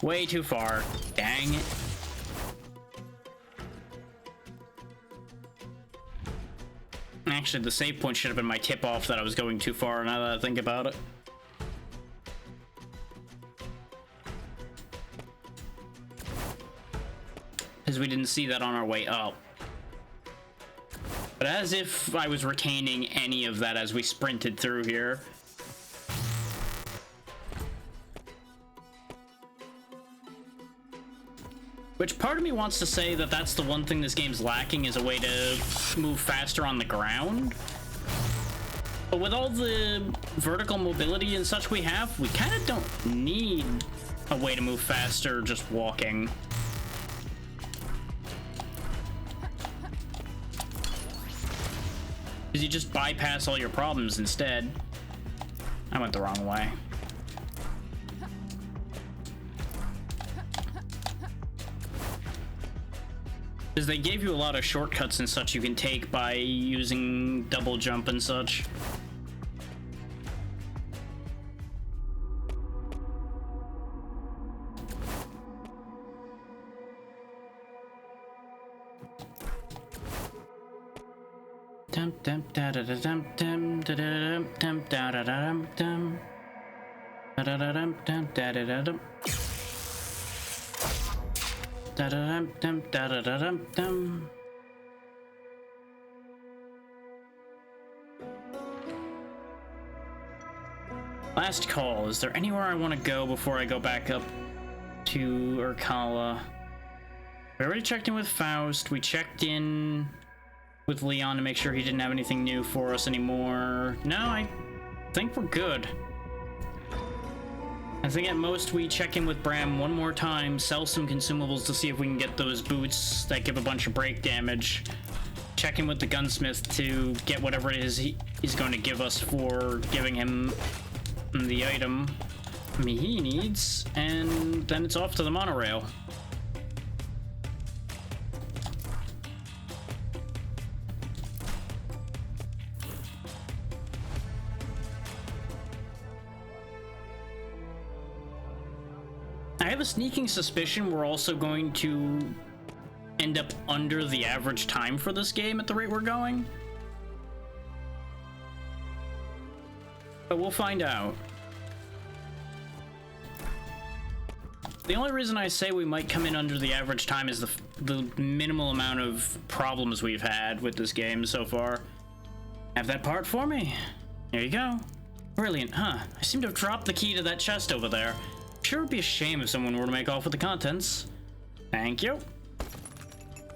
Way too far. Dang it. Actually, the save point should have been my tip-off that I was going too far, now that I think about it. Because we didn't see that on our way up. But as if I was retaining any of that as we sprinted through here. Which part of me wants to say that that's the one thing this game's lacking, is a way to move faster on the ground. But with all the vertical mobility and such we have, we kind of don't need a way to move faster just walking. Because you just bypass all your problems instead. I went the wrong way. Because they gave you a lot of shortcuts and such you can take by using double jump and such. Dum dum da da da dum dum da da dum da da da dum dum da da da dum dum da da da dum da da dum dum da da da dum dum. Last call. Is there anywhere I want to go before I go back up to Urkala? We already checked in with Faust. We checked in with Leon to make sure he didn't have anything new for us anymore. No, I think we're good. I think at most we check in with Bram one more time, sell some consumables to see if we can get those boots that give a bunch of break damage. Check in with the gunsmith to get whatever it is he's going to give us for giving him the item he needs, and then it's off to the monorail. I have a sneaking suspicion we're also going to end up under the average time for this game at the rate we're going. But we'll find out. The only reason I say we might come in under the average time is the minimal amount of problems we've had with this game so far. Have that part for me. There you go. Brilliant, huh? I seem to have dropped the key to that chest over there. Sure would be a shame if someone were to make off with the contents. Thank you.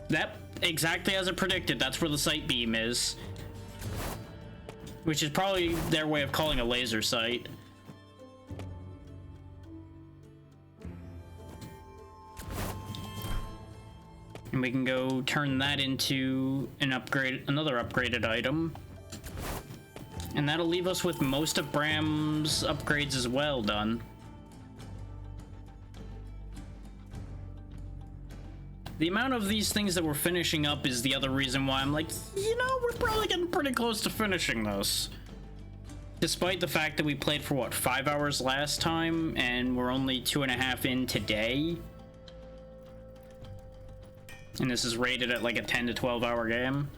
That, exactly as I predicted, that's where the sight beam is. which is probably their way of calling a laser sight. And we can go turn that into another upgraded item. And that'll leave us with most of Bram's upgrades as well done. The amount of these things that we're finishing up is the other reason why I'm like, you know, we're probably getting pretty close to finishing this. Despite the fact that we played for, what, 5 hours last time, and we're only 2.5 in today. And this is rated at like a 10 to 12 hour game.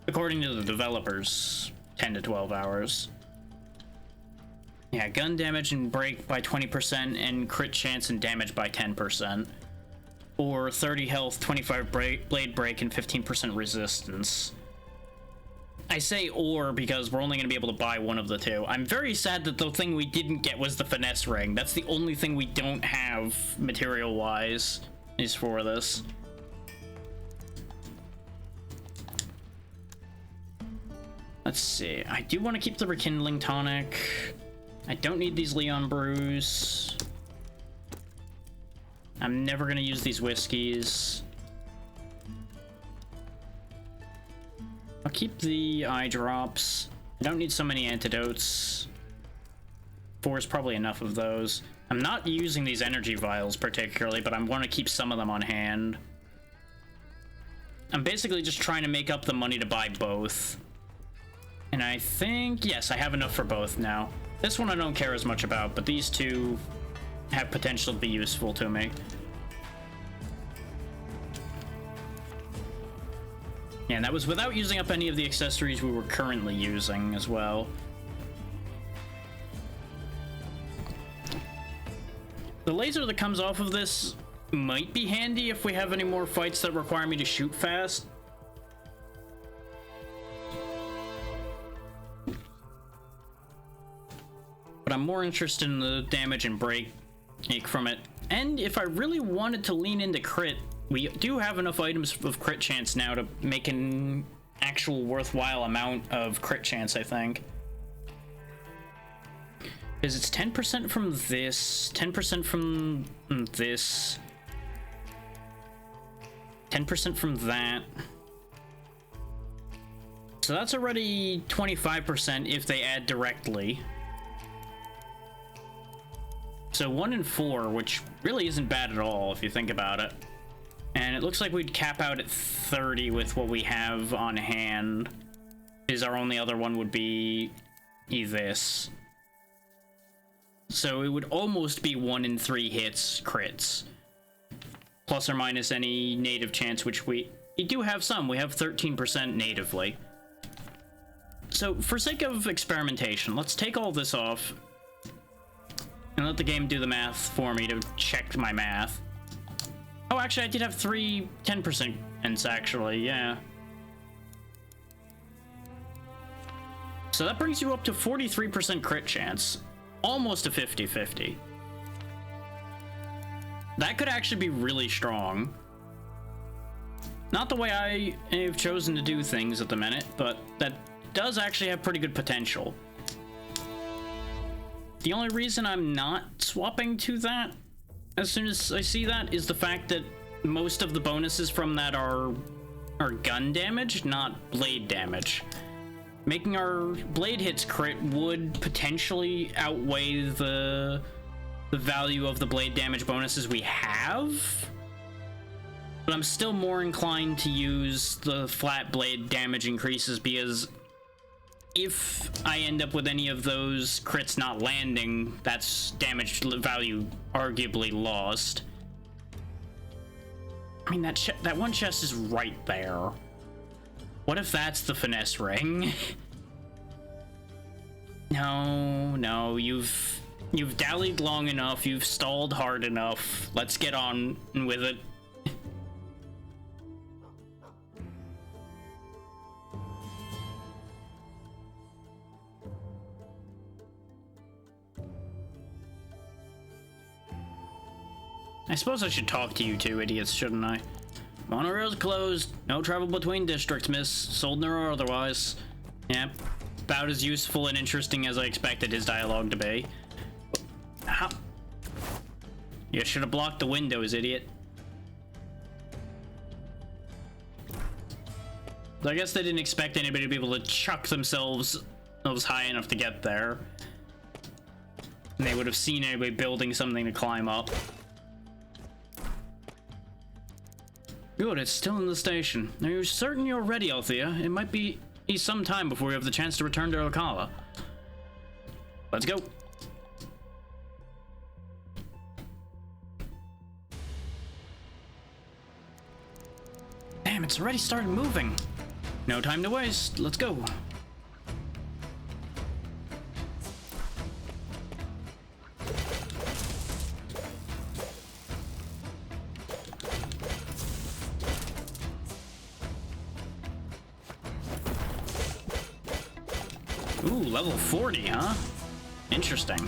According to the developers, 10 to 12 hours. Yeah, gun damage and break by 20% and crit chance and damage by 10%. Or 30 health, 25 blade break, and 15% resistance. I say or because we're only going to be able to buy one of the two. I'm very sad that the thing we didn't get was the finesse ring. That's the only thing we don't have material-wise is for this. Let's see. I do want to keep the rekindling tonic. I don't need these Leon brews. I'm never going to use these whiskeys. I'll keep the eye drops. I don't need so many antidotes. 4 is probably enough of those. I'm not using these energy vials particularly, but I'm going to keep some of them on hand. I'm basically just trying to make up the money to buy both. And I think, yes, I have enough for both now. This one I don't care as much about, but these two have potential to be useful to me. Yeah, and that was without using up any of the accessories we were currently using as well. The laser that comes off of this might be handy if we have any more fights that require me to shoot fast. But I'm more interested in the damage and break from it. And if I really wanted to lean into crit, we do have enough items of crit chance now to make an actual worthwhile amount of crit chance, I think. Because it's 10% from this, 10% from this, 10% from that. So that's already 25% if they add directly. So 1 in 4, which really isn't bad at all if you think about it. And it looks like we'd cap out at 30 with what we have on hand. Is our only other one would be this. So it would almost be 1 in 3 hits crits. Plus or minus any native chance, which we do have some. We have 13% natively. So for sake of experimentation, let's take all this off and let the game do the math for me to check my math. Oh, actually, I did have 3 10%, actually, yeah. So that brings you up to 43% crit chance. Almost a 50-50. That could actually be really strong. Not the way I have chosen to do things at the minute, but that does actually have pretty good potential. The only reason I'm not swapping to that as soon as I see that is the fact that most of the bonuses from that are gun damage, not blade damage. Making our blade hits crit would potentially outweigh the value of the blade damage bonuses we have. But I'm still more inclined to use the flat blade damage increases because if I end up with any of those crits not landing, that's damage value arguably lost. I mean, that one chest is right there. What if that's the finesse ring? No, you've dallied long enough, you've stalled hard enough. Let's get on with it. I suppose I should talk to you two idiots, shouldn't I? Monorail's closed. No travel between districts, miss. Sold or otherwise. Yep. about as useful and interesting as I expected his dialogue to be. How? You should have blocked the windows, idiot. I guess they didn't expect anybody to be able to chuck themselves high enough to get there. And they would have seen anybody building something to climb up. Good, it's still in the station. Are you certain you're ready, Althea? It might be some time before we have the chance to return to Ocala. Let's go. Damn, it's already started moving. No time to waste. Let's go. Ooh, level 40, huh? Interesting.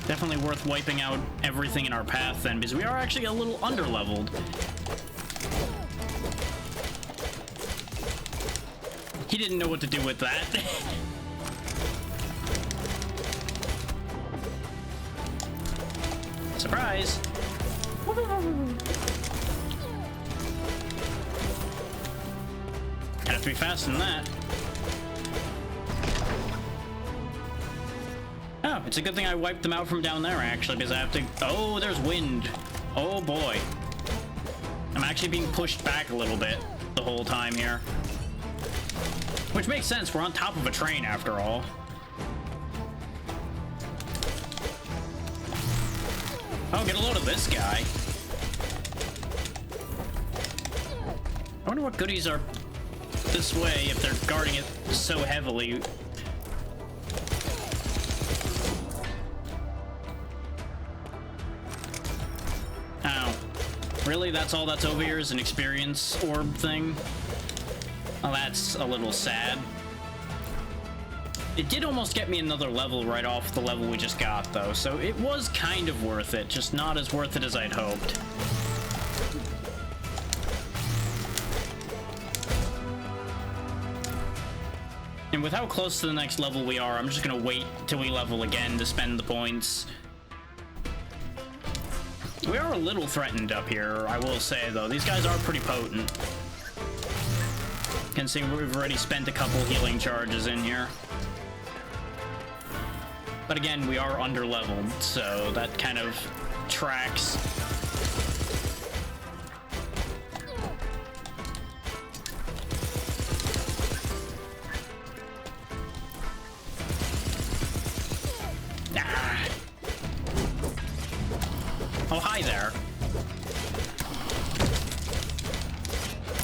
Definitely worth wiping out everything in our path then, because we are actually a little under-leveled. He didn't know what to do with that. Surprise! I'd have to be faster than that. Oh, it's a good thing I wiped them out from down there, actually, because I have to... Oh, there's wind. Oh, boy. I'm actually being pushed back a little bit the whole time here. Which makes sense. We're on top of a train, after all. Oh, get a load of this guy. I wonder what goodies are this way if they're guarding it so heavily. Oh. Really? That's all that's over here is an experience orb thing? Oh, that's a little sad. It did almost get me another level right off the level we just got, though, so it was kind of worth it, just not as worth it as I'd hoped. And with how close to the next level we are, I'm just gonna wait till we level again to spend the points. We are a little threatened up here, I will say, though. These guys are pretty potent. Considering we've already spent a couple healing charges in here. But again, we are under-leveled, so that kind of tracks. Ah. Oh, hi there.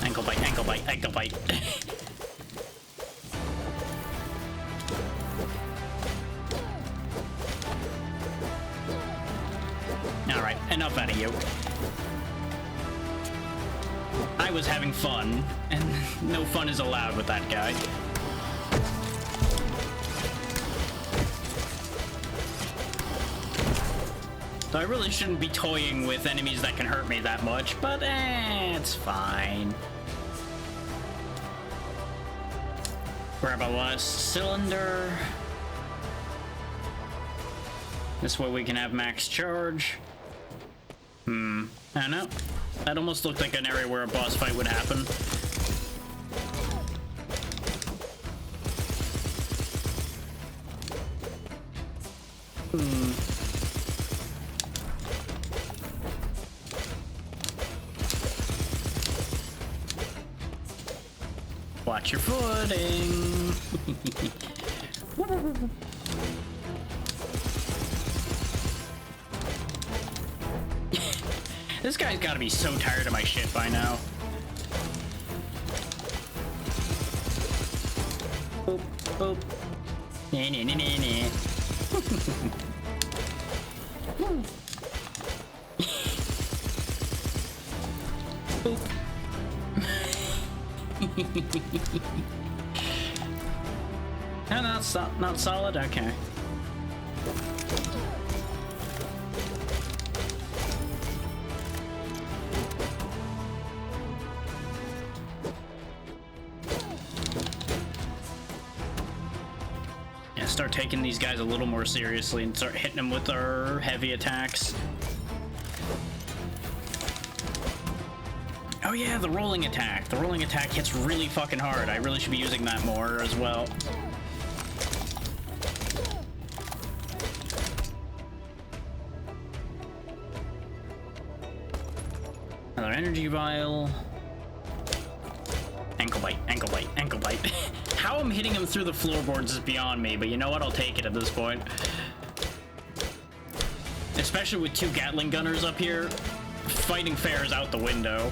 Ankle bite, ankle bite, ankle bite. Alright, enough out of you. I was having fun, and no fun is allowed with that guy. So I really shouldn't be toying with enemies that can hurt me that much, but it's fine. Grab a last cylinder. This way we can have max charge. I don't know. That almost looked like an area where a boss fight would happen. Watch your footing. This guy's gotta be so tired of my shit by now. Boop, boop. Nah, nah, nah, nah, nah. Boop. No, not solid? Okay. start taking these guys a little more seriously and start hitting them with our heavy attacks. Oh yeah, the rolling attack. The rolling attack hits really fucking hard. I really should be using that more as well. Another energy vial. Ankle bite, ankle bite, ankle bite. How I'm hitting him through the floorboards is beyond me, but you know what? I'll take it at this point. Especially with 2 Gatling gunners up here, fighting fair is out the window.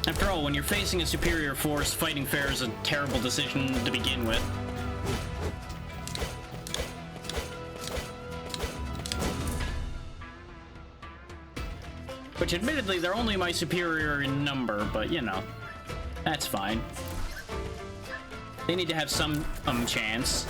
After all, when you're facing a superior force, fighting fair is a terrible decision to begin with. Which, admittedly, they're only my superior in number, but, you know, that's fine. They need to have some, chance.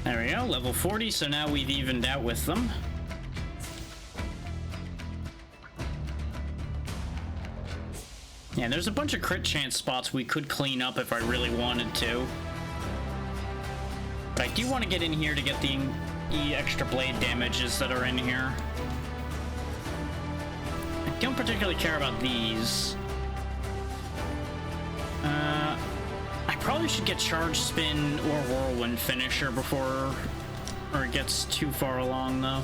There we go, level 40, so now we've evened out with them. Yeah, there's a bunch of crit chance spots we could clean up if I really wanted to. But I do want to get in here to get the extra blade damages that are in here. I don't particularly care about these. I probably should get Charge Spin or Whirlwind Finisher before it gets too far along, though.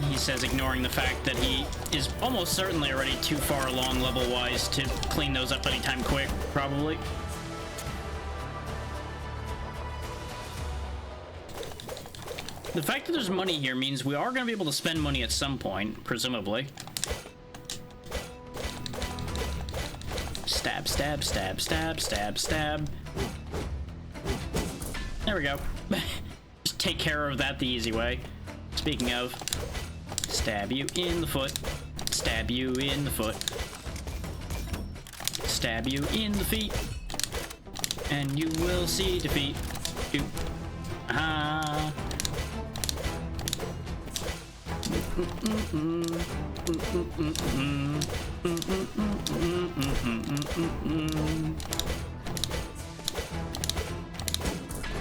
He says, ignoring the fact that he is almost certainly already too far along level-wise to clean those up anytime quick, probably. The fact that there's money here means we are going to be able to spend money at some point, presumably. Stab, stab, stab, stab, stab, stab. There we go. Just take care of that the easy way. Speaking of, stab you in the foot. Stab you in the foot. Stab you in the feet. And you will see defeat. Shoot. Aha.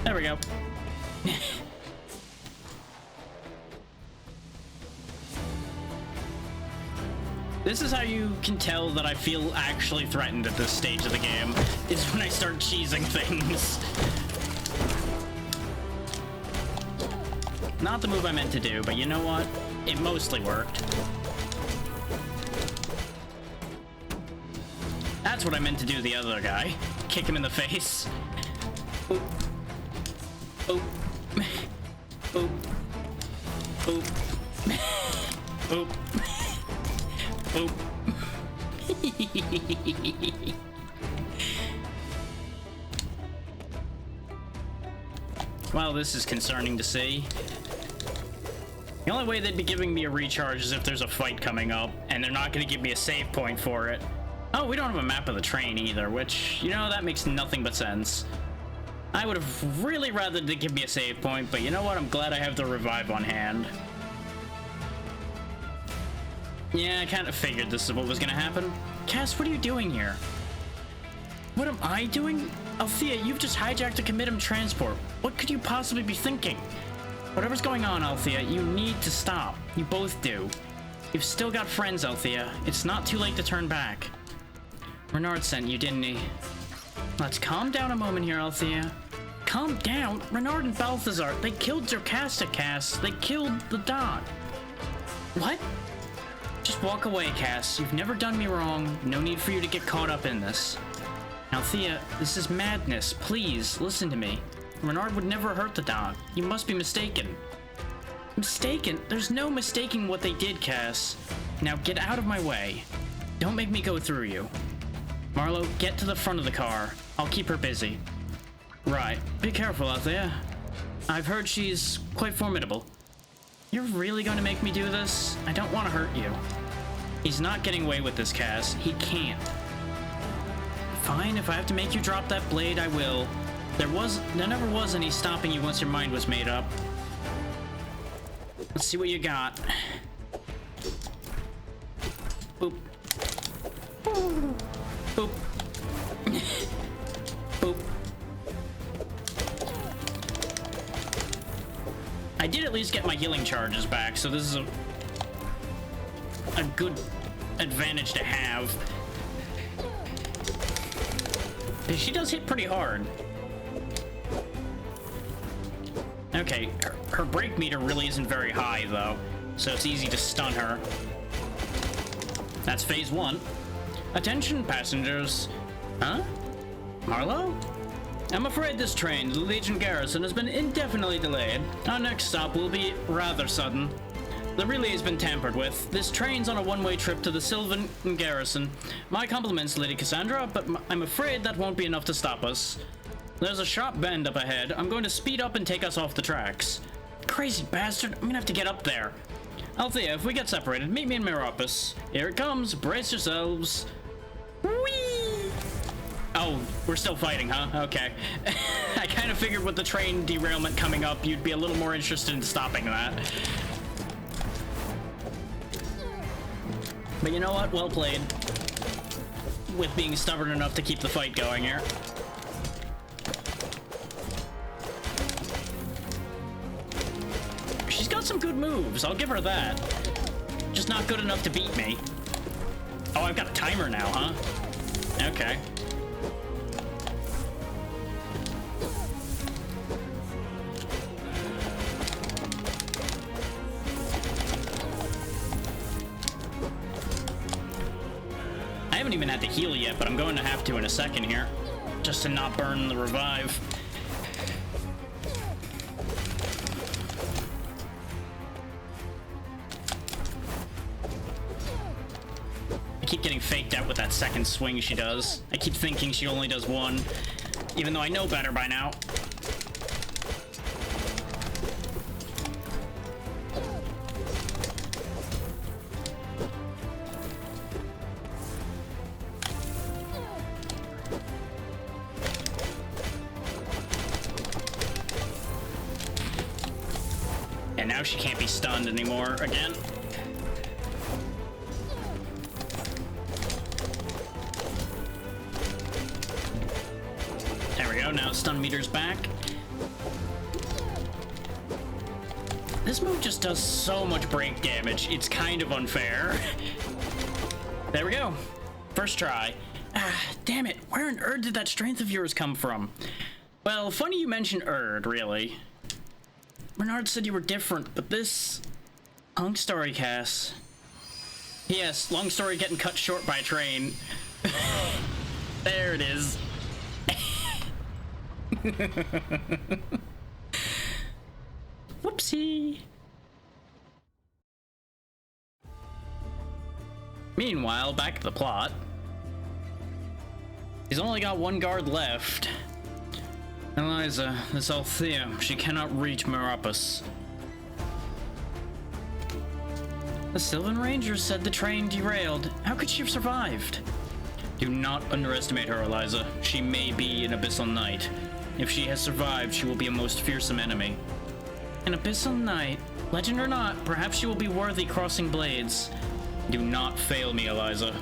There we go. This is how you can tell that I feel actually threatened at this stage of the game, is when I start cheesing things. Not the move I meant to do, but you know what? It mostly worked. That's what I meant to do to the other guy. Kick him in the face. Oop. Oop. Oop. Oop. Oop. Oop. Well, this is concerning to see. The only way they'd be giving me a recharge is if there's a fight coming up, and they're not going to give me a save point for it. Oh, we don't have a map of the train either, which, you know, that makes nothing but sense. I would have really rather they give me a save point, but you know what? I'm glad I have the revive on hand. Yeah, I kind of figured this is what was going to happen. Cass, what are you doing here? What am I doing? Althea, you've just hijacked a Committum transport. What could you possibly be thinking? Whatever's going on, Althea, you need to stop. You both do. You've still got friends, Althea. It's not too late to turn back. Renard sent you, didn't he? Let's calm down a moment here, Althea. Calm down? Renard and Balthazar, they killed Zercasta, Cass. They killed the dog. What? Just walk away, Cass. You've never done me wrong. No need for you to get caught up in this. Althea, this is madness. Please, listen to me. Renard would never hurt the dog. You must be mistaken. Mistaken? There's no mistaking what they did, Cass. Now get out of my way. Don't make me go through you. Marlowe, get to the front of the car. I'll keep her busy. Right. Be careful out there. I've heard she's quite formidable. You're really going to make me do this? I don't want to hurt you. He's not getting away with this, Cass. He can't. Fine, if I have to make you drop that blade, I will. There never was any stopping you once your mind was made up. Let's see what you got. Boop. Boop. Boop. I did at least get my healing charges back, so this is a good advantage to have. She does hit pretty hard. Okay, her break meter really isn't very high, though, so it's easy to stun her. That's phase 1. Attention, passengers. Huh? Marlowe? I'm afraid this train, the Legion Garrison, has been indefinitely delayed. Our next stop will be rather sudden. The relay has been tampered with. This train's on a one-way trip to the Sylvan Garrison. My compliments, Lady Cassandra, but I'm afraid that won't be enough to stop us. There's a sharp bend up ahead. I'm going to speed up and take us off the tracks. Crazy bastard, I'm gonna have to get up there. Althea, if we get separated, meet me in Meropis. Here it comes, brace yourselves. Whee! Oh, we're still fighting, huh? Okay. I kind of figured with the train derailment coming up, you'd be a little more interested in stopping that. But you know what? Well played. With being stubborn enough to keep the fight going here. She's got some good moves, I'll give her that. Just not good enough to beat me. Oh, I've got a timer now, huh? Okay. I haven't even had to heal yet, but I'm going to have to in a second here. Just to not burn the revive. I keep getting faked out with that second swing she does. I keep thinking she only does one, even though I know better by now. And now she can't be stunned anymore again. There we go, now stun meter's back. This move just does so much break damage, it's kind of unfair. There we go. First try. Ah, damn it, where on earth did that strength of yours come from? Well, funny you mention Erd, really. Bernard said you were different, but this... Long story, Cass. Yes, long story getting cut short by a train. There it is. Whoopsie. Meanwhile, back to the plot. He's only got one guard left. Eliza, this Althea, she cannot reach Meropis. The Sylvan Rangers said the train derailed. How could she have survived? Do not underestimate her, Eliza. She may be an Abyssal Knight. If she has survived, she will be a most fearsome enemy. An Abyssal Knight? Legend or not, perhaps she will be worthy crossing blades. Do not fail me, Eliza.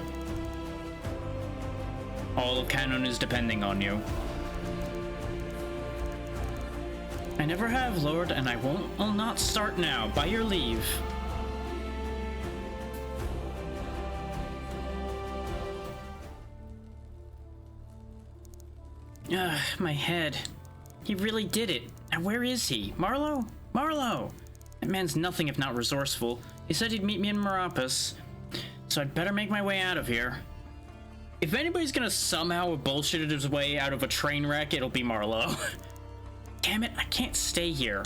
All of Canon is depending on you. I never have, Lord, and I'll not start now, by your leave. My head. He really did it. Now where is he? Marlowe? Marlowe! That man's nothing if not resourceful. He said he'd meet me in Meropis, so I'd better make my way out of here. If anybody's gonna somehow have bullshitted his way out of a train wreck, it'll be Marlowe. Damn it, I can't stay here.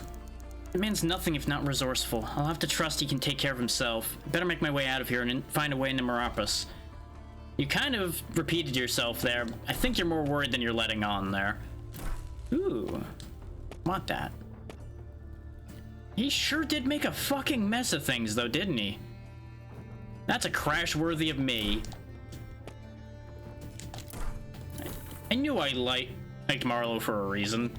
The man's nothing if not resourceful. I'll have to trust he can take care of himself. Better make my way out of here and find a way into Meropis. You kind of repeated yourself there. I think you're more worried than you're letting on there. Ooh. Want that. He sure did make a fucking mess of things, though, didn't he? That's a crash worthy of me. I knew I liked Marlowe for a reason.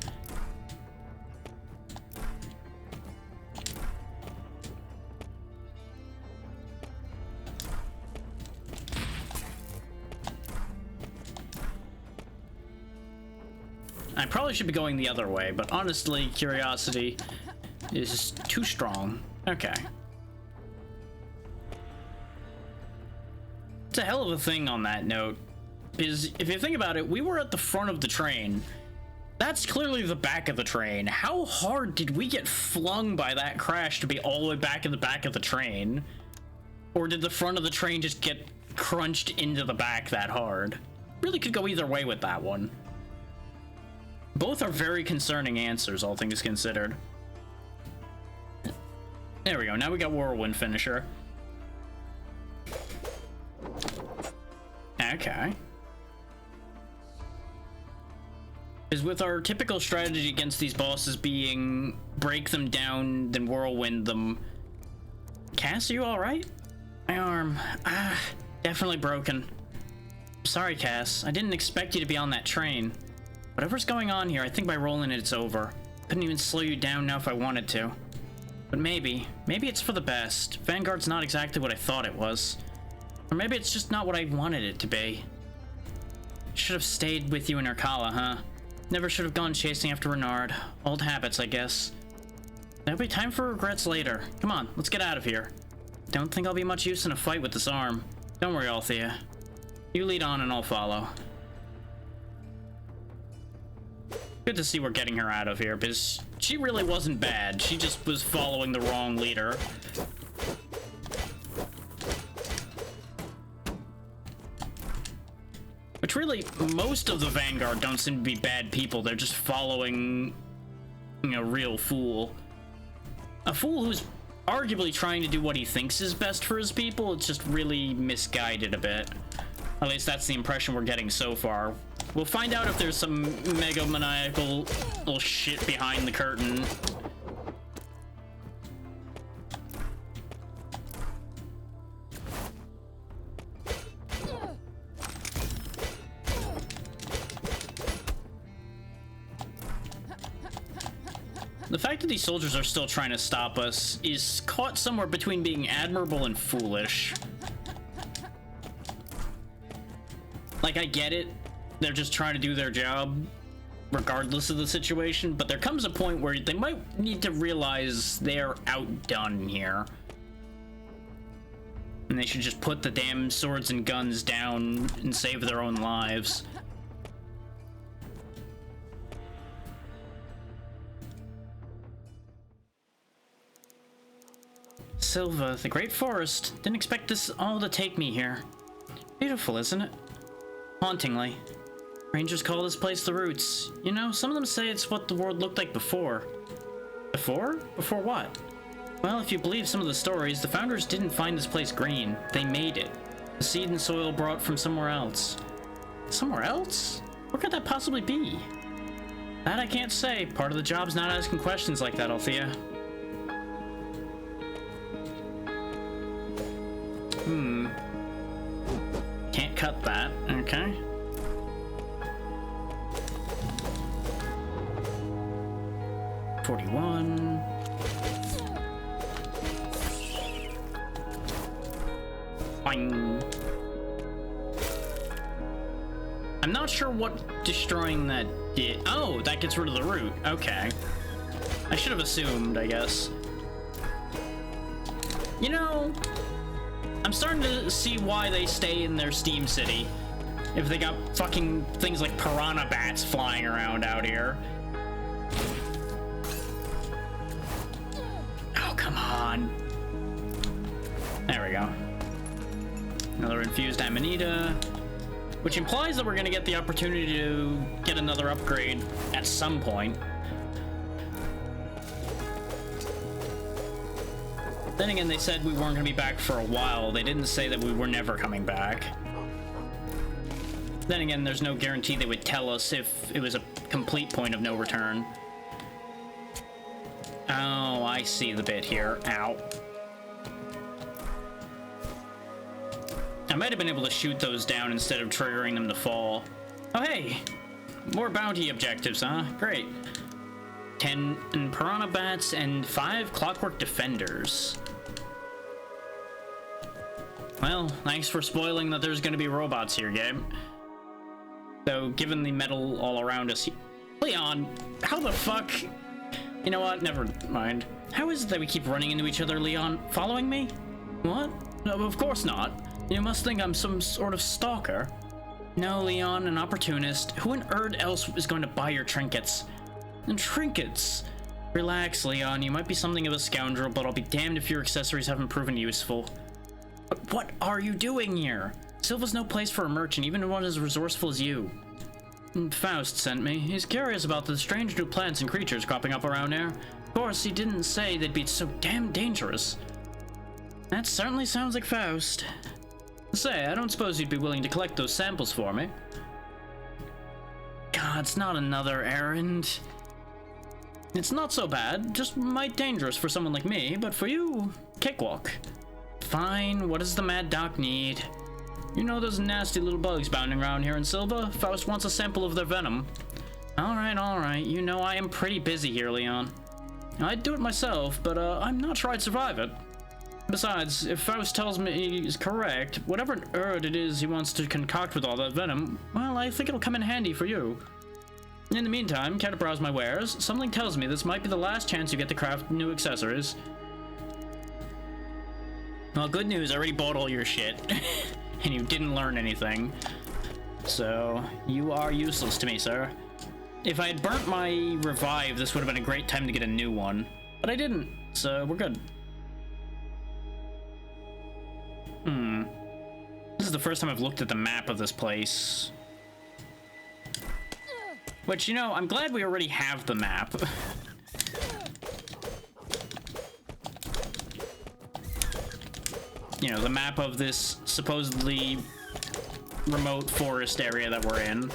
I probably should be going the other way, but honestly, curiosity is too strong. Okay. It's a hell of a thing on that note, because if you think about it, we were at the front of the train. That's clearly the back of the train. How hard did we get flung by that crash to be all the way back in the back of the train? Or did the front of the train just get crunched into the back that hard? Really could go either way with that one. Both are very concerning answers, all things considered. There we go, now we got Whirlwind Finisher. Okay. Because with our typical strategy against these bosses being break them down, then whirlwind them. Cass, are you alright? My arm. Definitely broken. Sorry, Cass. I didn't expect you to be on that train. Whatever's going on here, I think by rolling it, it's over. Couldn't even slow you down now if I wanted to. But maybe it's for the best. Vanguard's not exactly what I thought it was. Or maybe it's just not what I wanted it to be. Should have stayed with you in Urkala, huh? Never should have gone chasing after Renard. Old habits, I guess. There'll be time for regrets later. Come on, let's get out of here. Don't think I'll be much use in a fight with this arm. Don't worry, Althea. You lead on and I'll follow. Good to see we're getting her out of here, because she really wasn't bad. She just was following the wrong leader. Which really, most of the Vanguard don't seem to be bad people. They're just following a real fool. A fool who's arguably trying to do what he thinks is best for his people. It's just really misguided a bit. At least that's the impression we're getting so far. We'll find out if there's some megamaniacal little shit behind the curtain. The fact that these soldiers are still trying to stop us is caught somewhere between being admirable and foolish. Like, I get it. They're just trying to do their job, regardless of the situation, but there comes a point where they might need to realize they're outdone here. And they should just put the damn swords and guns down and save their own lives. Silva, the Great Forest. Didn't expect this all to take me here. Beautiful, isn't it? Hauntingly. Rangers call this place the Roots. You know, some of them say it's what the world looked like before. Before? Before what? Well, if you believe some of the stories, the founders didn't find this place green. They made it. The seed and soil brought from somewhere else. Somewhere else? Where could that possibly be? That I can't say. Part of the job's not asking questions like that, Althea. Can't cut that. Okay. $41. Boing. I'm not sure what destroying that did. Oh, that gets rid of the root. Okay. I should have assumed, I guess. You know, I'm starting to see why they stay in their Steam City. If they got fucking things like piranha bats flying around out here. Oh, come on. There we go. Another infused Amanita, which implies that we're going to get the opportunity to get another upgrade at some point. Then again, they said we weren't going to be back for a while. They didn't say that we were never coming back. Then again, there's no guarantee they would tell us if it was a complete point of no return. Oh, I see the bit here. Ow. I might have been able to shoot those down instead of triggering them to fall. Oh, hey! More bounty objectives, huh? Great. 10 piranha bats and 5 clockwork defenders. Well, thanks for spoiling that there's gonna be robots here, game. Though, given the metal all around us... Leon, how the fuck... You know what? Never mind. How is it that we keep running into each other, Leon? Following me? What? No, of course not. You must think I'm some sort of stalker. No, Leon, an opportunist. Who on earth else is going to buy your trinkets? And trinkets? Relax, Leon. You might be something of a scoundrel, but I'll be damned if your accessories haven't proven useful. But what are you doing here? Silva's no place for a merchant, even one as resourceful as you. Faust sent me. He's curious about the strange new plants and creatures cropping up around here. Of course, he didn't say they'd be so damn dangerous. That certainly sounds like Faust. Say, I don't suppose you'd be willing to collect those samples for me. God, it's not another errand. It's not so bad, just might dangerous for someone like me, but for you, cakewalk. Fine, what does the Mad Doc need? You know those nasty little bugs bounding around here in Silva? Faust wants a sample of their venom. Alright, you know I am pretty busy here, Leon. I'd do it myself, but I'm not sure I'd survive it. Besides, if Faust tells me he's correct, whatever erd it is he wants to concoct with all that venom, well, I think it'll come in handy for you. In the meantime, care to browse my wares? Something tells me this might be the last chance you get to craft new accessories. Well, good news, I already bought all your shit. And you didn't learn anything. So, you are useless to me, sir. If I had burnt my revive, this would have been a great time to get a new one. But I didn't, so we're good. This is the first time I've looked at the map of this place. Which, you know, I'm glad we already have the map. You know, the map of this supposedly remote forest area that we're in.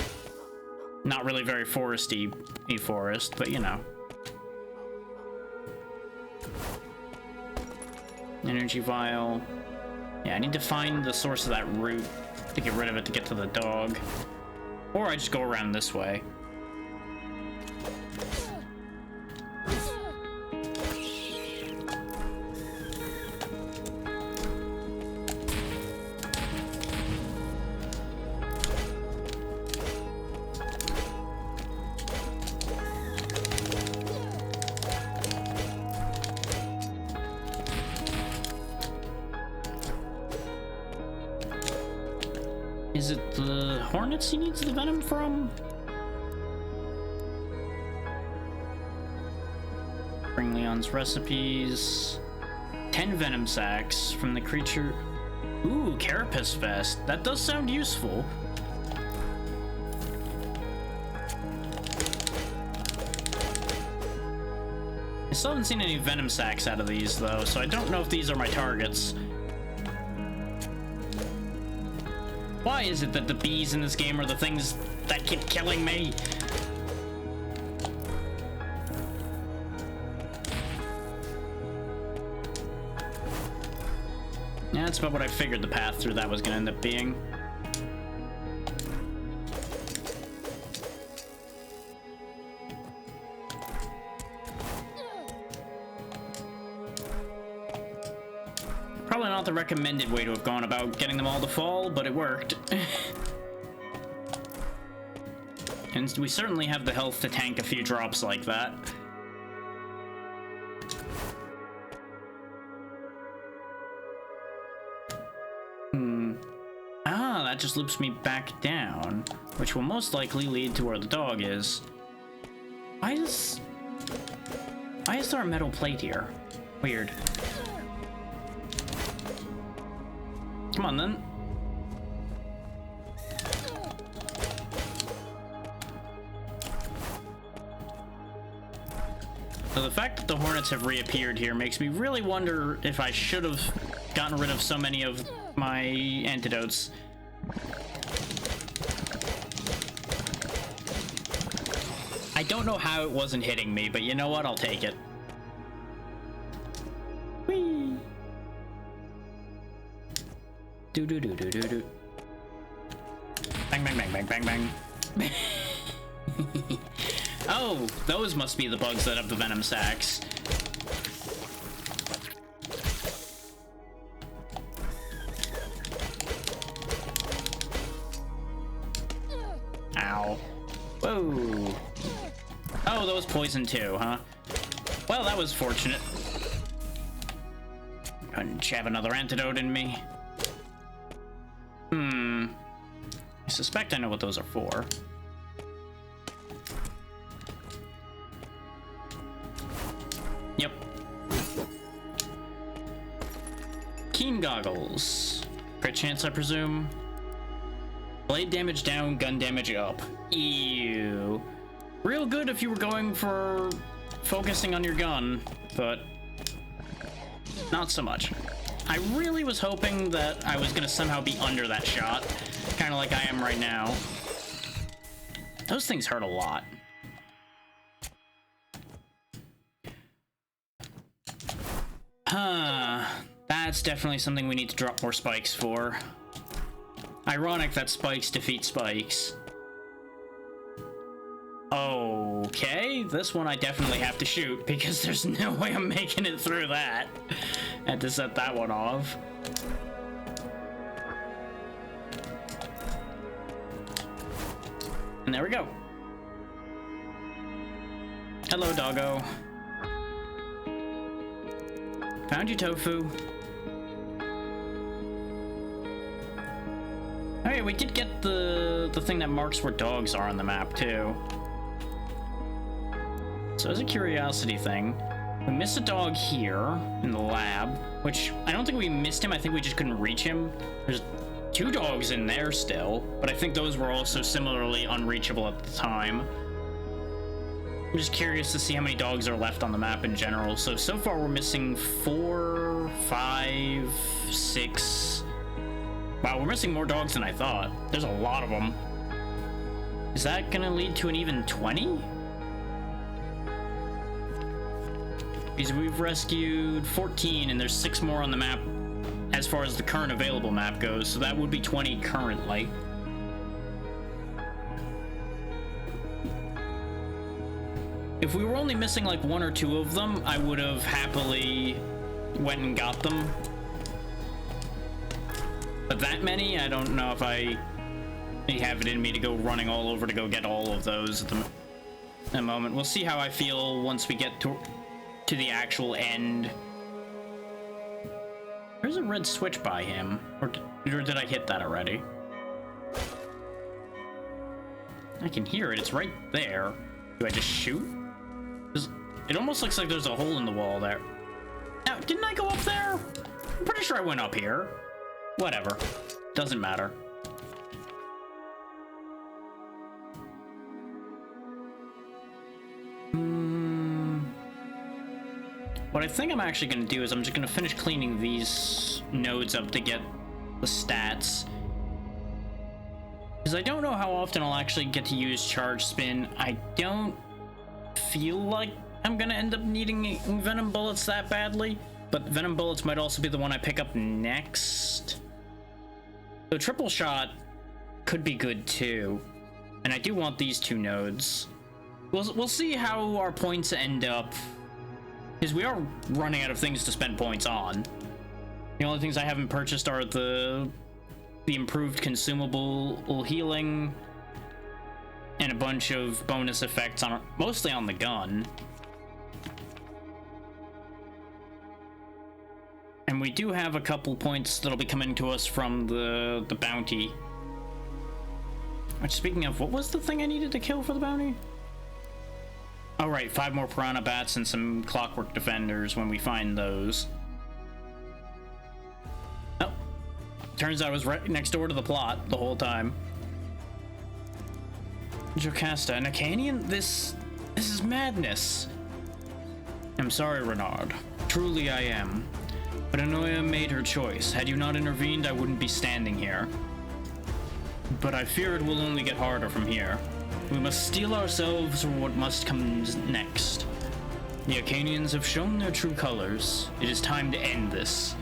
Not really very foresty forest, but you know. Energy vial. Yeah, I need to find the source of that root to get rid of it to get to the dog. Or I just go around this way. Is it the hornets he needs the venom from? Bring Leon's recipes. 10 venom sacks from the creature. Ooh, carapace vest. That does sound useful. I still haven't seen any venom sacks out of these though, so I don't know if these are my targets. Why is it that the bees in this game are the things that keep killing me? Yeah, that's about what I figured the path through that was gonna end up being. Probably not the recommended way to have gone about getting them all to fall, but it worked. And we certainly have the health to tank a few drops like that. Ah, that just loops me back down, which will most likely lead to where the dog is. Why is there a metal plate here? Weird. Come on, then. So the fact that the hornets have reappeared here makes me really wonder if I should have gotten rid of so many of my antidotes. I don't know how it wasn't hitting me, but you know what? I'll take it. Do do do do do do. Bang bang bang bang bang bang. Oh, those must be the bugs that have the venom sacs. Ow. Whoa. Oh, those poison too, huh? Well, that was fortunate. Couldn't have another antidote in me. I suspect I know what those are for. Yep. Keen goggles. Crit chance, I presume. Blade damage down, gun damage up. Ew. Real good if you were going for focusing on your gun, but not so much. I really was hoping that I was gonna somehow be under that shot, kind of like I am right now. Those things hurt a lot. Huh. That's definitely something we need to drop more spikes for. Ironic that spikes defeat spikes. Okay, this one I definitely have to shoot because there's no way I'm making it through that. Had to set that one off. And there we go. Hello, doggo. Found you, tofu. Oh yeah, we did get the thing that marks where dogs are on the map too. So as a curiosity thing, we missed a dog here in the lab, which I don't think we missed him. I think we just couldn't reach him. There's 2 dogs in there still, but I think those were also similarly unreachable at the time. I'm just curious to see how many dogs are left on the map in general. So far we're missing 4, 5, 6. Wow, we're missing more dogs than I thought. There's a lot of them. Is that gonna lead to an even 20? Because we've rescued 14 and there's 6 more on the map as far as the current available map goes, so that would be 20 currently. If we were only missing like 1 or 2 of them, I would have happily went and got them. But that many, I don't know if I have it in me to go running all over to go get all of those at the moment. We'll see how I feel once we get to the actual end. There's a red switch by him, or did I hit that already? I can hear it, it's right there. Do I just shoot? It almost looks like there's a hole in the wall there. Now, didn't I go up there? I'm pretty sure I went up here. Whatever, doesn't matter. What I think I'm actually going to do is I'm just going to finish cleaning these nodes up to get the stats. Because I don't know how often I'll actually get to use Charge Spin. I don't feel like I'm going to end up needing Venom Bullets that badly. But Venom Bullets might also be the one I pick up next. So Triple Shot could be good too. And I do want these 2 nodes. We'll see how our points end up. Because we are running out of things to spend points on. The only things I haven't purchased are the improved consumable healing and a bunch of bonus effects on mostly on the gun. And we do have a couple points that'll be coming to us from the bounty. Which, speaking of, what was the thing I needed to kill for the bounty? Oh right, 5 more piranha bats and some clockwork defenders when we find those. Oh, turns out I was right next door to the plot the whole time. Jocasta, an Acanian? This is madness. I'm sorry, Renard. Truly I am. But Anoia made her choice. Had you not intervened, I wouldn't be standing here. But I fear it will only get harder from here. We must steel ourselves for what must come next. The Acanians have shown their true colors. It is time to end this.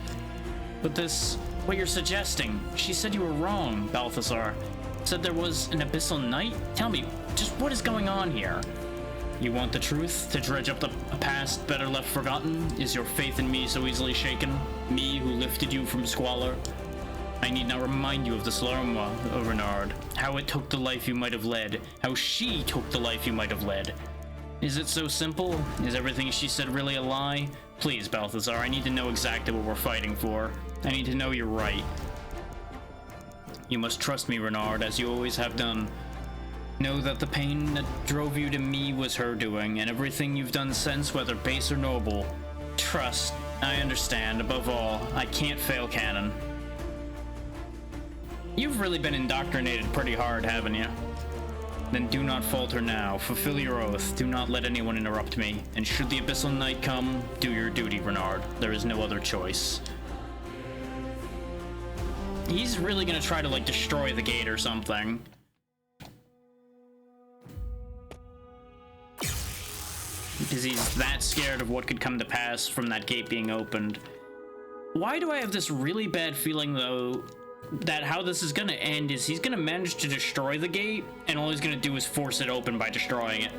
But this what you're suggesting. She said you were wrong, Balthazar. Said there was an abyssal knight? Tell me, just what is going on here? You want the truth? To dredge up a past better left forgotten? Is your faith in me so easily shaken? Me who lifted you from squalor? I need not remind you of the Slarma, Renard. How it took the life you might have led. How she took the life you might have led. Is it so simple? Is everything she said really a lie? Please, Balthazar, I need to know exactly what we're fighting for. I need to know you're right. You must trust me, Renard, as you always have done. Know that the pain that drove you to me was her doing, and everything you've done since, whether base or noble. Trust. I understand. Above all, I can't fail canon. You've really been indoctrinated pretty hard, haven't you? Then do not falter now. Fulfill your oath. Do not let anyone interrupt me. And should the Abyssal Knight come, do your duty, Renard. There is no other choice. He's really gonna try to, like, destroy the gate or something. Because he's that scared of what could come to pass from that gate being opened. Why do I have this really bad feeling, though, that how this is gonna end is he's gonna manage to destroy the gate, and all he's gonna do is force it open by destroying it.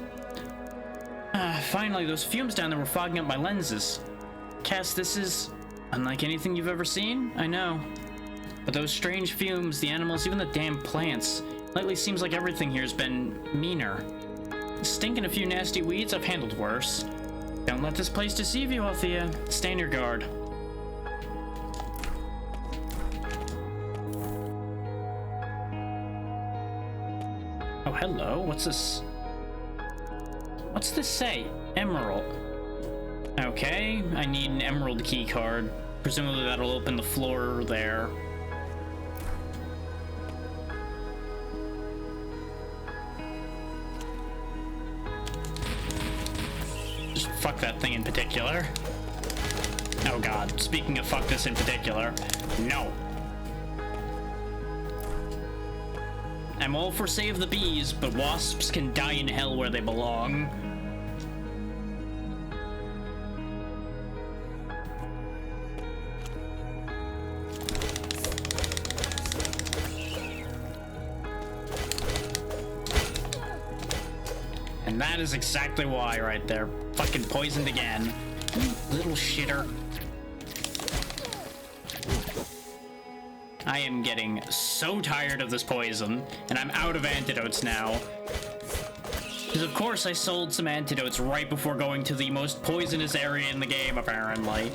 Finally, those fumes down there were fogging up my lenses. Cass, this is unlike anything you've ever seen, I know. But those strange fumes, the animals, even the damn plants, lately seems like everything here's been meaner. Stinking a few nasty weeds, I've handled worse. Don't let this place deceive you, Althea. Stay on your guard. Oh, hello. What's this? What's this say? Emerald. Okay, I need an emerald key card. Presumably that'll open the floor there. Just fuck that thing in particular. Oh god, speaking of fuck this in particular, no. I'm all for save the bees, but wasps can die in hell where they belong. And that is exactly why right there. Fucking poisoned again. You little shitter. I am getting so tired of this poison, and I'm out of antidotes now. Because of course I sold some antidotes right before going to the most poisonous area in the game, apparently.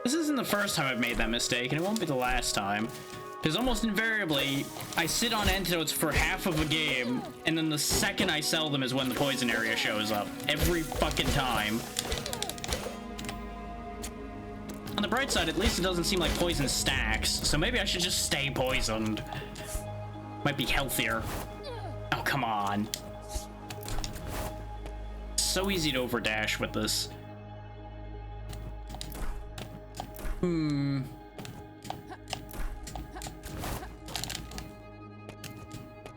This isn't the first time I've made that mistake, and it won't be the last time. Because almost invariably, I sit on antidotes for half of a game, and then the second I sell them is when the poison area shows up. Every fucking time. On the bright side, at least it doesn't seem like poison stacks, so maybe I should just stay poisoned. Might be healthier. Oh, come on. So easy to overdash with this.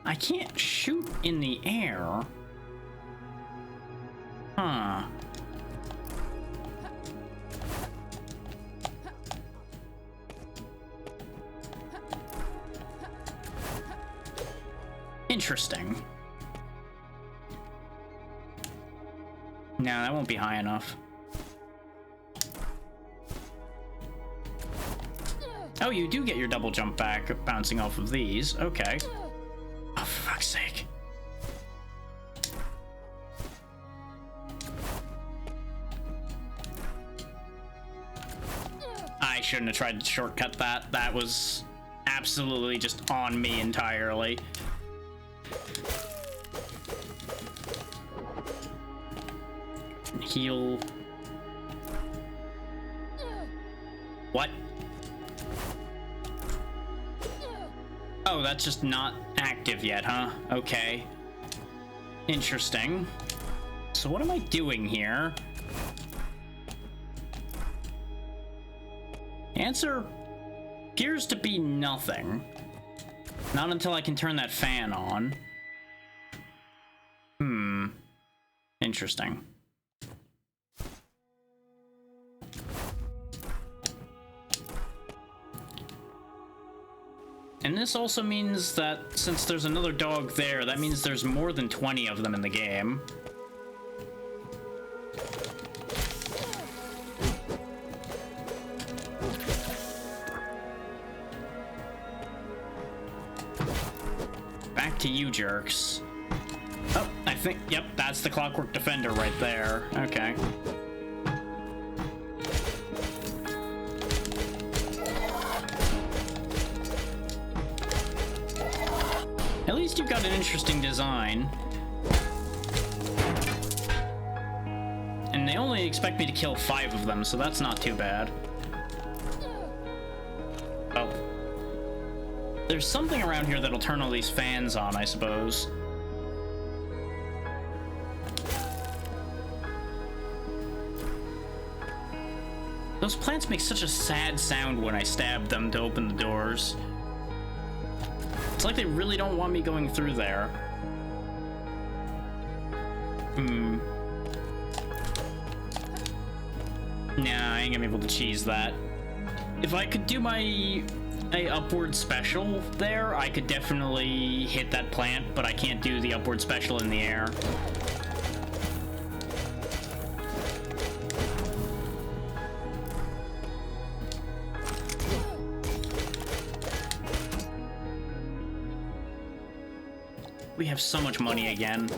I can't shoot in the air. Huh. Interesting. No, that won't be high enough. Oh, you do get your double jump back bouncing off of these. Okay. Oh, for fuck's sake. I shouldn't have tried to shortcut that. That was absolutely just on me entirely. Heal. What? Oh, that's just not active yet, huh? Okay. Interesting. So what am I doing here? Answer appears to be nothing. Not until I can turn that fan on. Interesting. And this also means that since there's another dog there, that means there's more than 20 of them in the game. Back to you jerks. Oh, I think, yep, that's the Clockwork Defender right there. Okay. At least you've got an interesting design. And they only expect me to kill 5 of them, so that's not too bad. Oh. There's something around here that'll turn all these fans on, I suppose. Those plants make such a sad sound when I stab them to open the doors. It's like they really don't want me going through there. Nah, I ain't gonna be able to cheese that. If I could do my upward special there, I could definitely hit that plant, but I can't do the upward special in the air. We have so much money again,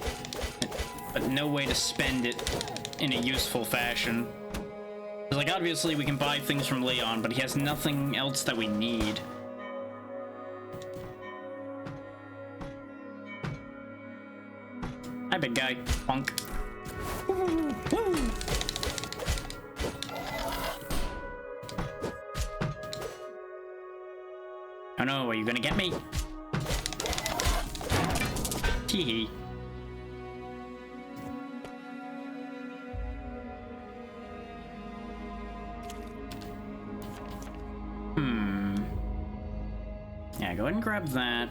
but no way to spend it in a useful fashion. Like, obviously we can buy things from Leon, but he has nothing else that we need. Hi, big guy. Punk. Woo, woo. Oh no, are you gonna get me? Teehee. Yeah, go ahead and grab that.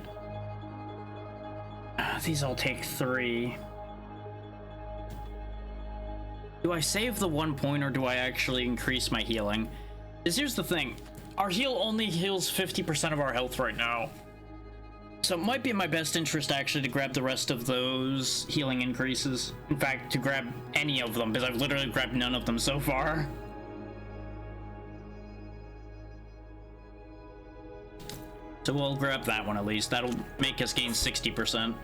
These all take 3. Do I save the 1 point or do I actually increase my healing? Because here's the thing. Our heal only heals 50% of our health right now. So it might be in my best interest actually to grab the rest of those healing increases. In fact, to grab any of them, because I've literally grabbed none of them so far. So we'll grab that one at least. That'll make us gain 60%.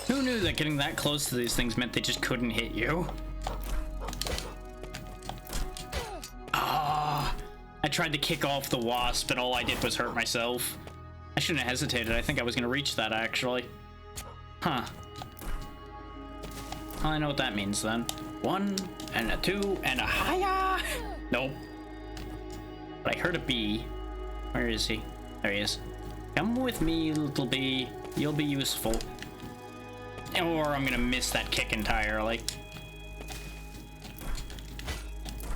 Who knew that getting that close to these things meant they just couldn't hit you? I tried to kick off the wasp, and all I did was hurt myself. I shouldn't have hesitated. I think I was going to reach that, actually. Huh. Well, I know what that means, then. 1, and a 2, and a hiya! Nope. But I heard a bee. Where is he? There he is. Come with me, little bee. You'll be useful. Or I'm going to miss that kick entirely.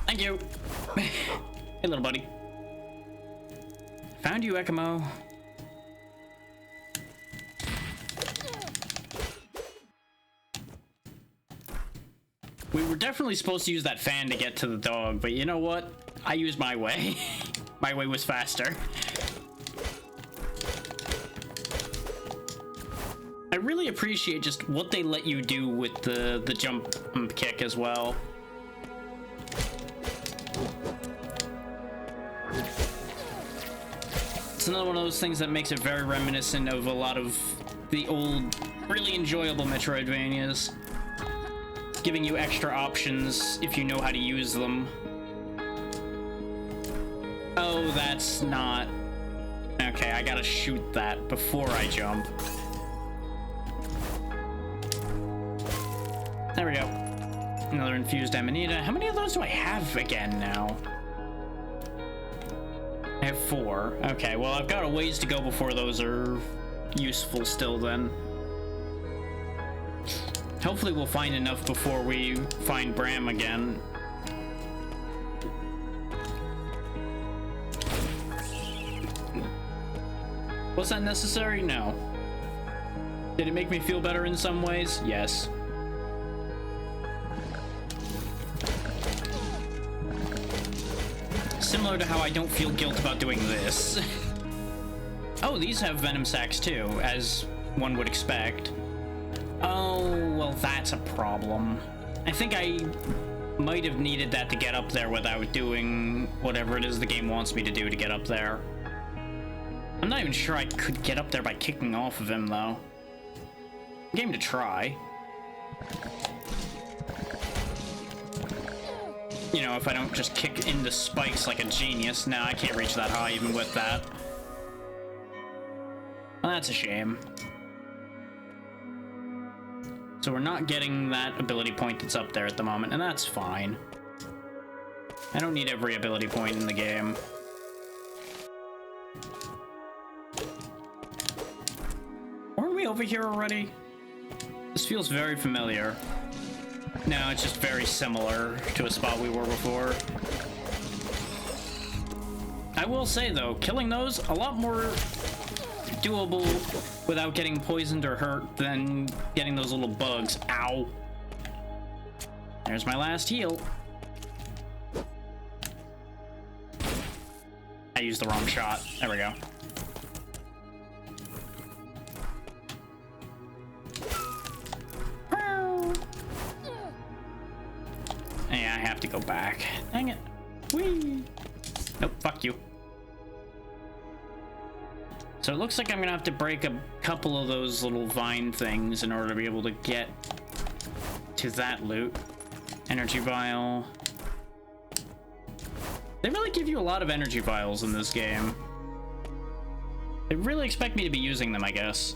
Thank you. Hey, little buddy. Found you, Ekimo. We were definitely supposed to use that fan to get to the dog, but you know what? I used my way. My way was faster. I really appreciate just what they let you do with the jump kick as well. It's another one of those things that makes it very reminiscent of a lot of the old, really enjoyable Metroidvanias. Giving you extra options if you know how to use them. Oh, that's not... Okay, I gotta shoot that before I jump. There we go. Another infused Amanita. How many of those do I have again now? I have 4. Okay, well, I've got a ways to go before those are useful still then. Hopefully we'll find enough before we find Bram again. Was that necessary? No. Did it make me feel better in some ways? Yes. Similar to how I don't feel guilt about doing this. Oh, these have venom sacs too, as one would expect. Oh, well, that's a problem. I think I might have needed that to get up there without doing whatever it is the game wants me to do to get up there. I'm not even sure I could get up there by kicking off of him, though. Game to try. You know, if I don't just kick into spikes like a genius. No, I can't reach that high even with that. Well, that's a shame. So we're not getting that ability point that's up there at the moment, and that's fine. I don't need every ability point in the game. Weren't we over here already? This feels very familiar. No, it's just very similar to a spot we were before. I will say, though, killing those, a lot more doable without getting poisoned or hurt than getting those little bugs. Ow. There's my last heal. I used the wrong shot. There we go. Yeah, I have to go back. Dang it. Whee! Nope, fuck you. So it looks like I'm gonna have to break a couple of those little vine things in order to be able to get to that loot. Energy vial. They really give you a lot of energy vials in this game. They really expect me to be using them, I guess.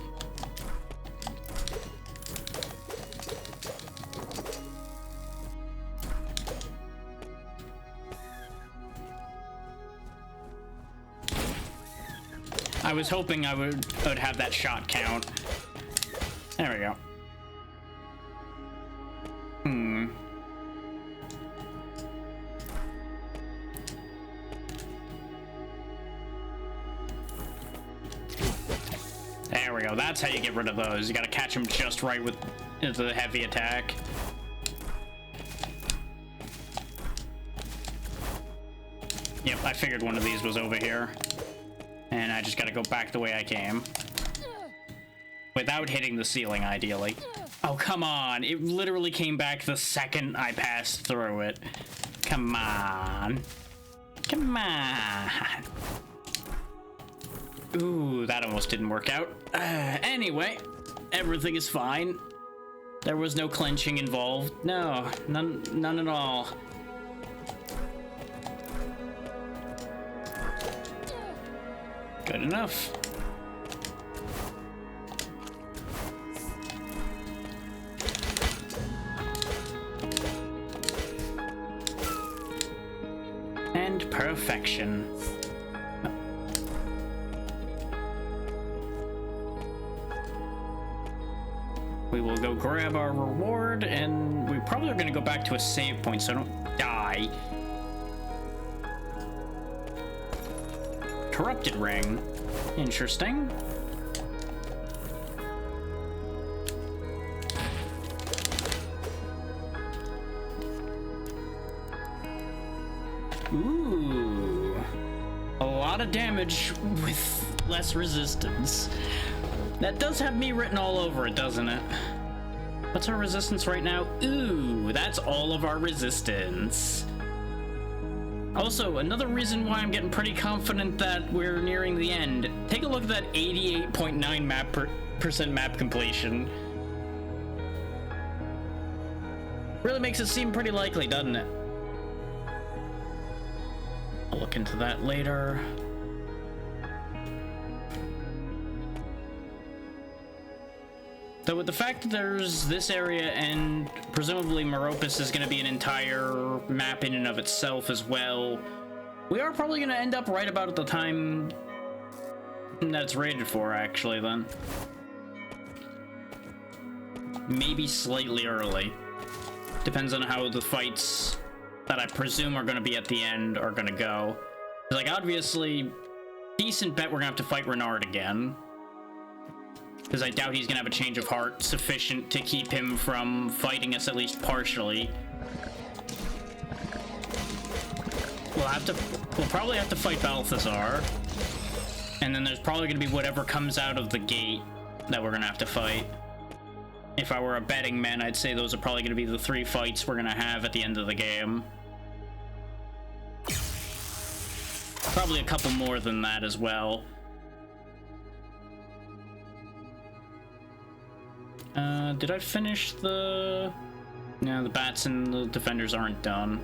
I was hoping I would have that shot count. There we go. There we go. That's how you get rid of those. You gotta catch them just right with the heavy attack. Yep, I figured one of these was over here. And I just gotta go back the way I came. Without hitting the ceiling, ideally. Oh, come on. It literally came back the second I passed through it. Come on. Come on. Ooh, that almost didn't work out. Anyway, everything is fine. There was no clenching involved. No, none at all. Good enough. And perfection. We will go grab our reward, and we probably are going to go back to a save point so I don't die. Corrupted ring. Interesting. Ooh. A lot of damage with less resistance. That does have me written all over it, doesn't it? What's our resistance right now? Ooh, that's all of our resistance. Also, another reason why I'm getting pretty confident that we're nearing the end. Take a look at that 88.9% map completion. Really makes it seem pretty likely, doesn't it? I'll look into that later. So with the fact that there's this area and presumably Meropis is going to be an entire map in and of itself as well, we are probably going to end up right about at the time that it's rated for, actually, then. maybe slightly early. Depends on how the fights that I presume are going to be at the end are going to go. Like, obviously, decent bet we're going to have to fight Renard again. Because I doubt he's going to have a change of heart sufficient to keep him from fighting us at least partially. We'll probably have to fight Balthazar. And then there's probably going to be whatever comes out of the gate that we're going to have to fight. If I were a betting man, I'd say those are probably going to be the 3 fights we're going to have at the end of the game. Probably a couple more than that as well. Did I finish the... No, the bats and the defenders aren't done.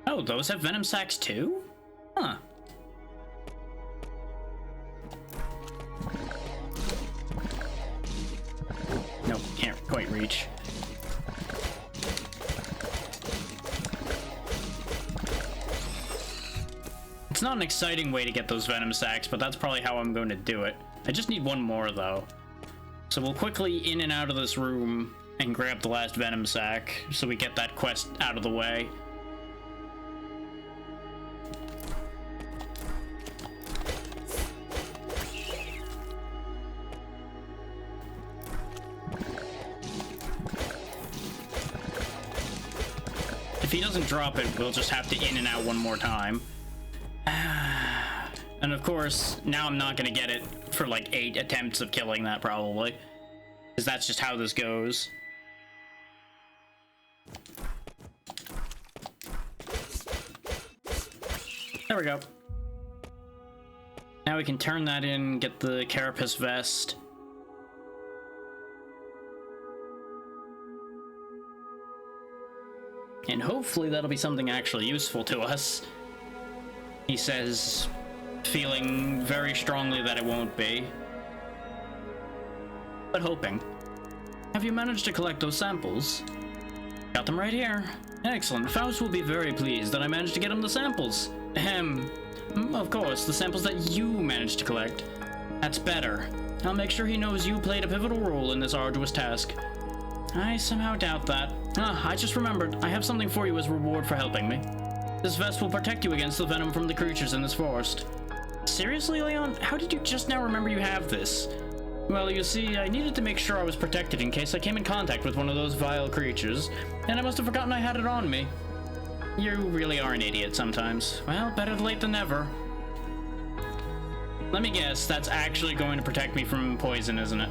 Oh, those have venom sacs too? Huh. Nope, can't quite reach. It's not an exciting way to get those venom sacs, but that's probably how I'm going to do it. I just need one more, though. So we'll quickly in and out of this room and grab the last venom sac so we get that quest out of the way. If he doesn't drop it, we'll just have to in and out one more time. And of course, now I'm not gonna get it for like 8 attempts of killing that, probably. Because that's just how this goes. There we go. Now we can turn that in, get the Carapace vest. And hopefully that'll be something actually useful to us. He says, feeling very strongly that it won't be. But hoping. Have you managed to collect those samples? Got them right here. Excellent. Faust will be very pleased that I managed to get him the samples. Ahem. Of course, the samples that you managed to collect. That's better. I'll make sure he knows you played a pivotal role in this arduous task. I somehow doubt that. Ah, I just remembered. I have something for you as reward for helping me. This vest will protect you against the venom from the creatures in this forest. Seriously, Leon? How did you just now remember you have this? Well, you see, I needed to make sure I was protected in case I came in contact with one of those vile creatures, and I must have forgotten I had it on me. You really are an idiot sometimes. Well, better late than never. Let me guess, that's actually going to protect me from poison, isn't it?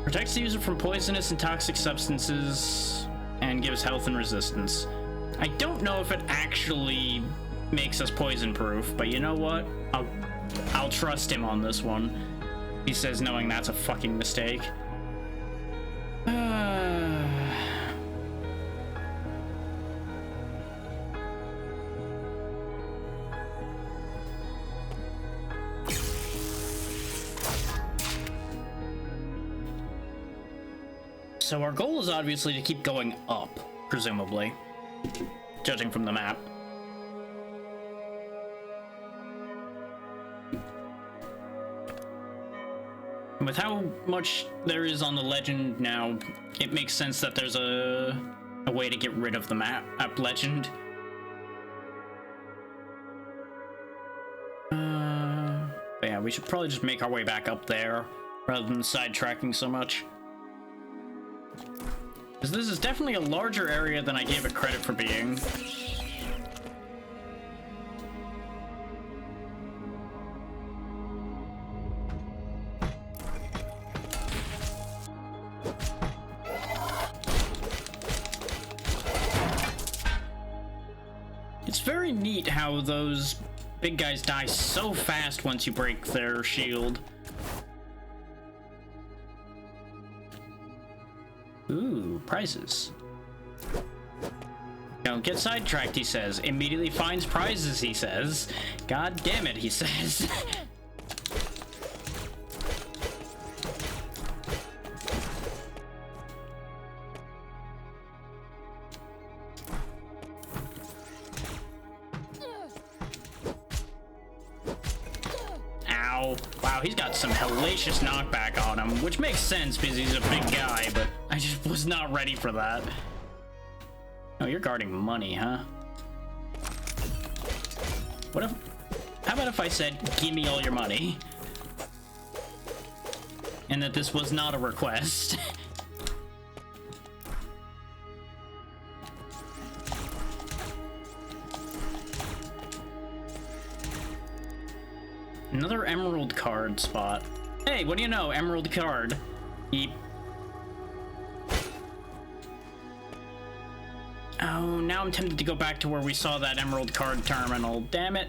Protects the user from poisonous and toxic substances, and gives health and resistance. I don't know if it actually makes us poison-proof, but you know what? I'll trust him on this one. He says knowing that's a fucking mistake. So our goal is obviously to keep going up, presumably, judging from the map. With how much there is on the legend now, it makes sense that there's a way to get rid of the map legend. But yeah, we should probably just make our way back up there rather than sidetracking so much. Because this is definitely a larger area than I gave it credit for being. It's very neat how those big guys die so fast once you break their shield. Ooh, prizes. Don't get sidetracked, he says. Immediately finds prizes, he says. God damn it, he says. Ow. Wow, he's got some hellacious knockback on him, which makes sense because he's a big guy, but I just was not ready for that. Oh, you're guarding money, huh? What if... How about if I said, give me all your money? And that this was not a request. Another emerald card spot. Hey, what do you know? Emerald card. Yeep. Oh, now I'm tempted to go back to where we saw that emerald card terminal. Damn it.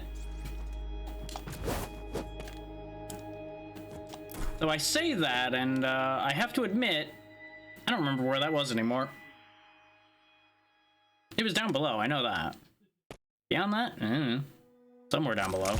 So I say that, and I have to admit, I don't remember where that was anymore. It was down below, I know that. Beyond that? Somewhere down below.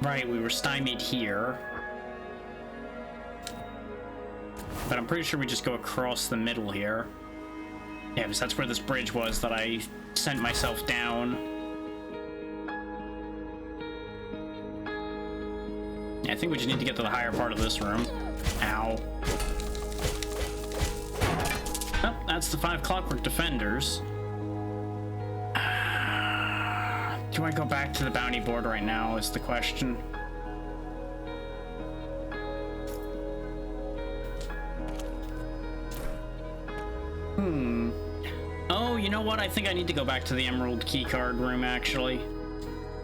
Right, we were stymied here. But I'm pretty sure we just go across the middle here. Yeah, because that's where this bridge was that I sent myself down. Yeah, I think we just need to get to the higher part of this room. Ow. Oh, that's the 5 Clockwork Defenders. Do I go back to the bounty board right now is the question. Oh, you know what? I think I need to go back to the Emerald Keycard room, actually.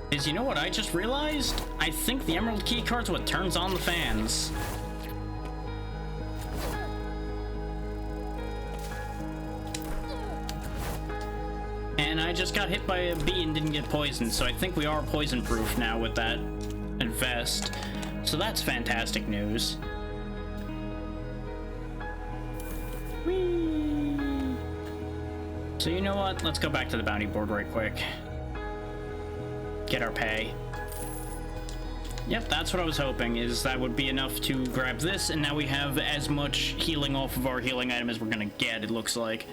Because you know what I just realized? I think the Emerald Keycard's what turns on the fans. And I just got hit by a bee and didn't get poisoned, so I think we are poison-proof now with that vest. So that's fantastic news. Whee! So you know what? Let's go back to the bounty board right quick. Get our pay. Yep, that's what I was hoping, is that would be enough to grab this, and now we have as much healing off of our healing item as we're gonna get, it looks like.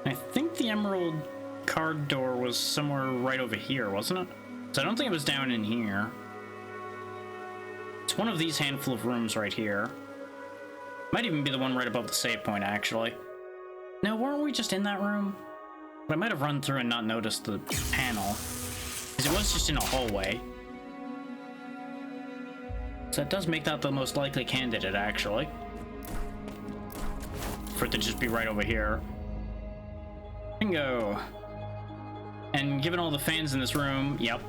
I think the emerald card door was somewhere right over here, wasn't it? So I don't think it was down in here. It's one of these handful of rooms right here. Might even be the one right above the save point, actually. No, weren't we just in that room? But I might have run through and not noticed the panel. Because it was just in a hallway. So that does make that the most likely candidate, actually. For it to just be right over here. Bingo! And given all the fans in this room, yep.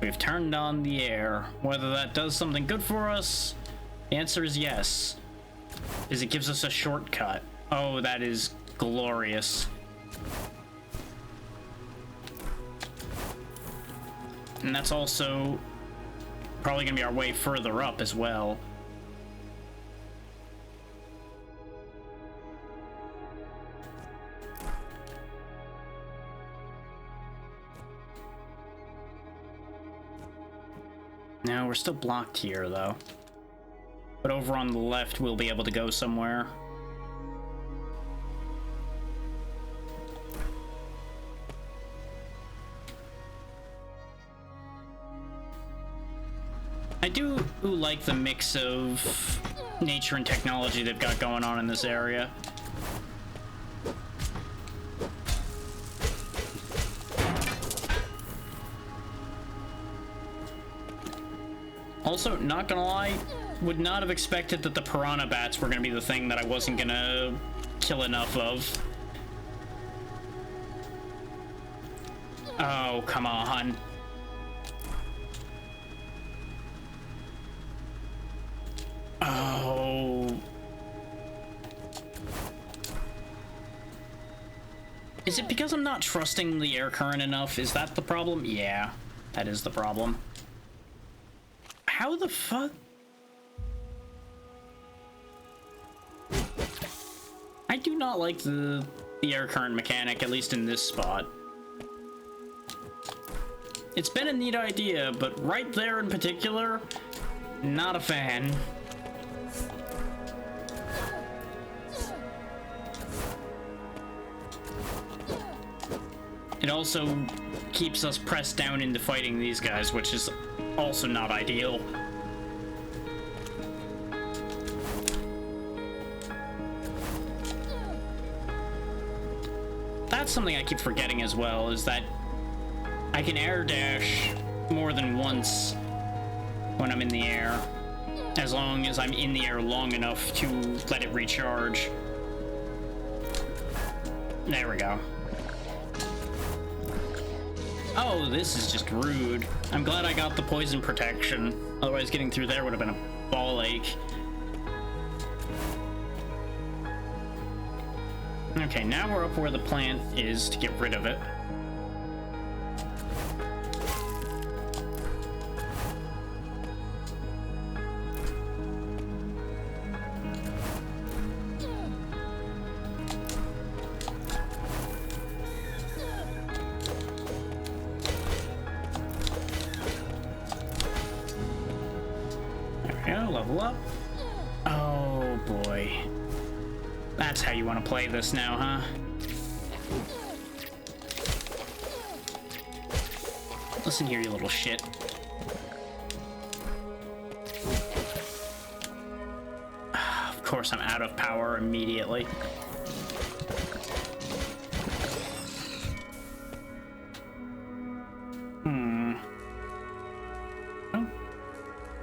We've turned on the air. Whether that does something good for us, the answer is yes. Is it gives us a shortcut. Oh, that is glorious. And that's also probably gonna be our way further up as well. No, we're still blocked here, though. But over on the left, we'll be able to go somewhere. I do like the mix of nature and technology they've got going on in this area. Also, not gonna lie, would not have expected that the piranha bats were gonna be the thing that I wasn't gonna kill enough of. Oh, come on. Oh. Is it because I'm not trusting the air current enough? Is that the problem? Yeah, that is the problem. How the fuck? I do not like the air current mechanic, at least in this spot. It's been a neat idea, but right there in particular, not a fan. It also keeps us pressed down into fighting these guys, which is also not ideal. That's something I keep forgetting as well, is that I can air dash more than once when I'm in the air, as long as I'm in the air long enough to let it recharge. There we go. Oh, this is just rude. I'm glad I got the poison protection. Otherwise, getting through there would have been a ball ache. Okay, now we're up where the plant is to get rid of it. Level up. Oh boy. That's how you want to play this now, huh? Listen here, you little shit. Of course I'm out of power immediately.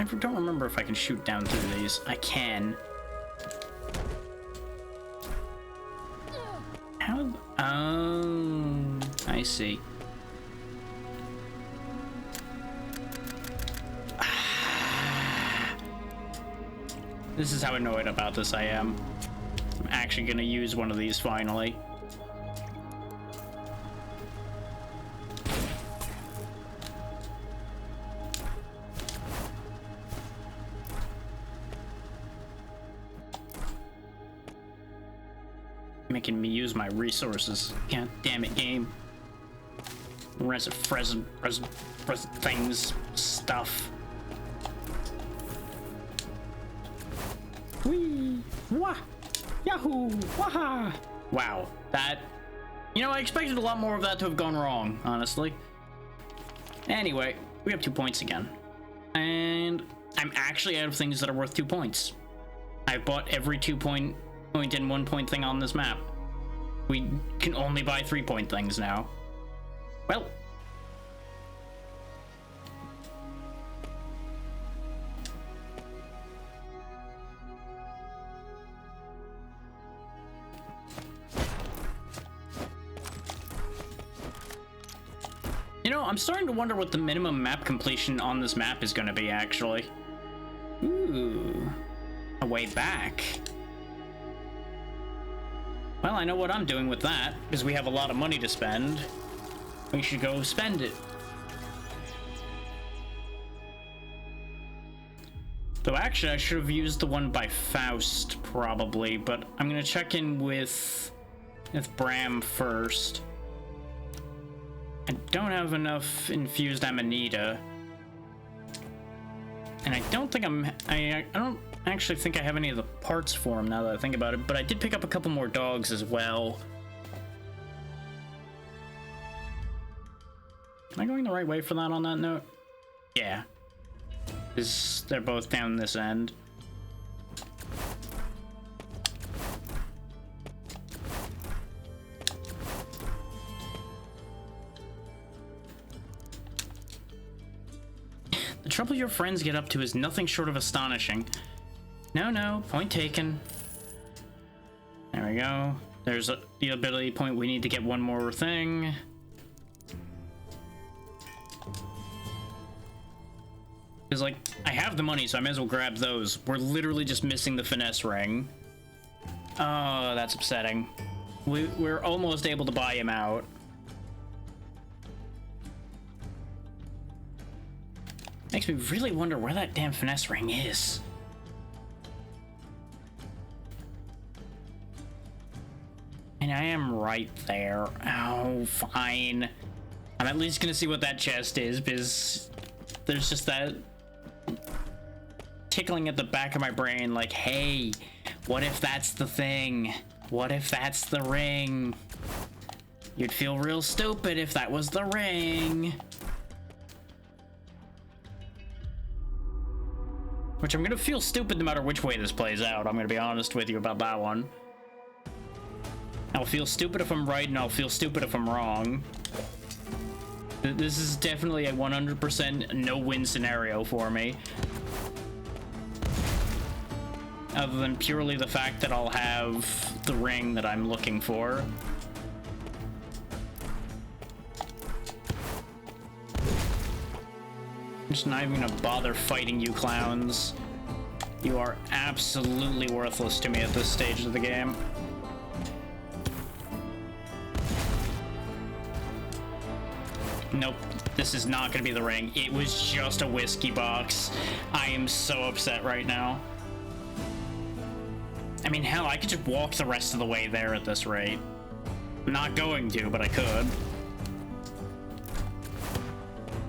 I don't remember if I can shoot down through these. I can. How? Oh, I see. This is how annoyed about this I am. I'm actually gonna use one of these finally. Making me use my resources. God damn it, game. Things, stuff. Whee! Wah! Yahoo! Waha! Wow, that... You know, I expected a lot more of that to have gone wrong, honestly. Anyway, we have 2 points again. And I'm actually out of things that are worth 2 points. I've bought every 2 point and 1 point thing on this map. We can only buy 3 point things now. Well. You know, I'm starting to wonder what the minimum map completion on this map is going to be, actually. Ooh. A way back. Well, I know what I'm doing with that, because we have a lot of money to spend. We should go spend it. Though actually, I should have used the one by Faust, probably, but I'm gonna check in with Bram first. I don't have enough infused Amanita. And I don't think I don't actually think I have any of the parts for him now that I think about it, but I did pick up a couple more dogs as well. Am I going the right way for that on that note? Yeah. They're both down this end. The trouble your friends get up to is nothing short of astonishing. No, point taken. There we go. There's the ability point. We need to get one more thing. Because, like, I have the money, so I may as well grab those. We're literally just missing the finesse ring. Oh, that's upsetting. We're almost able to buy him out. Makes me really wonder where that damn finesse ring is. And I am right there. Oh, fine. I'm at least gonna see what that chest is, because there's just that tickling at the back of my brain, like, hey, what if that's the thing? What if that's the ring? You'd feel real stupid if that was the ring. Which I'm gonna feel stupid no matter which way this plays out. I'm gonna be honest with you about that one. I'll feel stupid if I'm right, and I'll feel stupid if I'm wrong. This is definitely a 100% no-win scenario for me. Other than purely the fact that I'll have the ring that I'm looking for. I'm just not even gonna bother fighting you clowns. You are absolutely worthless to me at this stage of the game. Nope, this is not gonna be the ring. It was just a whiskey box. I am so upset right now. I mean, hell, I could just walk the rest of the way there at this rate. I'm not going to, but I could.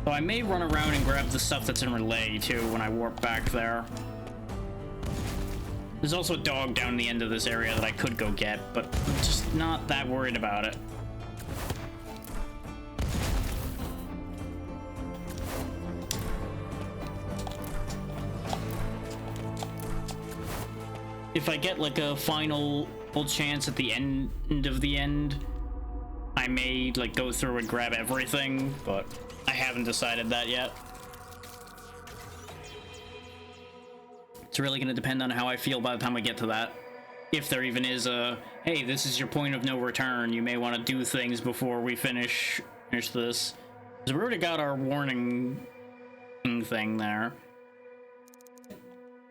So I may run around and grab the stuff that's in relay, too, when I warp back there. There's also a dog down the end of this area that I could go get, but I'm just not that worried about it. If I get like a final chance at the end of the end, I may like go through and grab everything, but I haven't decided that yet. It's really going to depend on how I feel by the time I get to that. If there even is a, hey, this is your point of no return, you may want to do things before we finish this. Because we already got our warning thing there. Do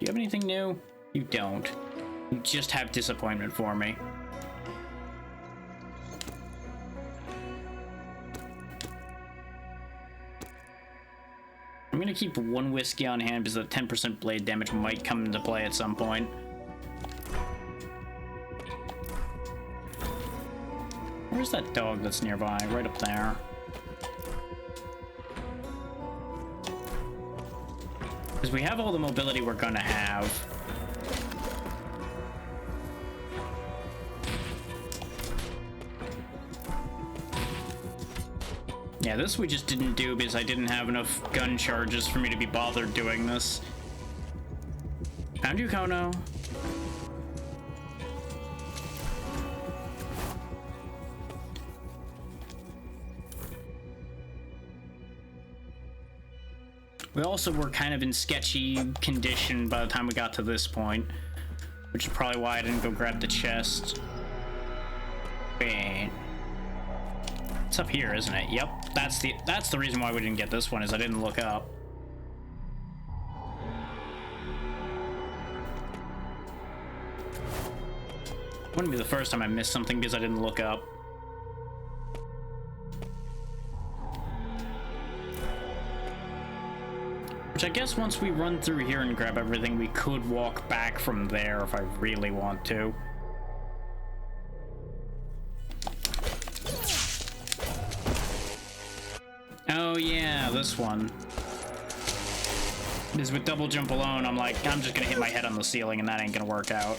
you have anything new? You don't. You just have disappointment for me. I'm gonna keep one whiskey on hand because the 10% blade damage might come into play at some point. Where's that dog that's nearby? Right up there. Because we have all the mobility we're gonna have. Yeah, this we just didn't do because I didn't have enough gun charges for me to be bothered doing this. Found you, Kono. We also were kind of in sketchy condition by the time we got to this point, which is probably why I didn't go grab the chest. Bang. It's up here, isn't it? Yep. That's the reason why we didn't get this one, is I didn't look up. Wouldn't be the first time I missed something because I didn't look up. Which I guess once we run through here and grab everything, we could walk back from there if I really want to. Oh yeah, this one. Because with double jump alone, I'm like, I'm just gonna hit my head on the ceiling and that ain't gonna work out.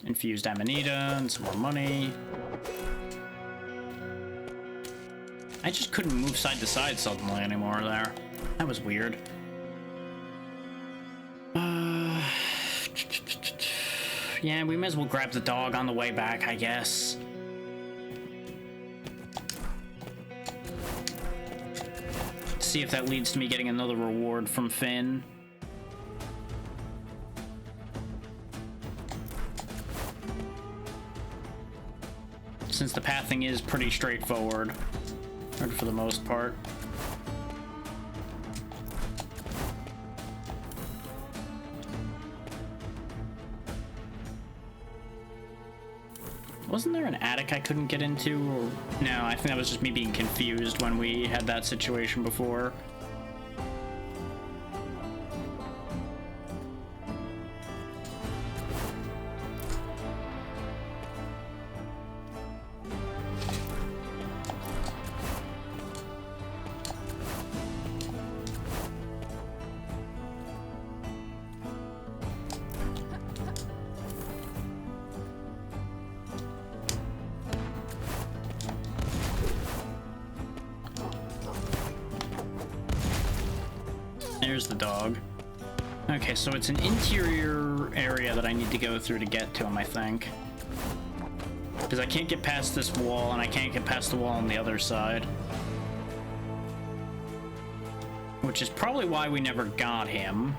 Infused Amanita and some more money. I just couldn't move side to side suddenly anymore there. That was weird. Yeah, we may as well grab the dog on the way back, I guess. See if that leads to me getting another reward from Finn. Since the pathing is pretty straightforward, or for the most part. Wasn't there an attic I couldn't get into? Or... No, I think that was just me being confused when we had that situation before. there's the dog. Okay, so it's an interior area that I need to go through to get to him, I think. Because I can't get past this wall, and I can't get past the wall on the other side. Which is probably why we never got him.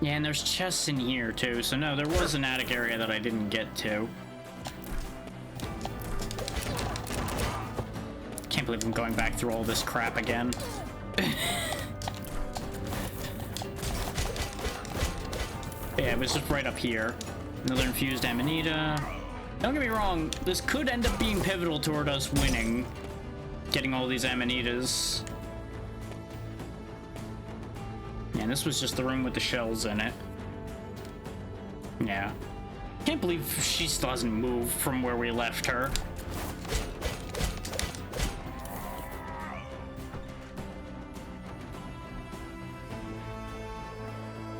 Yeah, and there's chests in here too, so no, there was an attic area that I didn't get to. Can't believe I'm going back through all this crap again. Yeah, it was just right up here. Another infused Amanita. Don't get me wrong, this could end up being pivotal toward us winning. Getting all these Amanitas. And this was just the room with the shells in it. Yeah. Can't believe she still hasn't moved from where we left her.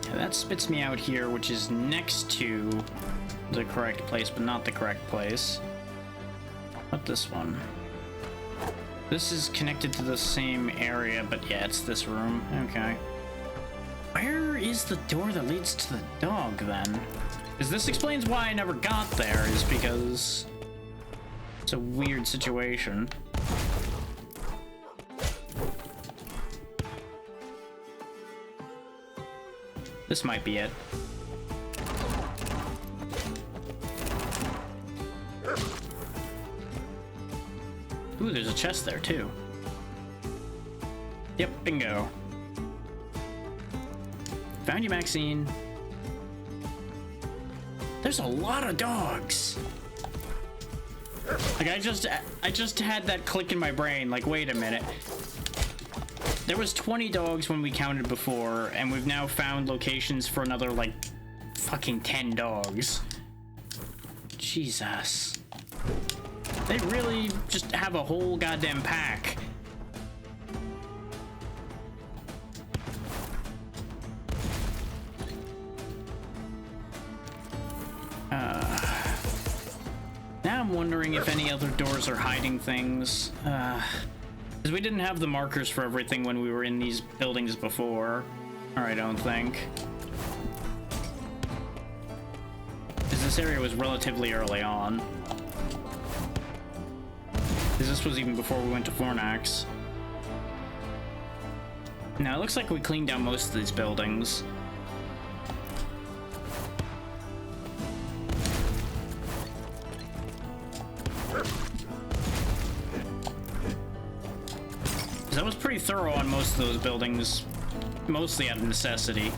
Yeah, that spits me out here, which is next to the correct place, but not the correct place. What this one? This is connected to the same area, but yeah, it's this room. Okay. Where is the door that leads to the dog, then? Because this explains why I never got there, is because it's a weird situation. This might be it. Ooh, there's a chest there, too. Yep, bingo. Found you, Maxine. There's a lot of dogs. Like, I just had that click in my brain, like, wait a minute. There was 20 dogs when we counted before, and we've now found locations for another, like, fucking 10 dogs. Jesus. They really just have a whole goddamn pack. Now I'm wondering if any other doors are hiding things. Because we didn't have the markers for everything when we were in these buildings before. Or I don't think. Because this area was relatively early on. Because this was even before we went to Fornax. Now, it looks like we cleaned down most of these buildings. That was pretty thorough on most of those buildings, mostly out of necessity.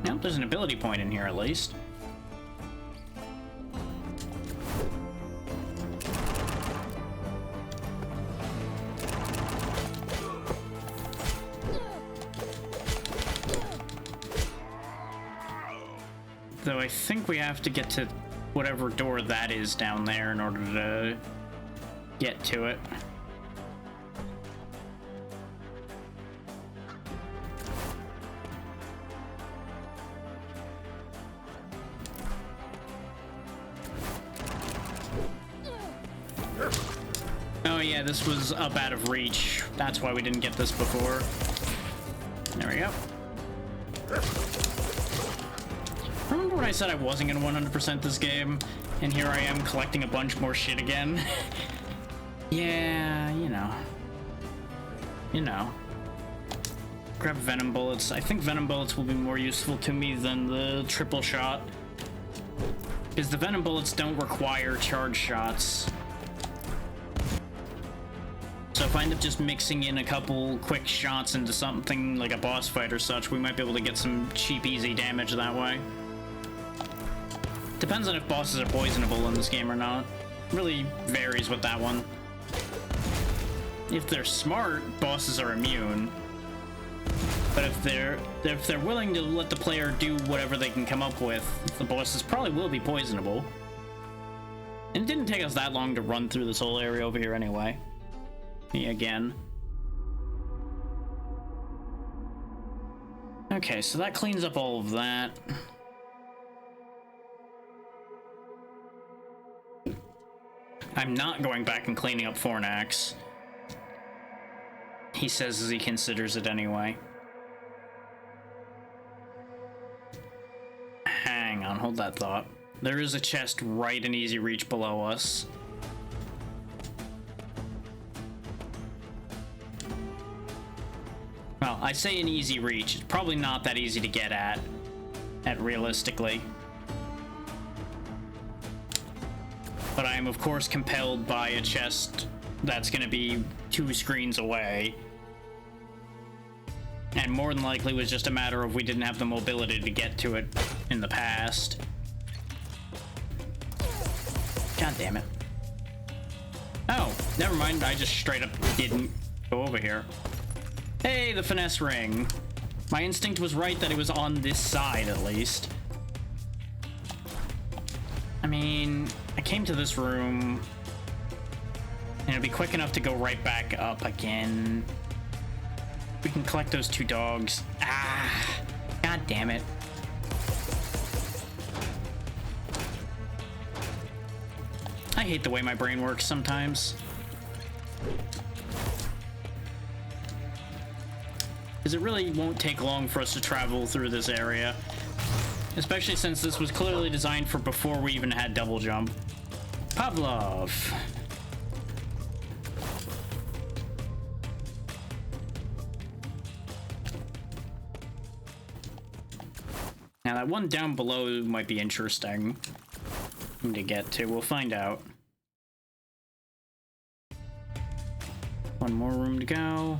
Nope, there's an ability point in here at least. Though I think we have to get to whatever door that is down there in order to get to it. Oh yeah, this was up out of reach. That's why we didn't get this before. There we go. Remember when I said I wasn't gonna 100% this game, and here I am collecting a bunch more shit again? Yeah, you know. You know. Grab venom bullets. I think venom bullets will be more useful to me than the triple shot. Because the venom bullets don't require charge shots. So if I end up just mixing in a couple quick shots into something like a boss fight or such, we might be able to get some cheap, easy damage that way. Depends on if bosses are poisonable in this game or not. Really varies with that one. If they're smart, bosses are immune. But if they're willing to let the player do whatever they can come up with, the bosses probably will be poisonable. And it didn't take us that long to run through this whole area over here anyway. Me again. Okay, so that cleans up all of that. I'm not going back and cleaning up Fornax. He says he considers it anyway. Hang on, hold that thought. There is a chest right in easy reach below us. Well, I say in easy reach. It's probably not that easy to get at realistically. But I am, of course, compelled by a chest that's going to be 2 screens away. And more than likely was just a matter of we didn't have the mobility to get to it in the past. God damn it. Oh, never mind. I just straight up didn't go over here. Hey, the finesse ring. My instinct was right that it was on this side, at least. I mean, I came to this room, and it'll be quick enough to go right back up again. We can collect those 2 dogs. Ah, god damn it. I hate the way my brain works sometimes. Because it really won't take long for us to travel through this area. Especially since this was clearly designed for before we even had double jump. Pavlov. Now that one down below might be interesting to get to. We'll find out. One more room to go.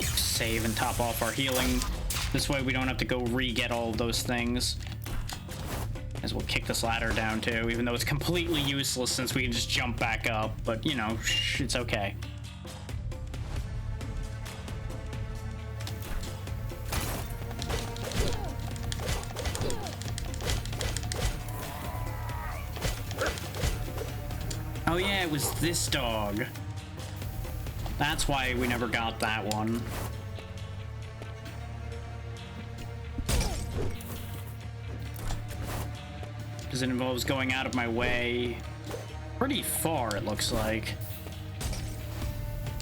Save and top off our healing. This way we don't have to go re-get all of those things. As we'll kick this ladder down too, even though it's completely useless since we can just jump back up. But, you know, it's okay. Oh yeah, it was this dog. That's why we never got that one. Because it involves going out of my way pretty far, it looks like.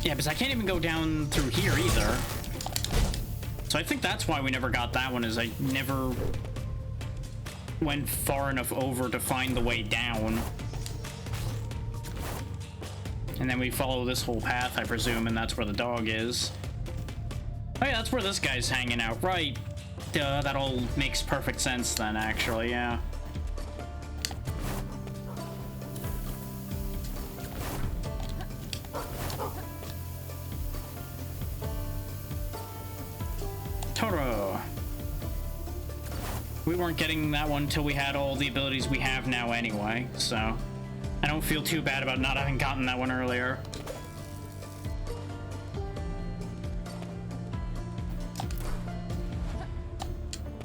Yeah, because I can't even go down through here either. So I think that's why we never got that one, is I never went far enough over to find the way down. And then we follow this whole path, I presume, and that's where the dog is. Oh yeah, that's where this guy's hanging out. Right. Duh, that all makes perfect sense then, actually, yeah. Toro. We weren't getting that one until we had all the abilities we have now anyway, so I don't feel too bad about not having gotten that one earlier.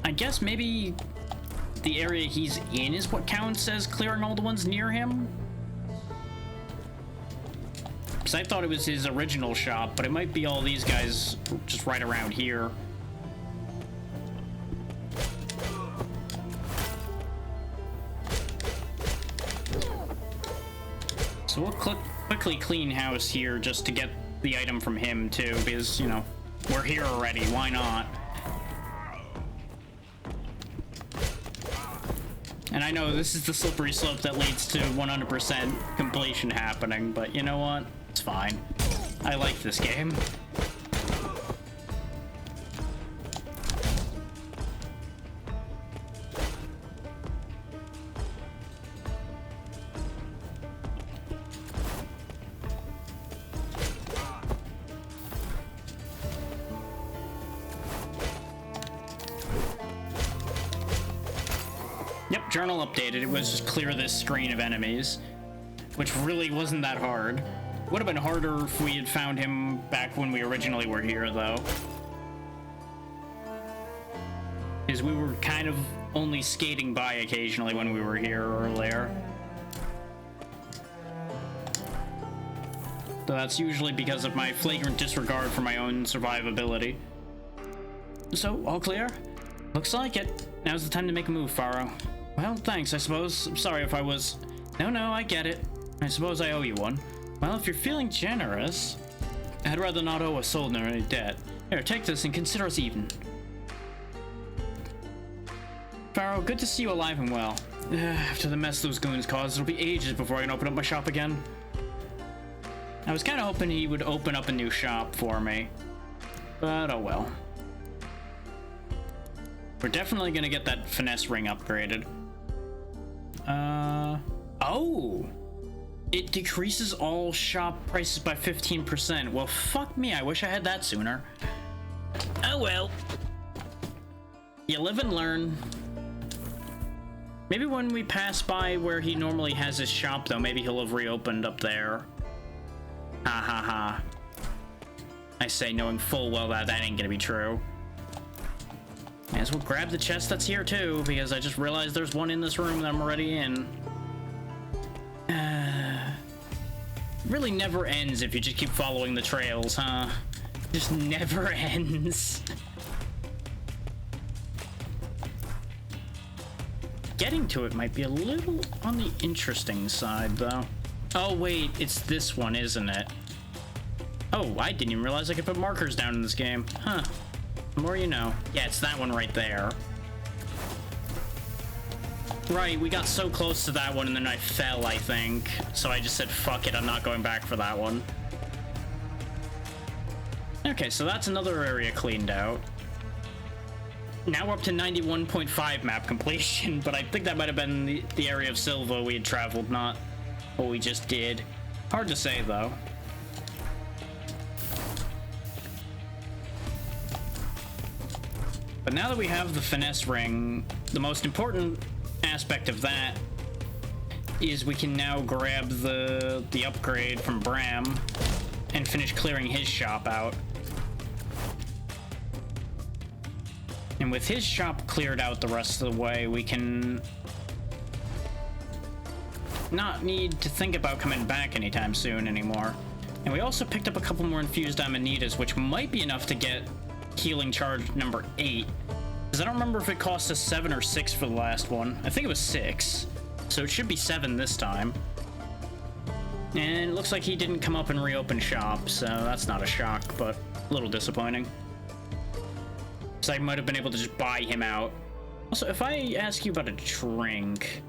I guess maybe the area he's in is what counts as clearing all the ones near him? Because I thought it was his original shop, but it might be all these guys just right around here. So we'll quickly clean house here just to get the item from him too, because, you know, we're here already, why not? And I know this is the slippery slope that leads to 100% completion happening, but you know what? It's fine. I like this game. Yep, journal updated. It was just clear this screen of enemies, which really wasn't that hard. Would have been harder if we had found him back when we originally were here, though. Because because we were kind of only skating by occasionally when we were here earlier. So that's usually because of my flagrant disregard for my own survivability. So, all clear? Looks like it. Now's the time to make a move, Faro. Well, thanks, I suppose. I'm sorry if I was... No, I get it. I suppose I owe you one. Well, if you're feeling generous... I'd rather not owe a soul nor any debt. Here, take this and consider us even. Faro, good to see you alive and well. After the mess those goons caused, it'll be ages before I can open up my shop again. I was kind of hoping he would open up a new shop for me. But oh well. We're definitely gonna get that finesse ring upgraded. Oh! It decreases all shop prices by 15%. Well, fuck me, I wish I had that sooner. Oh well. You live and learn. Maybe when we pass by where he normally has his shop, though, maybe he'll have reopened up there. Ha ha ha. I say, knowing full well that ain't gonna be true. May as well grab the chest that's here, too, because I just realized there's one in this room that I'm already in. Really never ends if you just keep following the trails, huh? Just never ends. Getting to it might be a little on the interesting side, though. Oh, wait, it's this one, isn't it? Oh, I didn't even realize I could put markers down in this game. Huh. The more you know. Yeah, it's that one right there. Right, we got so close to that one and then I fell, I think. So I just said, fuck it, I'm not going back for that one. Okay, so that's another area cleaned out. Now we're up to 91.5 map completion, but I think that might have been the area of Silva we had traveled, not what we just did. Hard to say, though. But now that we have the finesse ring, the most important aspect of that is we can now grab the upgrade from Bram and finish clearing his shop out. And with his shop cleared out the rest of the way, we can not need to think about coming back anytime soon anymore. And we also picked up a couple more infused amanitas, which might be enough to get healing charge number 8. Because I don't remember if it cost us 7 or 6 for the last one. I think it was 6. So it should be 7 this time. And it looks like he didn't come up and reopen shop, so that's not a shock, but a little disappointing. So I might have been able to just buy him out. Also, if I ask you about a drink...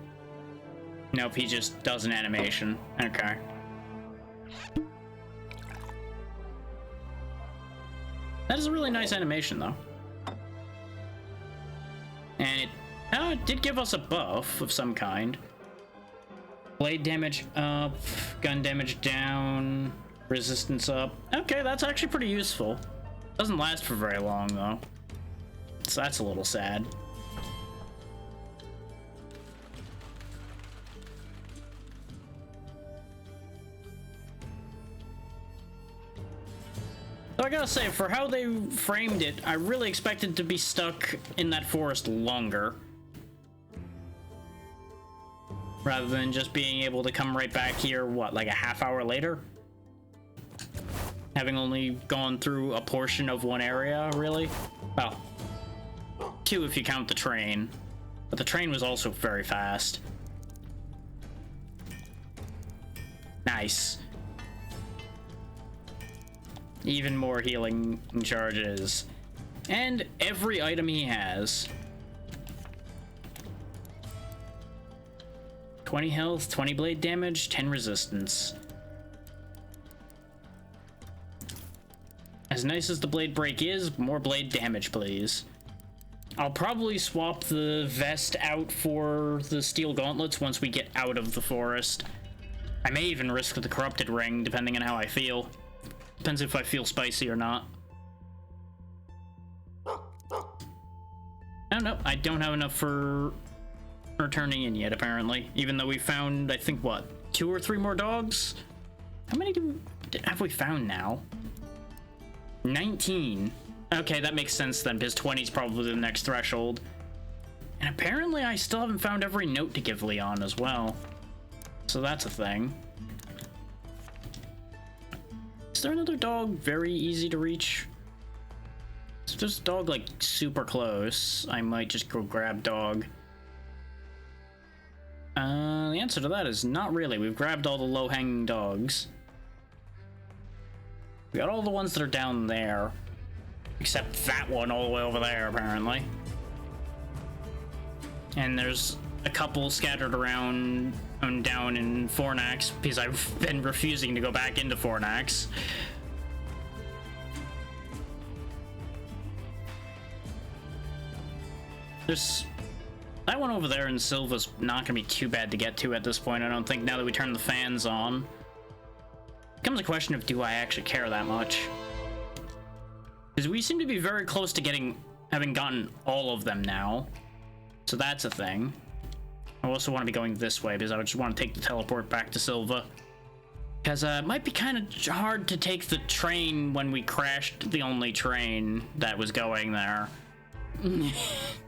Nope, he just does an animation. Okay. That is a really nice animation, though. And it did give us a buff of some kind. Blade damage up, gun damage down, resistance up. Okay, that's actually pretty useful. Doesn't last for very long, though. So that's a little sad. So I gotta say, for how they framed it, I really expected to be stuck in that forest longer. Rather than just being able to come right back here, what, like a half hour later? Having only gone through a portion of one area, really? Well, 2 if you count the train. But the train was also very fast. Nice. Even more healing charges. And every item he has. 20 health, 20 blade damage, 10 resistance. As nice as the blade break is, more blade damage, please. I'll probably swap the vest out for the steel gauntlets once we get out of the forest. I may even risk the corrupted ring, depending on how I feel. Depends if I feel spicy or not. Oh, no, I don't have enough for turning in yet, apparently. Even though we found, I think, what, 2 or 3 more dogs? How many have we found now? 19. Okay, that makes sense then, because 20 is probably the next threshold. And apparently I still haven't found every note to give Leon as well. So that's a thing. Is there another dog very easy to reach? If there's a dog like super close, I might just go grab dog. The answer to that is not really. We've grabbed all the low-hanging dogs. We got all the ones that are down there. Except that one all the way over there, apparently. And there's a couple scattered around down in Fornax, because I've been refusing to go back into Fornax. There's... that one over there in Silva's not gonna be too bad to get to at this point, I don't think, now that we turn the fans on. Comes a question of, do I actually care that much? Because we seem to be very close to having gotten all of them now. So that's a thing. I also want to be going this way because I just want to take the teleport back to Silva. Because it might be kind of hard to take the train when we crashed the only train that was going there.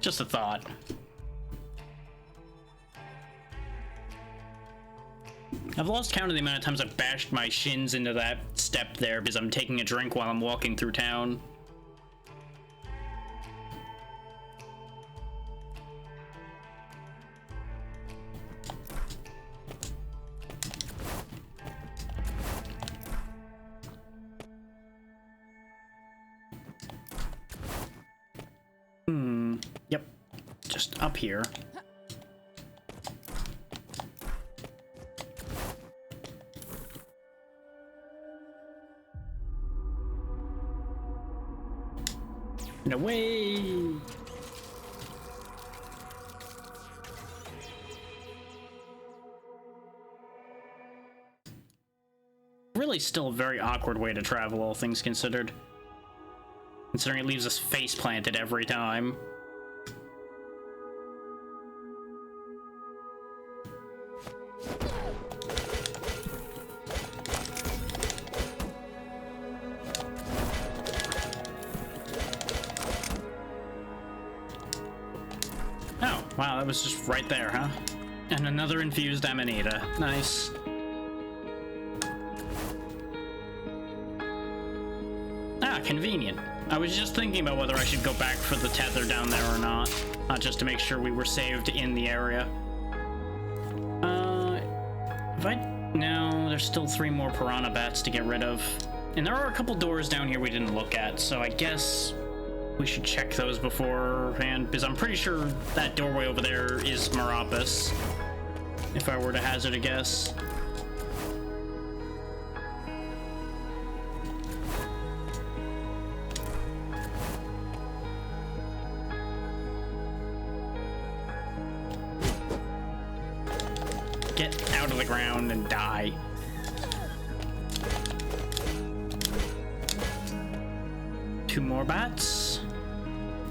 Just a thought. I've lost count of the amount of times I've bashed my shins into that step there because I'm taking a drink while I'm walking through town. Yep. Just up here. And away! Really still a very awkward way to travel, all things considered. Considering it leaves us face planted every time. Oh, wow, that was just right there, huh? And another infused Amanita. Nice. Ah, convenient. I was just thinking about whether I should go back for the tether down there or not. Just to make sure we were saved in the area. No, there's still 3 more piranha bats to get rid of. And there are a couple doors down here we didn't look at, so I guess we should check those beforehand, because I'm pretty sure that doorway over there is Marapis, if I were to hazard a guess. Get out of the ground and die. Two more bats.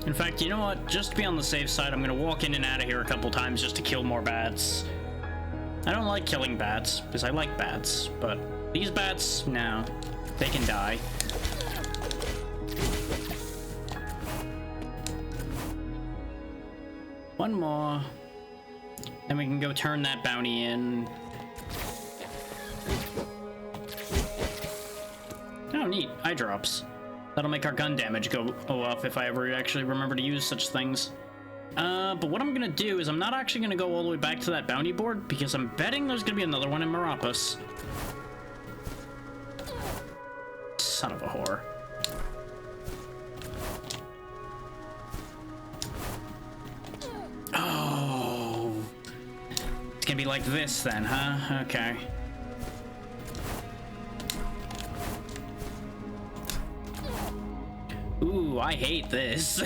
In fact, you know what? Just to be on the safe side, I'm gonna walk in and out of here a couple times just to kill more bats. I don't like killing bats, because I like bats, but these bats, no. They can die. One more. Then we can go turn that bounty in. Oh, neat. Eye drops. That'll make our gun damage go up if I ever actually remember to use such things. But what I'm gonna do is I'm not actually gonna go all the way back to that bounty board, because I'm betting there's gonna be another one in Marapis. Son of a whore. Oh. It's gonna be like this then, huh? Okay. Ooh, I hate this.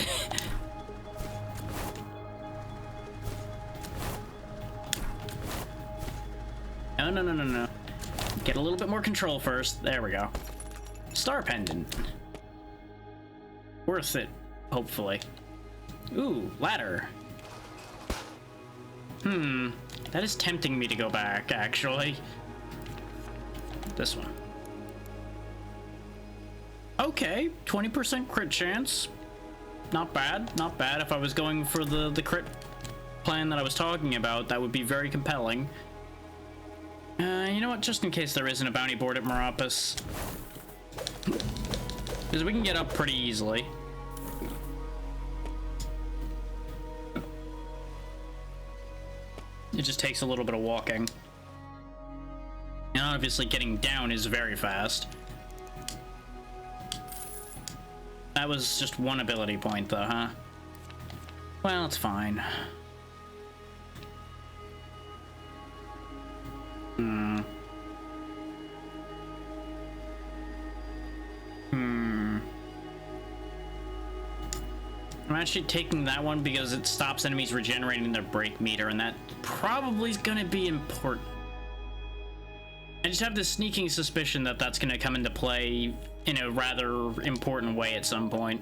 No. Get a little bit more control first. There we go. Star pendant. Worth it, hopefully. Ooh, ladder. That is tempting me to go back, actually. This one. Okay, 20% crit chance. Not bad, not bad. If I was going for the crit plan that I was talking about, that would be very compelling. You know what? Just in case there isn't a bounty board at Meropis. Because we can get up pretty easily. It just takes a little bit of walking. And obviously getting down is very fast. That was just one ability point though, huh? Well, it's fine. I'm actually taking that one because it stops enemies regenerating their break meter, and that probably is going to be important. I just have this sneaking suspicion that that's going to come into play in a rather important way at some point.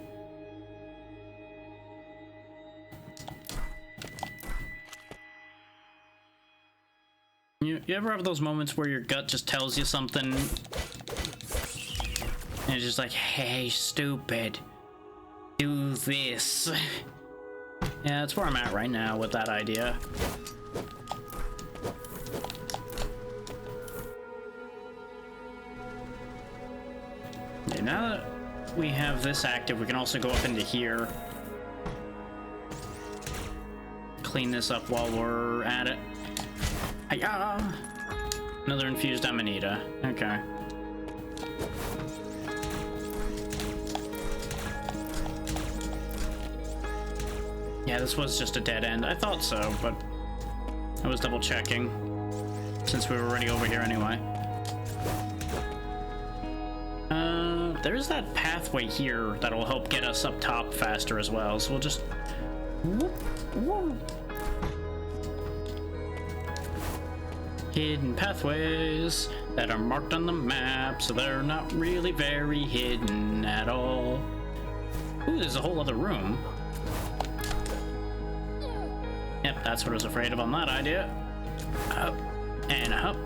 You ever have those moments where your gut just tells you something and it's just like, hey, stupid, do this. Yeah, that's where I'm at right now with that idea. Okay, now that we have this active, we can also go up into here. Clean this up while we're at it. Hiya! Another infused Amanita. Okay. Yeah, this was just a dead end. I thought so, but I was double checking since we were already over here anyway. There's that pathway here that'll help get us up top faster as well, so we'll just whoop, whoop. Hidden pathways that are marked on the map, so they're not really very hidden at all. Ooh, there's a whole other room. Yep, that's what I was afraid of on that idea. Up and up.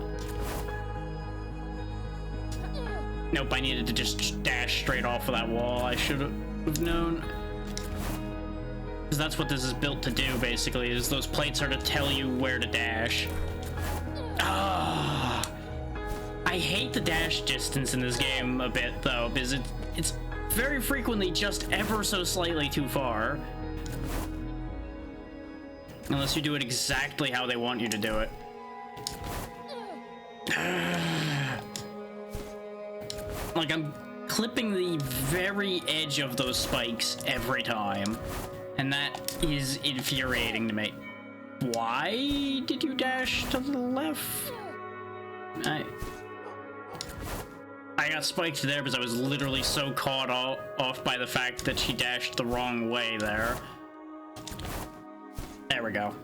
Nope, I needed to just dash straight off of that wall. I should have known. Because that's what this is built to do, basically, is those plates are to tell you where to dash. Ah, I hate the dash distance in this game a bit, though, because it's very frequently just ever so slightly too far. Unless you do it exactly how they want you to do it. Like, I'm clipping the very edge of those spikes every time, and that is infuriating to me. Why did you dash to the left? I got spiked there because I was literally so caught off by the fact that she dashed the wrong way there. There we go.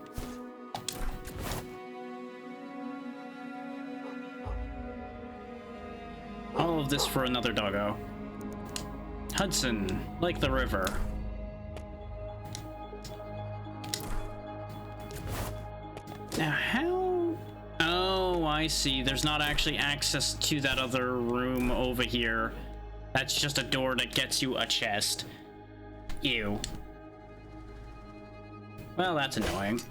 All of this for another doggo. Hudson, like the river. Now how... Oh, I see. There's not actually access to that other room over here. That's just a door that gets you a chest. Ew. Well, that's annoying.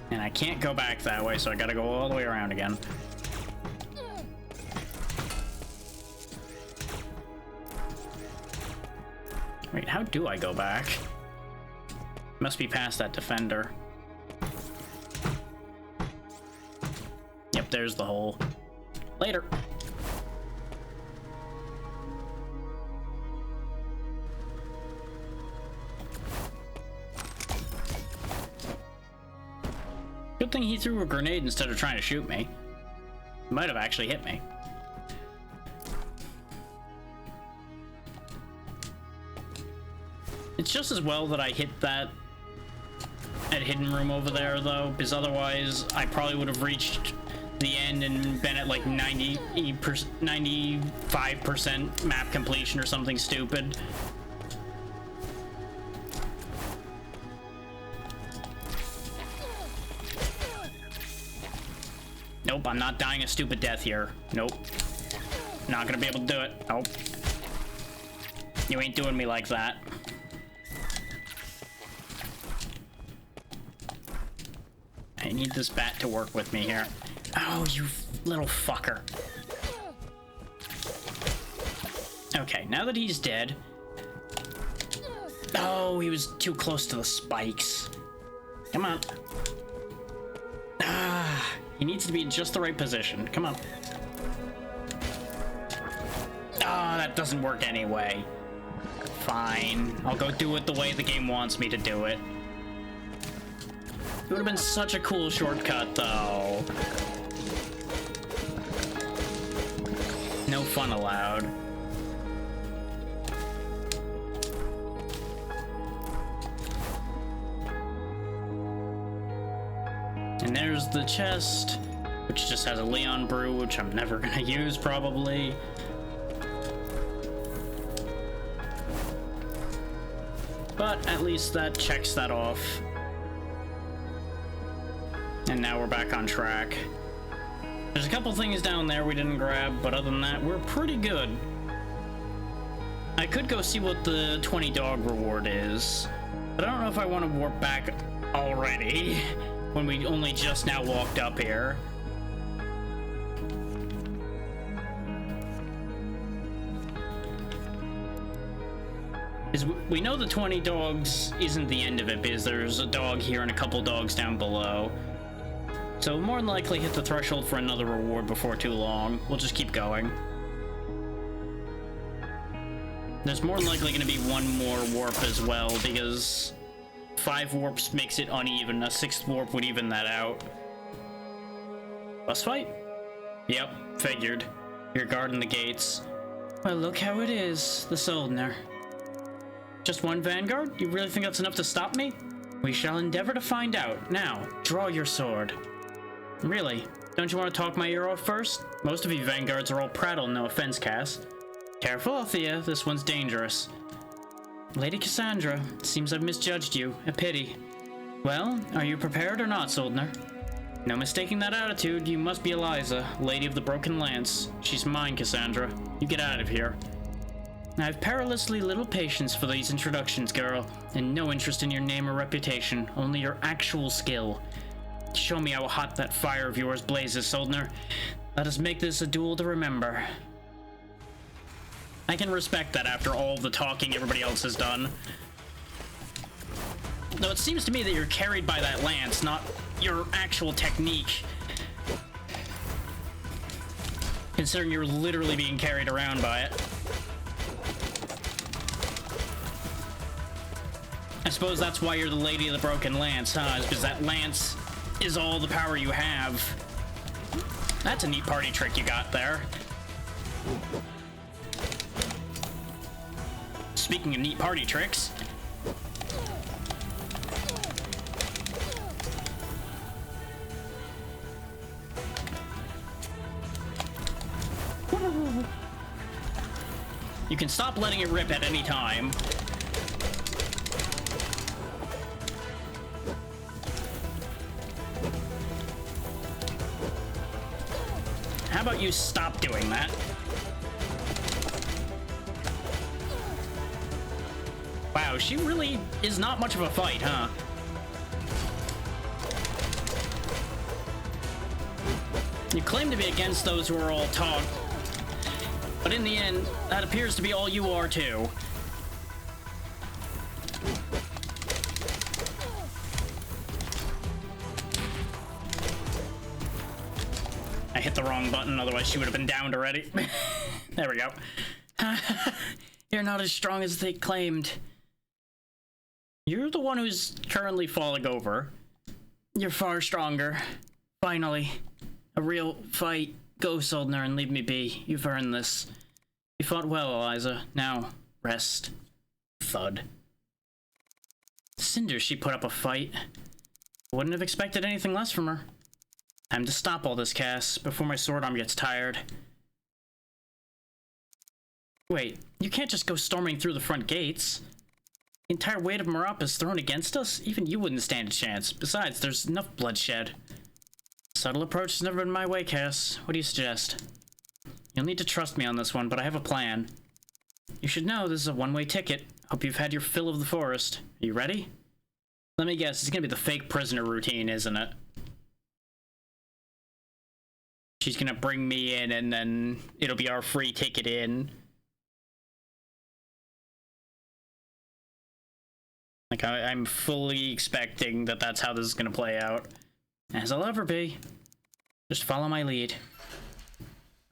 And I can't go back that way, so I gotta go all the way around again. Wait, how do I go back? Must be past that defender. Yep, there's the hole. Later. Good thing he threw a grenade instead of trying to shoot me. He might have actually hit me. It's just as well that I hit that hidden room over there, though, because otherwise I probably would have reached the end and been at like 95% map completion or something stupid. Nope, I'm not dying a stupid death here. Nope. Not gonna be able to do it. Nope. You ain't doing me like that. I need this bat to work with me here. Oh, you little fucker. Okay, now that he's dead... Oh, he was too close to the spikes. Come on. Ah, he needs to be in just the right position. Come on. Oh, that doesn't work anyway. Fine. I'll go do it the way the game wants me to do it. It would have been such a cool shortcut, though. No fun allowed. And there's the chest, which just has a Leon brew, which I'm never gonna use, probably. But at least that checks that off. And now we're back on track. There's a couple things down there we didn't grab, but other than that, we're pretty good. I could go see what the 20 dog reward is, but I don't know if I want to warp back already when we only just now walked up here. We know the 20 dogs isn't the end of it, because there's a dog here and a couple dogs down below. So we'll more than likely hit the threshold for another reward before too long. We'll just keep going. There's more than likely going to be one more warp as well, because 5 warps makes it uneven. A 6th warp would even that out. Boss fight? Yep, figured. You're guarding the gates. Well, look how it is, the Soldner. Just one vanguard? You really think that's enough to stop me? We shall endeavor to find out. Now, draw your sword. Really? Don't you want to talk my ear off first? Most of you vanguards are all prattle, no offense, Cass. Careful, Althea. This one's dangerous. Lady Cassandra, it seems I've misjudged you. A pity. Well, are you prepared or not, Soldner? No mistaking that attitude. You must be Eliza, Lady of the Broken Lance. She's mine, Cassandra. You get out of here. I have perilously little patience for these introductions, girl, and no interest in your name or reputation, only your actual skill. Show me how hot that fire of yours blazes, Soldner. Let us make this a duel to remember. I can respect that after all the talking everybody else has done. Though it seems to me that you're carried by that lance, not your actual technique. Considering you're literally being carried around by it. I suppose that's why you're the Lady of the Broken Lance, huh? Is because that lance is all the power you have. That's a neat party trick you got there. Speaking of neat party tricks... You can stop letting it rip at any time. How about you stop doing that? Wow, she really is not much of a fight, huh? You claim to be against those who are all talk, but in the end, that appears to be all you are too. I hit the wrong button, otherwise she would have been downed already. There we go. You're not as strong as they claimed. You're the one who's currently falling over. You're far stronger. Finally. A real fight. Go, Soldner, and leave me be. You've earned this. You fought well, Eliza. Now, rest. Thud. Cinder, she put up a fight. Wouldn't have expected anything less from her. Time to stop all this, Cass, before my sword arm gets tired. Wait, you can't just go storming through the front gates. The entire weight of Marap is thrown against us? Even you wouldn't stand a chance. Besides, there's enough bloodshed. Subtle approach has never been my way, Cass. What do you suggest? You'll need to trust me on this one, but I have a plan. You should know this is a one-way ticket. Hope you've had your fill of the forest. Are you ready? Let me guess, it's gonna be the fake prisoner routine, isn't it? She's gonna bring me in, and then it'll be our free ticket in. Like, I'm fully expecting that that's how this is gonna play out. As I'll ever be. Just follow my lead.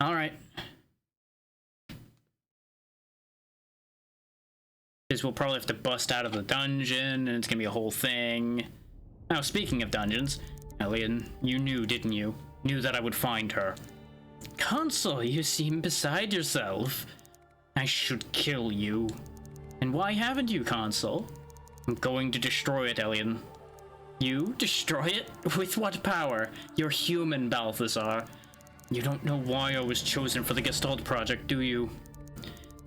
Alright. Because we'll probably have to bust out of the dungeon, and it's gonna be a whole thing. Now, speaking of dungeons, Elian, you knew, didn't you? Knew that I would find her. Consul, you seem beside yourself. I should kill you. And why haven't you, Consul? I'm going to destroy it, Elian. You? Destroy it? With what power? You're human, Balthazar. You don't know why I was chosen for the Gestalt project, do you?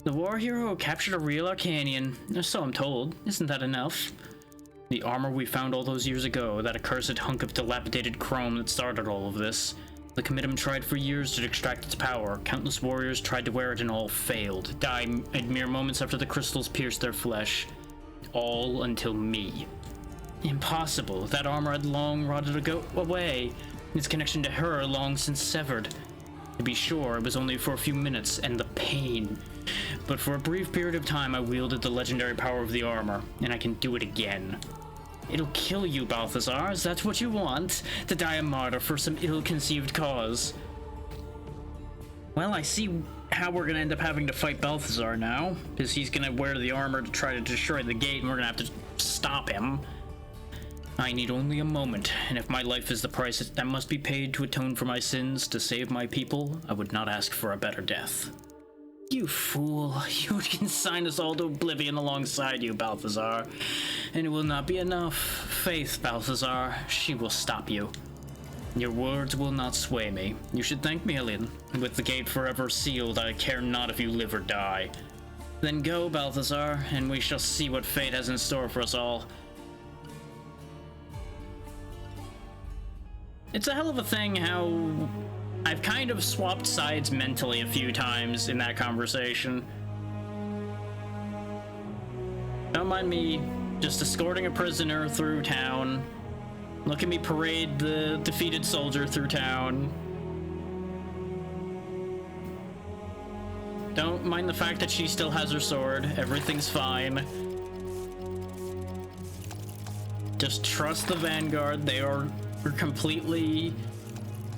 The war hero captured a real Arcanian, so I'm told. Isn't that enough? The armor we found all those years ago, that accursed hunk of dilapidated chrome that started all of this. The Committum tried for years to extract its power. Countless warriors tried to wear it and all failed, dying mere moments after the crystals pierced their flesh. All until me. Impossible. That armor had long rotted away. Its connection to her long since severed. To be sure, it was only for a few minutes, and the pain. But for a brief period of time, I wielded the legendary power of the armor, and I can do it again. It'll kill you, Balthazar. Is that what you want? To die a martyr for some ill-conceived cause? Well, I see how we're gonna end up having to fight Balthazar now, because he's gonna wear the armor to try to destroy the gate, and we're gonna have to stop him. I need only a moment, and if my life is the price that must be paid to atone for my sins, to save my people, I would not ask for a better death. You fool, you would consign us all to oblivion alongside you, Balthazar. And it will not be enough. Faith, Balthazar, she will stop you. Your words will not sway me. You should thank me, Elian. With the gate forever sealed, I care not if you live or die. Then go, Balthazar, and we shall see what fate has in store for us all. It's a hell of a thing how I've kind of swapped sides mentally a few times in that conversation. Don't mind me just escorting a prisoner through town. Look at me parade the defeated soldier through town. Don't mind the fact that she still has her sword. Everything's fine. Just trust the Vanguard. They are completely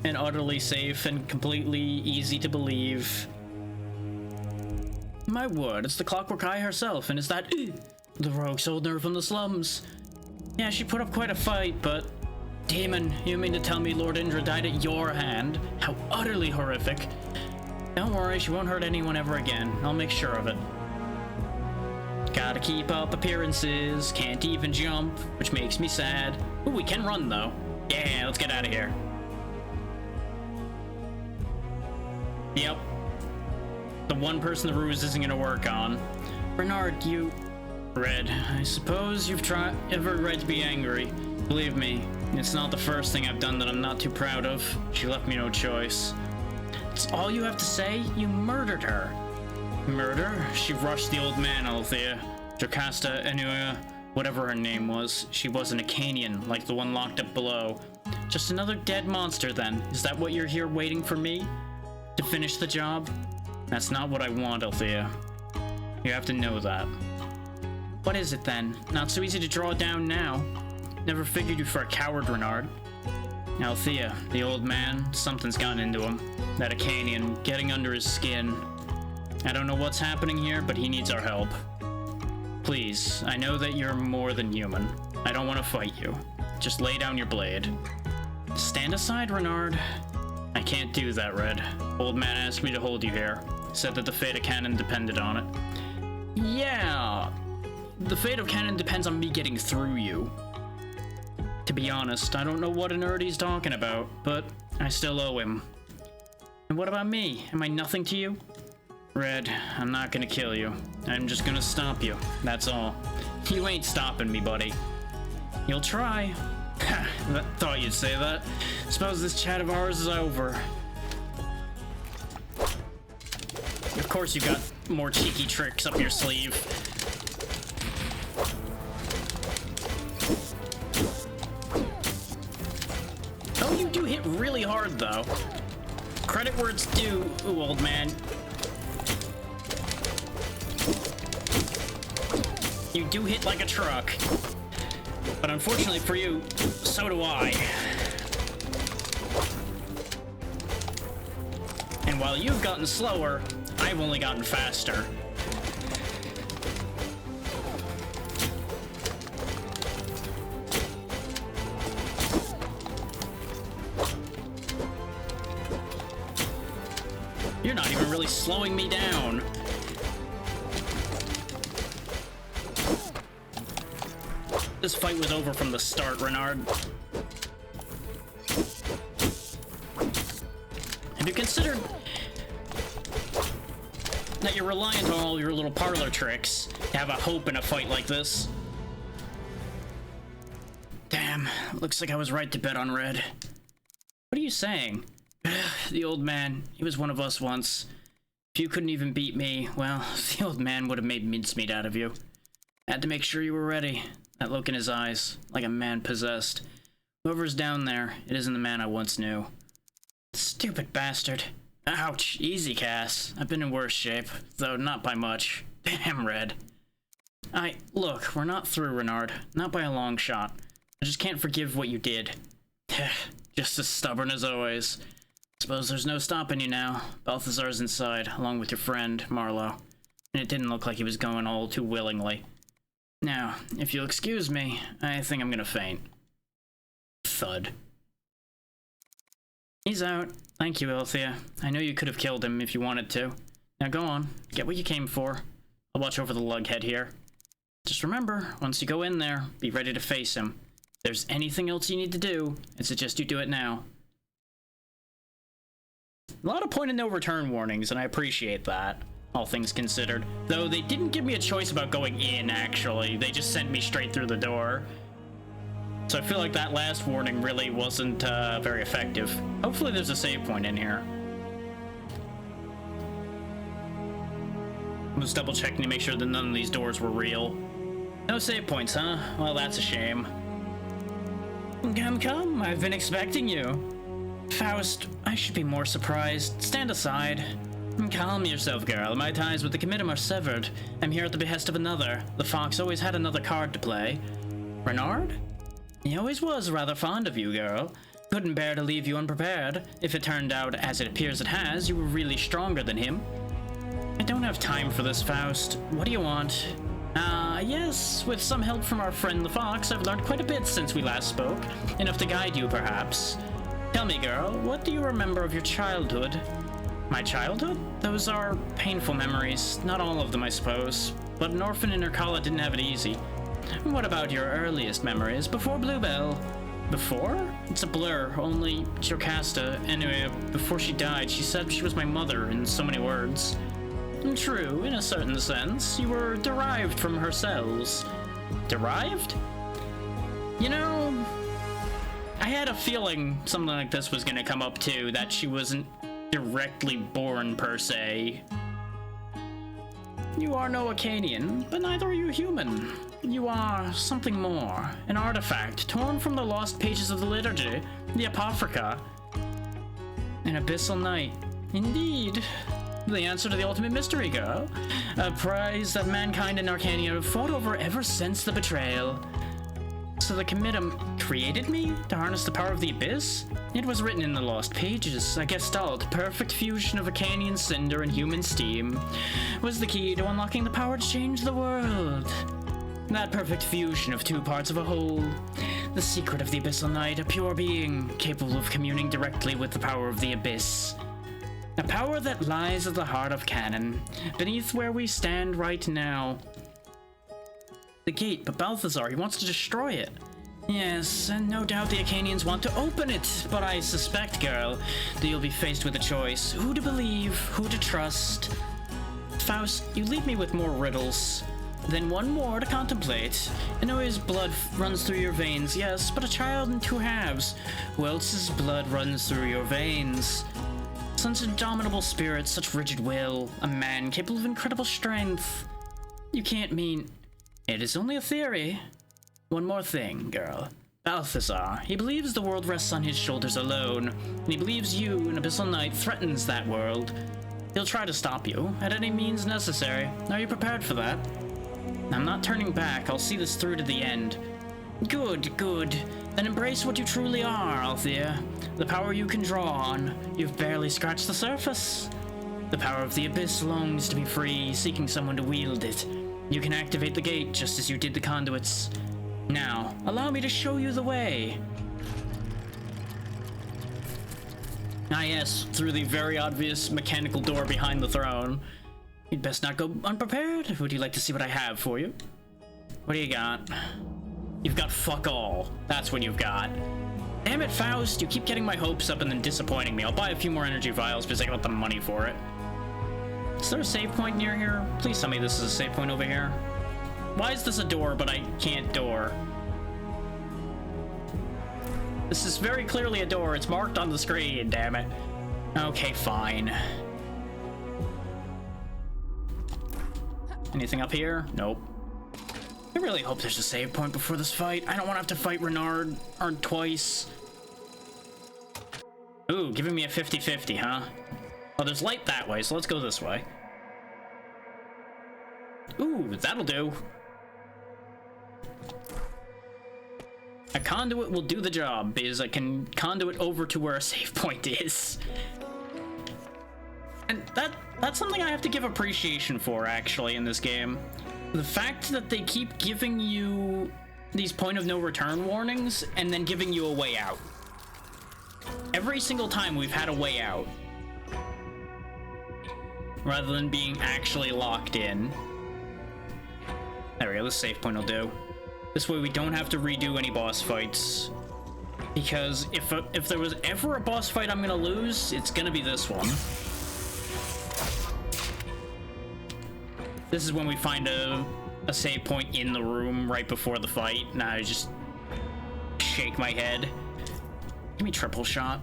and utterly safe and completely easy to believe. My word, it's the Clockwork Eye herself, and is that the rogue soldier from the slums? Yeah, she put up quite a fight, but demon, you mean to tell me Lord Indra died at your hand? How utterly horrific. Don't worry, she won't hurt anyone ever again. I'll make sure of it. Gotta keep up appearances, can't even jump, which makes me sad. Ooh, we can run though. Yeah, let's get out of here. Yep. The one person the ruse isn't gonna work on. Bernard, you... Red, I suppose you've tried every right to be angry. Believe me, it's not the first thing I've done that I'm not too proud of. She left me no choice. It's all you have to say? You murdered her. Murder? She rushed the old man, Althea. Jocasta Enua, whatever her name was. She was an Acanian, like the one locked up below. Just another dead monster, then. Is that what you're here waiting for me? To finish the job? That's not what I want, Althea. You have to know that. What is it, then? Not so easy to draw down now. Never figured you for a coward, Renard. Althea, the old man, something's gotten into him. That Acanian, getting under his skin. I don't know what's happening here, but he needs our help. Please, I know that you're more than human. I don't want to fight you. Just lay down your blade. Stand aside, Renard. I can't do that, Red. Old man asked me to hold you here. Said that the fate of Cannon depended on it. Yeah. The fate of Cannon depends on me getting through you. To be honest, I don't know what a nerd he's talking about, but I still owe him. And what about me? Am I nothing to you? Red, I'm not gonna kill you. I'm just gonna stop you. That's all. You ain't stopping me, buddy. You'll try. Thought you'd say that. Suppose this chat of ours is over. Of course you got more cheeky tricks up your sleeve. Oh, you do hit really hard, though. credit where it's due, ooh, old man. You do hit like a truck. But unfortunately for you, so do I. And while you've gotten slower, I've only gotten faster. You're not even really slowing me down. This fight was over from the start, Renard. Have you considered that you're reliant on all your little parlor tricks to have a hope in a fight like this? Damn, looks like I was right to bet on red. What are you saying? The old man, he was one of us once. If you couldn't even beat me, well, the old man would have made mincemeat out of you. Had to make sure you were ready. That look in his eyes, like a man possessed. Whoever's down there, it isn't the man I once knew. Stupid bastard. Ouch, easy, Cass. I've been in worse shape, though not by much. Damn, Red. Look, we're not through, Renard. Not by a long shot. I just can't forgive what you did. Just as stubborn as always. Suppose there's no stopping you now. Balthazar's inside, along with your friend, Marlowe. And it didn't look like he was going all too willingly. Now, if you'll excuse me, I think I'm gonna faint. Thud. He's out. Thank you, Althea. I know you could have killed him if you wanted to. Now go on, get what you came for. I'll watch over the lughead here. Just remember, once you go in there, be ready to face him. If there's anything else you need to do, I suggest you do it now. A lot of point of no return warnings, and I appreciate that. All things considered. Though they didn't give me a choice about going in, actually. They just sent me straight through the door. So I feel like that last warning really wasn't very effective. Hopefully there's a save point in here. I was double checking to make sure that none of these doors were real. No save points, huh? Well, that's a shame. Come, I've been expecting you. Faust, I should be more surprised. Stand aside. Calm yourself, girl. My ties with the Committum are severed. I'm here at the behest of another. The Fox always had another card to play. Renard? He always was rather fond of you, girl. Couldn't bear to leave you unprepared. If it turned out, as it appears it has, you were really stronger than him. I don't have time for this, Faust. What do you want? Yes, with some help from our friend the Fox, I've learned quite a bit since we last spoke. Enough to guide you, perhaps. Tell me, girl, what do you remember of your childhood? My childhood? Those are painful memories. Not all of them, I suppose. But an orphan in Urkala didn't have it easy. What about your earliest memories, before Bluebell? Before? It's a blur, only Jocasta. Anyway, before she died, she said she was my mother in so many words. True, in a certain sense. You were derived from her cells. Derived? You know, I had a feeling something like this was gonna come up too, that she wasn't directly born, per se. You are no Acanian, but neither are you human. You are something more. An artifact, torn from the lost pages of the liturgy, the Apocrypha. An abyssal knight. Indeed. The answer to the ultimate mystery, girl. A prize that mankind and Arcania have fought over ever since the betrayal. So the Committum created me to harness the power of the Abyss? It was written in the lost pages. A Gestalt, perfect fusion of Acanian cinder and human steam, was the key to unlocking the power to change the world. That perfect fusion of two parts of a whole. The secret of the Abyssal Knight, a pure being, capable of communing directly with the power of the Abyss. A power that lies at the heart of canon, beneath where we stand right now. The gate, but Balthazar, he wants to destroy it. Yes, and no doubt the Acanians want to open it, but I suspect, girl, that you'll be faced with a choice. Who to believe, who to trust. Faust, you leave me with more riddles. Then one more to contemplate. I know his blood runs through your veins, yes, but a child in two halves. Who else's blood runs through your veins? Such indomitable spirit, such rigid will, a man capable of incredible strength. You can't mean... It is only a theory. One more thing, girl. Balthazar. He believes the world rests on his shoulders alone, and he believes you, an Abyssal Knight, threatens that world. He'll try to stop you, at any means necessary. Are you prepared for that? I'm not turning back. I'll see this through to the end. Good, good. Then embrace what you truly are, Althea. The power you can draw on. You've barely scratched the surface. The power of the Abyss longs to be free, seeking someone to wield it. You can activate the gate just as you did the conduits. Now, allow me to show you the way. Ah yes, through the very obvious mechanical door behind the throne. You'd best not go unprepared. Would you like to see what I have for you? What do you got? You've got fuck all. That's what you've got. Damn it, Faust, you keep getting my hopes up and then disappointing me. I'll buy a few more energy vials because I got the money for it. Is there a save point near here? Please tell me this is a save point over here. Why is this a door, but I can't door? This is very clearly a door. It's marked on the screen, damn it. Okay, fine. Anything up here? Nope. I really hope there's a save point before this fight. I don't want to have to fight Renard twice. Ooh, giving me a 50-50, huh? Oh, there's light that way, so let's go this way. Ooh, that'll do. A conduit will do the job, because I can conduit over to where a save point is. And that's something I have to give appreciation for, actually, in this game. The fact that they keep giving you these point of no return warnings, and then giving you a way out. Every single time we've had a way out. Rather than being actually locked in. There we go, this save point will do. This way we don't have to redo any boss fights. Because if there was ever a boss fight I'm gonna lose, it's gonna be this one. This is when we find a save point in the room right before the fight. And I just shake my head. Give me triple shot.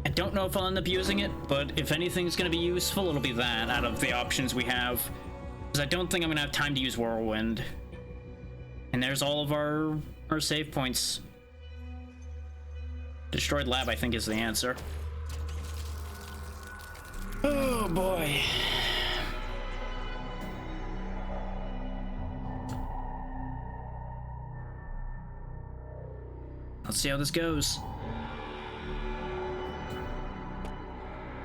I don't know if I'll end up using it, but if anything's gonna be useful, it'll be that out of the options we have. Because I don't think I'm gonna have time to use Whirlwind. And there's all of our save points. Destroyed lab, I think, is the answer. Oh boy. Let's see how this goes.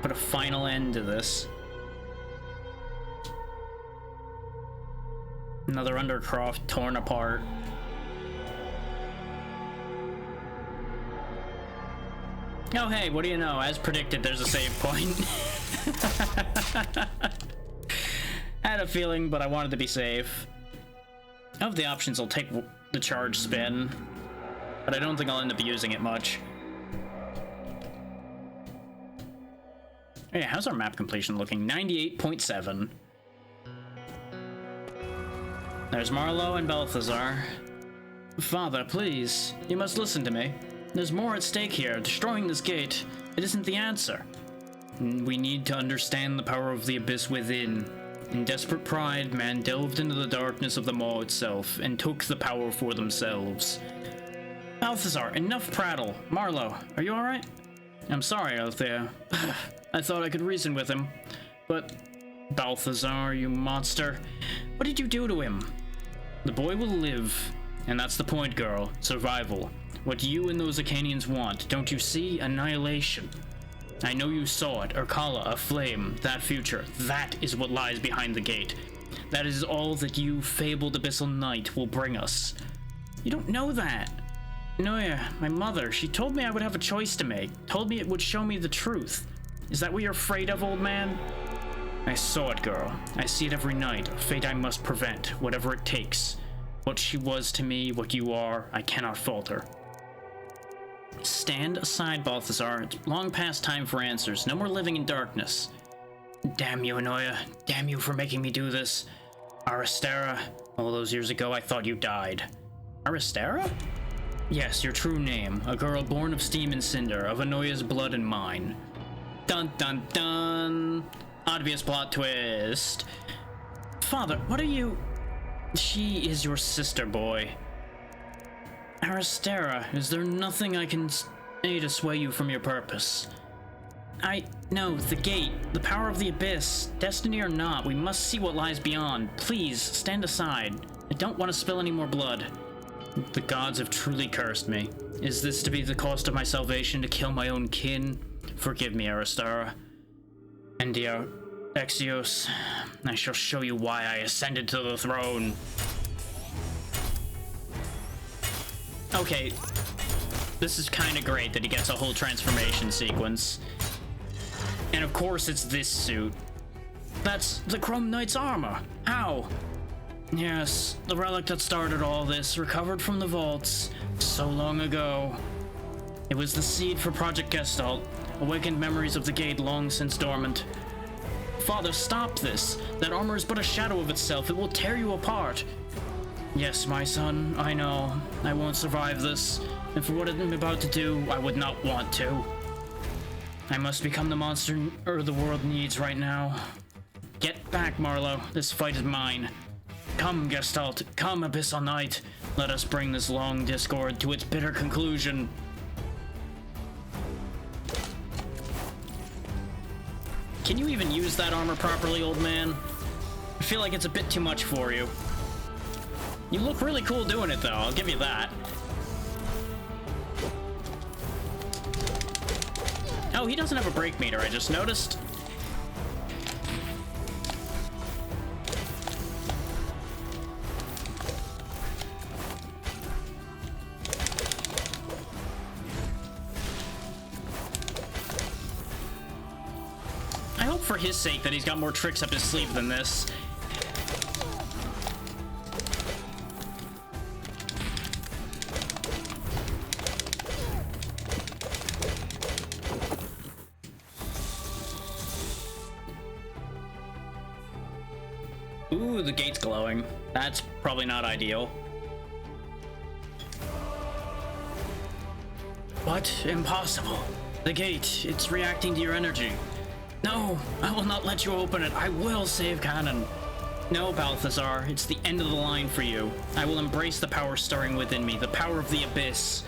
Put a final end to this. Another Undercroft torn apart. Oh hey, what do you know? As predicted, there's a save point. Had a feeling, but I wanted to be safe. Of the options, I'll take the charge spin, but I don't think I'll end up using it much. Hey, how's our map completion looking? 98.7. There's Marlowe and Balthazar. Father, please, you must listen to me. There's more at stake here. Destroying this gate, it isn't the answer. We need to understand the power of the abyss within. In desperate pride, man delved into the darkness of the maw itself and took the power for themselves. Balthazar, enough prattle. Marlowe, are you alright? I'm sorry, Althea. I thought I could reason with him, but... Balthazar, you monster. What did you do to him? The boy will live, and that's the point, girl. Survival. What you and those Acanians want, don't you see? Annihilation. I know you saw it, Urkala, a flame, that future. That is what lies behind the gate. That is all that you, fabled Abyssal Knight, will bring us. You don't know that. Noya, my mother, she told me I would have a choice to make. Told me it would show me the truth. Is that what you're afraid of, old man? I saw it, girl. I see it every night. A fate I must prevent, whatever it takes. What she was to me, what you are, I cannot falter. Stand aside, Balthazar. It's long past time for answers. No more living in darkness. Damn you, Anoya. Damn you for making me do this. Aristera. All those years ago, I thought you died. Aristera? Yes, your true name. A girl born of steam and cinder, of Anoya's blood and mine. Dun dun dun. Obvious plot twist. Father, what are you... She is your sister, boy. Aristera, is there nothing I can say to sway you from your purpose? No, the gate, the power of the abyss, destiny or not, we must see what lies beyond. Please, stand aside. I don't want to spill any more blood. The gods have truly cursed me. Is this to be the cost of my salvation, to kill my own kin? Forgive me, Aristera. Endio, Dexios, I shall show you why I ascended to the throne. Okay, this is kind of great that he gets a whole transformation sequence. And of course it's this suit. That's the Chrome Knight's armor. How? Yes, the relic that started all this, recovered from the vaults so long ago. It was the seed for Project Gestalt, awakened memories of the gate long since dormant. Father, stop this. That armor is but a shadow of itself. It will tear you apart. Yes, my son, I know. I won't survive this. And for what I'm about to do, I would not want to. I must become the monster the world needs right now. Get back, Marlowe. This fight is mine. Come, Gestalt. Come, Abyssal Knight. Let us bring this long discord to its bitter conclusion. Can you even use that armor properly, old man? I feel like it's a bit too much for you. You look really cool doing it, though. I'll give you that. Oh, he doesn't have a break meter, I just noticed. I hope for his sake that he's got more tricks up his sleeve than this. Ooh, the gate's glowing. That's probably not ideal. What? Impossible. The gate, it's reacting to your energy. No, I will not let you open it. I will save Canon. No, Balthazar, it's the end of the line for you. I will embrace the power stirring within me, the power of the abyss.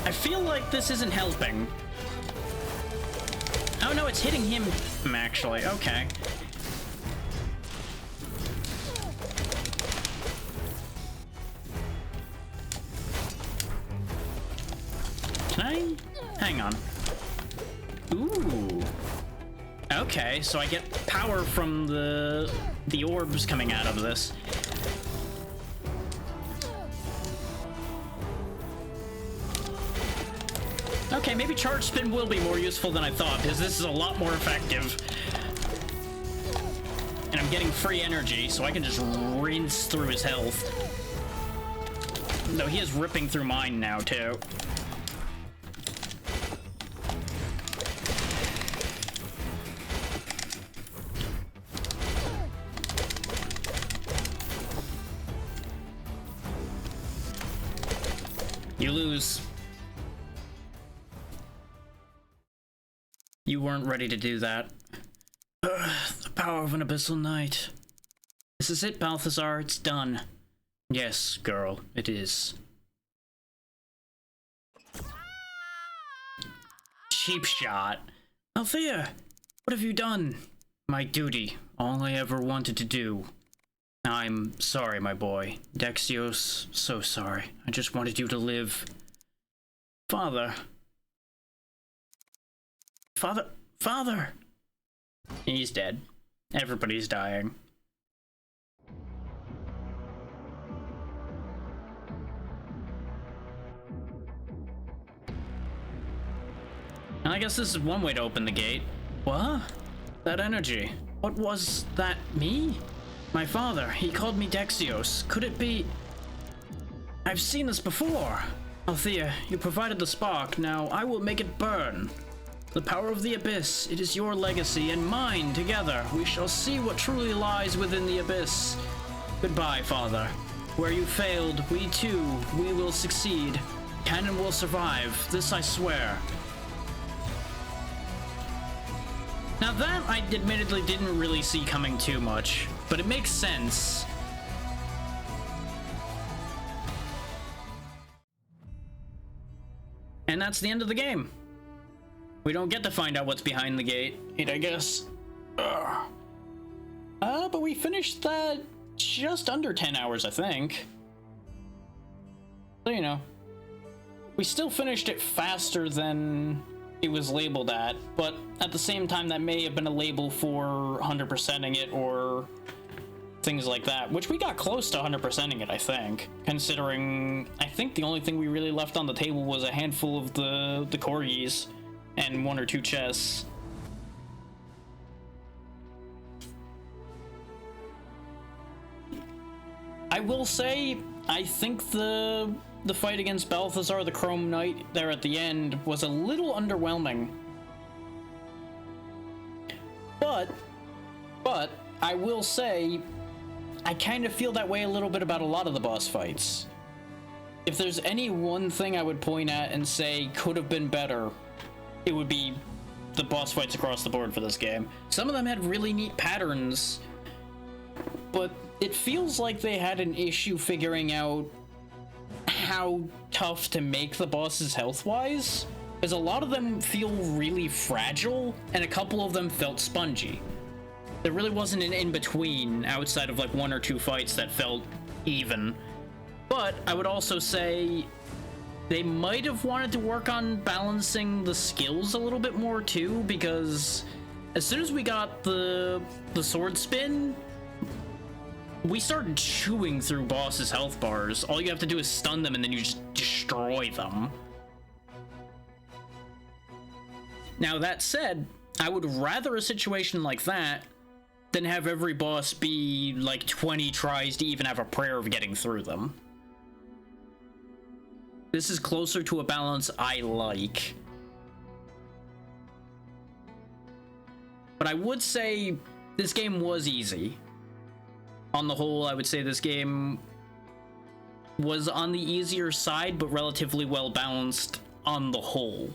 I feel like this isn't helping. Oh no, it's hitting him, actually. Okay. Can I? Hang on. Ooh. Okay, so I get power from the orbs coming out of this. Okay, maybe Charge Spin will be more useful than I thought, because this is a lot more effective. And I'm getting free energy, so I can just rinse through his health. No, he is ripping through mine now, too. You lose. You weren't ready to do that. The power of an Abyssal Knight. This is it, Balthazar. It's done. Yes, girl, it is. Cheap shot. Althea, what have you done? My duty. All I ever wanted to do. I'm sorry, my boy. Dexios, so sorry. I just wanted you to live. Father. Father! He's dead. Everybody's dying. And I guess this is one way to open the gate. What? That energy. What was that? Me? My father. He called me Dexios. Could it be... I've seen this before. Althea, you provided the spark. Now I will make it burn. The power of the abyss, it is your legacy and mine together. We shall see what truly lies within the abyss. Goodbye, Father. Where you failed, we will succeed. Canon will survive, this I swear. Now that I admittedly didn't really see coming too much, but it makes sense. And that's the end of the game. We don't get to find out what's behind the gate, I guess. But we finished that just under 10 hours, I think. So, you know, we still finished it faster than it was labeled at, but at the same time, that may have been a label for 100%ing it or things like that, which we got close to 100%ing it, I think, considering I think the only thing we really left on the table was a handful of the corgis and 1 or 2 chests. I will say, I think the fight against Balthazar the Chrome Knight there at the end was a little underwhelming. But I will say, I kind of feel that way a little bit about a lot of the boss fights. If there's any one thing I would point at and say could have been better, it would be the boss fights across the board for this game. Some of them had really neat patterns, but it feels like they had an issue figuring out how tough to make the bosses health-wise, because a lot of them feel really fragile, and a couple of them felt spongy. There really wasn't an in-between outside of like 1 or 2 fights that felt even. But I would also say they might have wanted to work on balancing the skills a little bit more too, because as soon as we got the sword spin, we started chewing through bosses' health bars. All you have to do is stun them and then you just destroy them. Now that said, I would rather a situation like that than have every boss be like 20 tries to even have a prayer of getting through them. This is closer to a balance I like. But I would say this game was easy. On the whole, I would say this game was on the easier side, but relatively well balanced on the whole.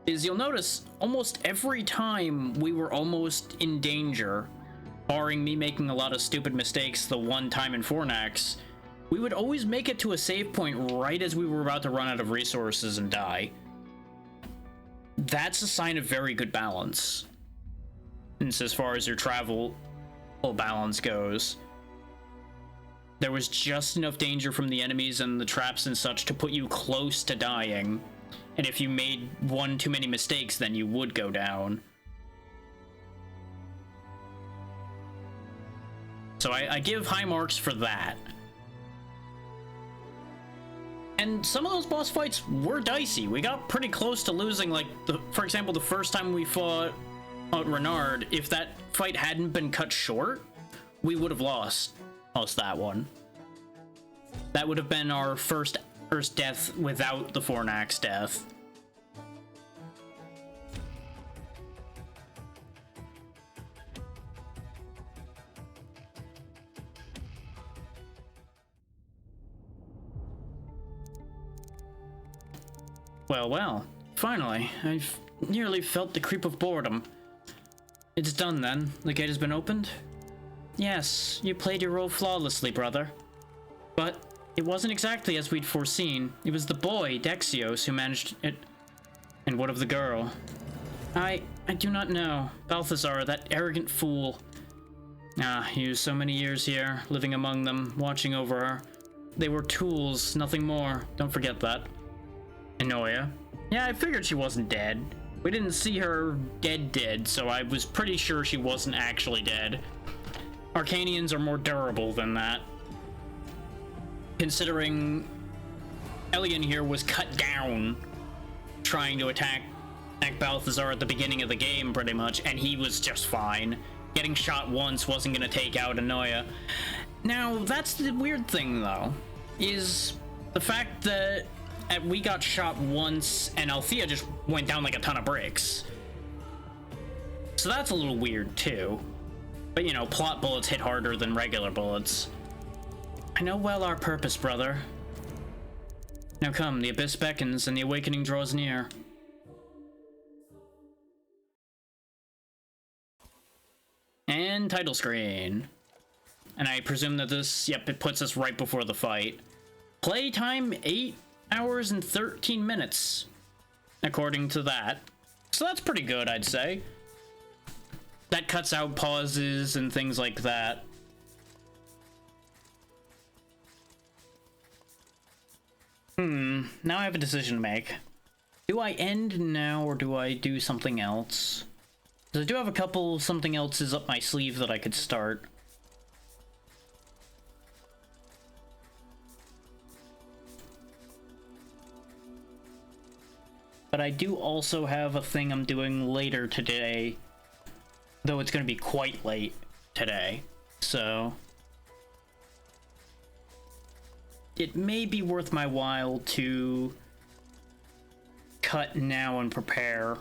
Is you'll notice almost every time we were almost in danger, barring me making a lot of stupid mistakes the one time in Fornax, we would always make it to a save point right as we were about to run out of resources and die. That's a sign of very good balance. And so as far as your travel balance goes, there was just enough danger from the enemies and the traps and such to put you close to dying, and if you made one too many mistakes, then you would go down. So I give high marks for that. And some of those boss fights were dicey. We got pretty close to losing, like, for example, the first time we fought Renard, if that fight hadn't been cut short, we would have lost that one. That would have been our first death without the Fornax death. Well, finally, I've nearly felt the creep of boredom. It's done then. The gate has been opened? Yes, you played your role flawlessly, brother. But it wasn't exactly as we'd foreseen. It was the boy, Dexios, who managed it. And what of the girl? I do not know. Balthazar, that arrogant fool. He used so many years here, living among them, watching over her. They were tools, nothing more. Don't forget that. Enoya? Yeah, I figured she wasn't dead. We didn't see her dead, so I was pretty sure she wasn't actually dead. Arcanians are more durable than that. Considering Elian here was cut down trying to attack Balthazar at the beginning of the game, pretty much, and he was just fine. Getting shot once wasn't going to take out Enoya. Now, that's the weird thing, though, is the fact that we got shot once and Althea just went down like a ton of bricks. So that's a little weird, too. But, you know, plot bullets hit harder than regular bullets. I know well our purpose, brother. Now come, the abyss beckons and the awakening draws near. And title screen. And I presume that this, yep, it puts us right before the fight. Playtime 8 hours and 13 minutes, according to that. So that's pretty good, I'd say. That cuts out pauses and things like that. Now I have a decision to make. Do I end now or do I do something else? Because I do have a couple something else's up my sleeve that I could start. But I do also have a thing I'm doing later today, though it's going to be quite late today, so it may be worth my while to cut now and prepare.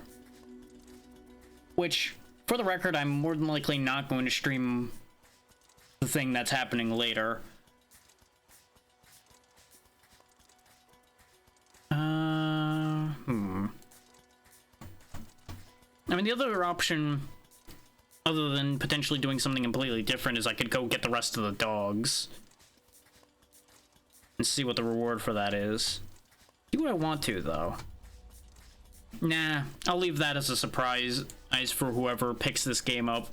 Which, for the record, I'm more than likely not going to stream the thing that's happening later. I mean, the other option, other than potentially doing something completely different, is I could go get the rest of the dogs and see what the reward for that is. Do I want to, though? Nah, I'll leave that as a surprise for whoever picks this game up.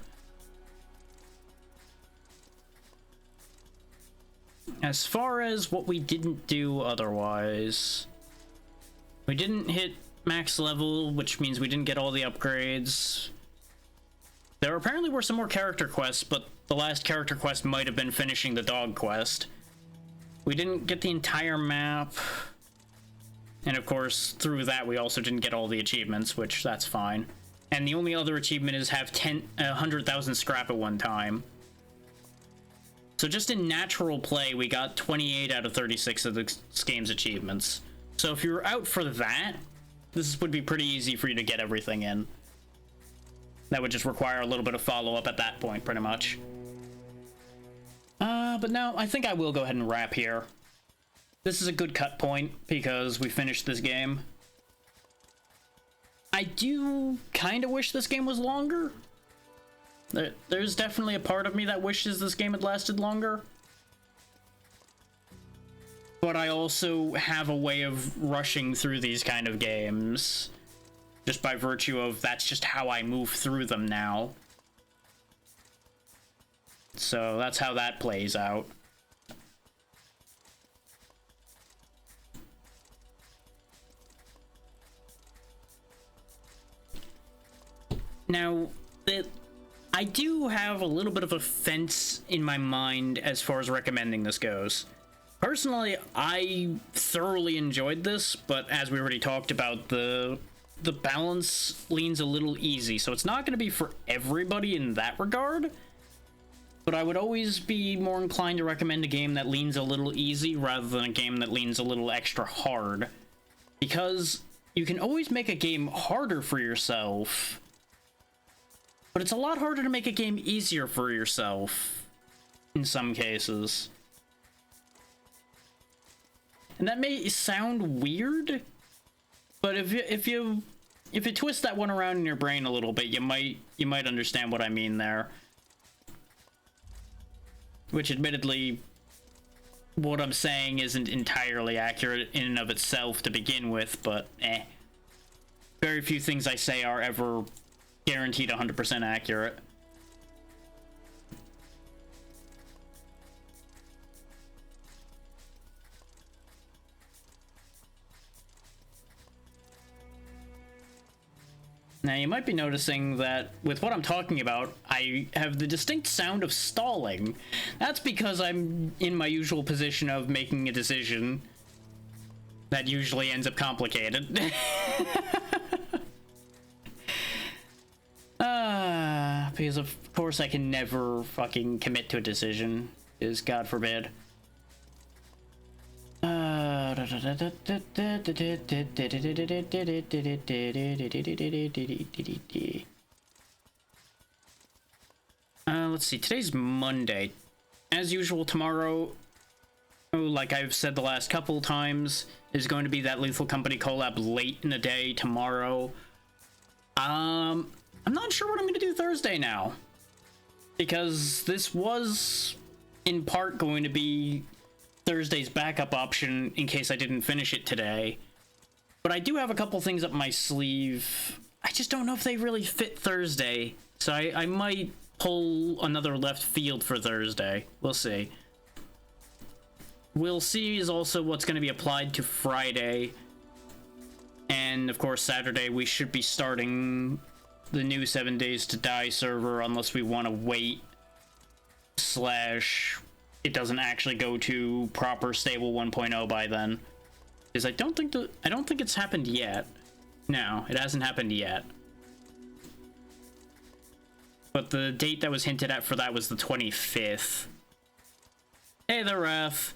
As far as what we didn't do otherwise, we didn't hit max level, which means we didn't get all the upgrades. There apparently were some more character quests, but the last character quest might have been finishing the dog quest. We didn't get the entire map. And of course, through that, we also didn't get all the achievements, which that's fine. And the only other achievement is have 100,000 scrap at one time. So just in natural play, we got 28 out of 36 of this game's achievements. So if you're out for that, this would be pretty easy for you to get everything in. That would just require a little bit of follow-up at that point, pretty much. But no, I think I will go ahead and wrap here. This is a good cut point, because we finished this game. I do kind of wish this game was longer. There's definitely a part of me that wishes this game had lasted longer. But I also have a way of rushing through these kind of games, just by virtue of that's just how I move through them now. So that's how that plays out. Now, I do have a little bit of a fence in my mind as far as recommending this goes. Personally, I thoroughly enjoyed this, but as we already talked about, the balance leans a little easy, so it's not going to be for everybody in that regard. But I would always be more inclined to recommend a game that leans a little easy rather than a game that leans a little extra hard. Because you can always make a game harder for yourself, but it's a lot harder to make a game easier for yourself in some cases. And that may sound weird, but if you twist that one around in your brain a little bit, you might understand what I mean there. Which, admittedly, what I'm saying isn't entirely accurate in and of itself to begin with, but very few things I say are ever guaranteed 100% accurate. Now, you might be noticing that with what I'm talking about, I have the distinct sound of stalling. That's because I'm in my usual position of making a decision that usually ends up complicated. Because of course I can never fucking commit to a decision, is God forbid. Let's see, today's Monday. As usual, tomorrow, like I've said the last couple times, is going to be that Lethal Company collab late in the day tomorrow. I'm not sure what I'm going to do Thursday now. because this was in part going to be Thursday's backup option in case I didn't finish it today. But I do have a couple things up my sleeve. I just don't know if they really fit Thursday, so I might pull another left field for Thursday. We'll see. We'll see is also what's going to be applied to Friday. And of course, Saturday we should be starting the new 7 Days to Die server unless we want to wait / it doesn't actually go to proper stable 1.0 by then. Because I don't think it's happened yet. No, it hasn't happened yet. But the date that was hinted at for that was the 25th. Hey there, Wrath.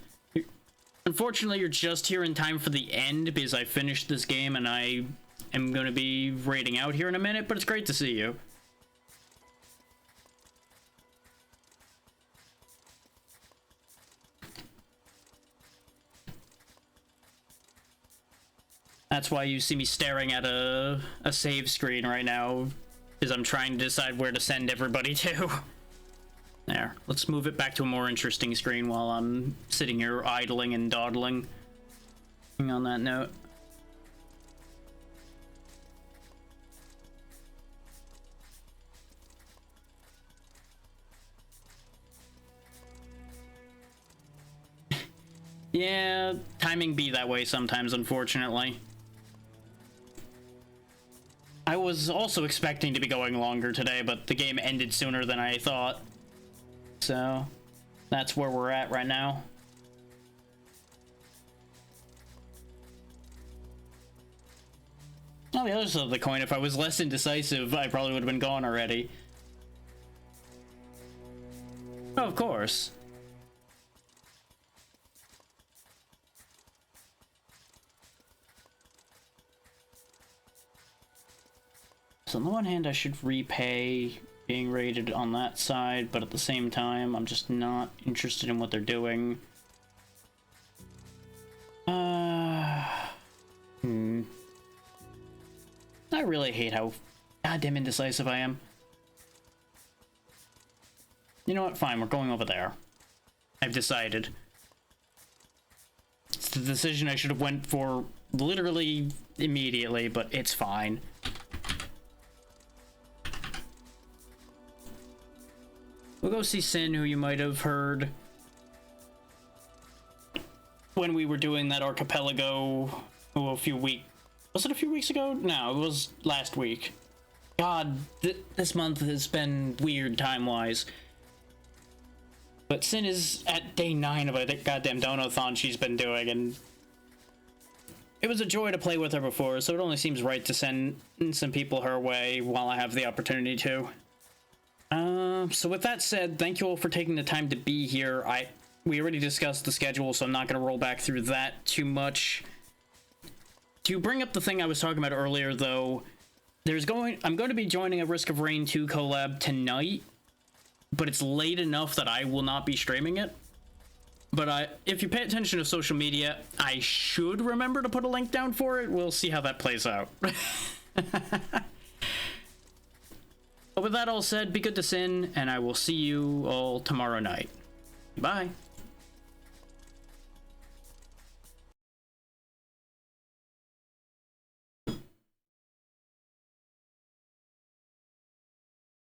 Unfortunately, you're just here in time for the end because I finished this game and I am going to be raiding out here in a minute, but it's great to see you. That's why you see me staring at a save screen right now, because I'm trying to decide where to send everybody to. There, let's move it back to a more interesting screen while I'm sitting here idling and dawdling. On that note. Yeah, timing be that way sometimes, unfortunately. I was also expecting to be going longer today, but the game ended sooner than I thought. So, that's where we're at right now. On the other side of the coin, if I was less indecisive, I probably would have been gone already. Oh, of course. So on the one hand, I should repay being rated on that side, but at the same time, I'm just not interested in what they're doing. I really hate how goddamn indecisive I am. You know what? Fine, we're going over there. I've decided. It's the decision I should have went for literally immediately, but it's fine. We'll go see Sin, who you might have heard when we were doing that archipelago a few weeks. Was it a few weeks ago? No, it was last week. God, this month has been weird time-wise. But Sin is at day 9 of a goddamn donathon she's been doing, and it was a joy to play with her before, so it only seems right to send some people her way while I have the opportunity to. So with that said, thank you all for taking the time to be here. We already discussed the schedule, so I'm not going to roll back through that too much. To bring up the thing I was talking about earlier, though, I'm going to be joining a Risk of Rain 2 collab tonight, but it's late enough that I will not be streaming it. But if you pay attention to social media, I should remember to put a link down for it. We'll see how that plays out. But with that all said, be good to Sin, and I will see you all tomorrow night. Bye.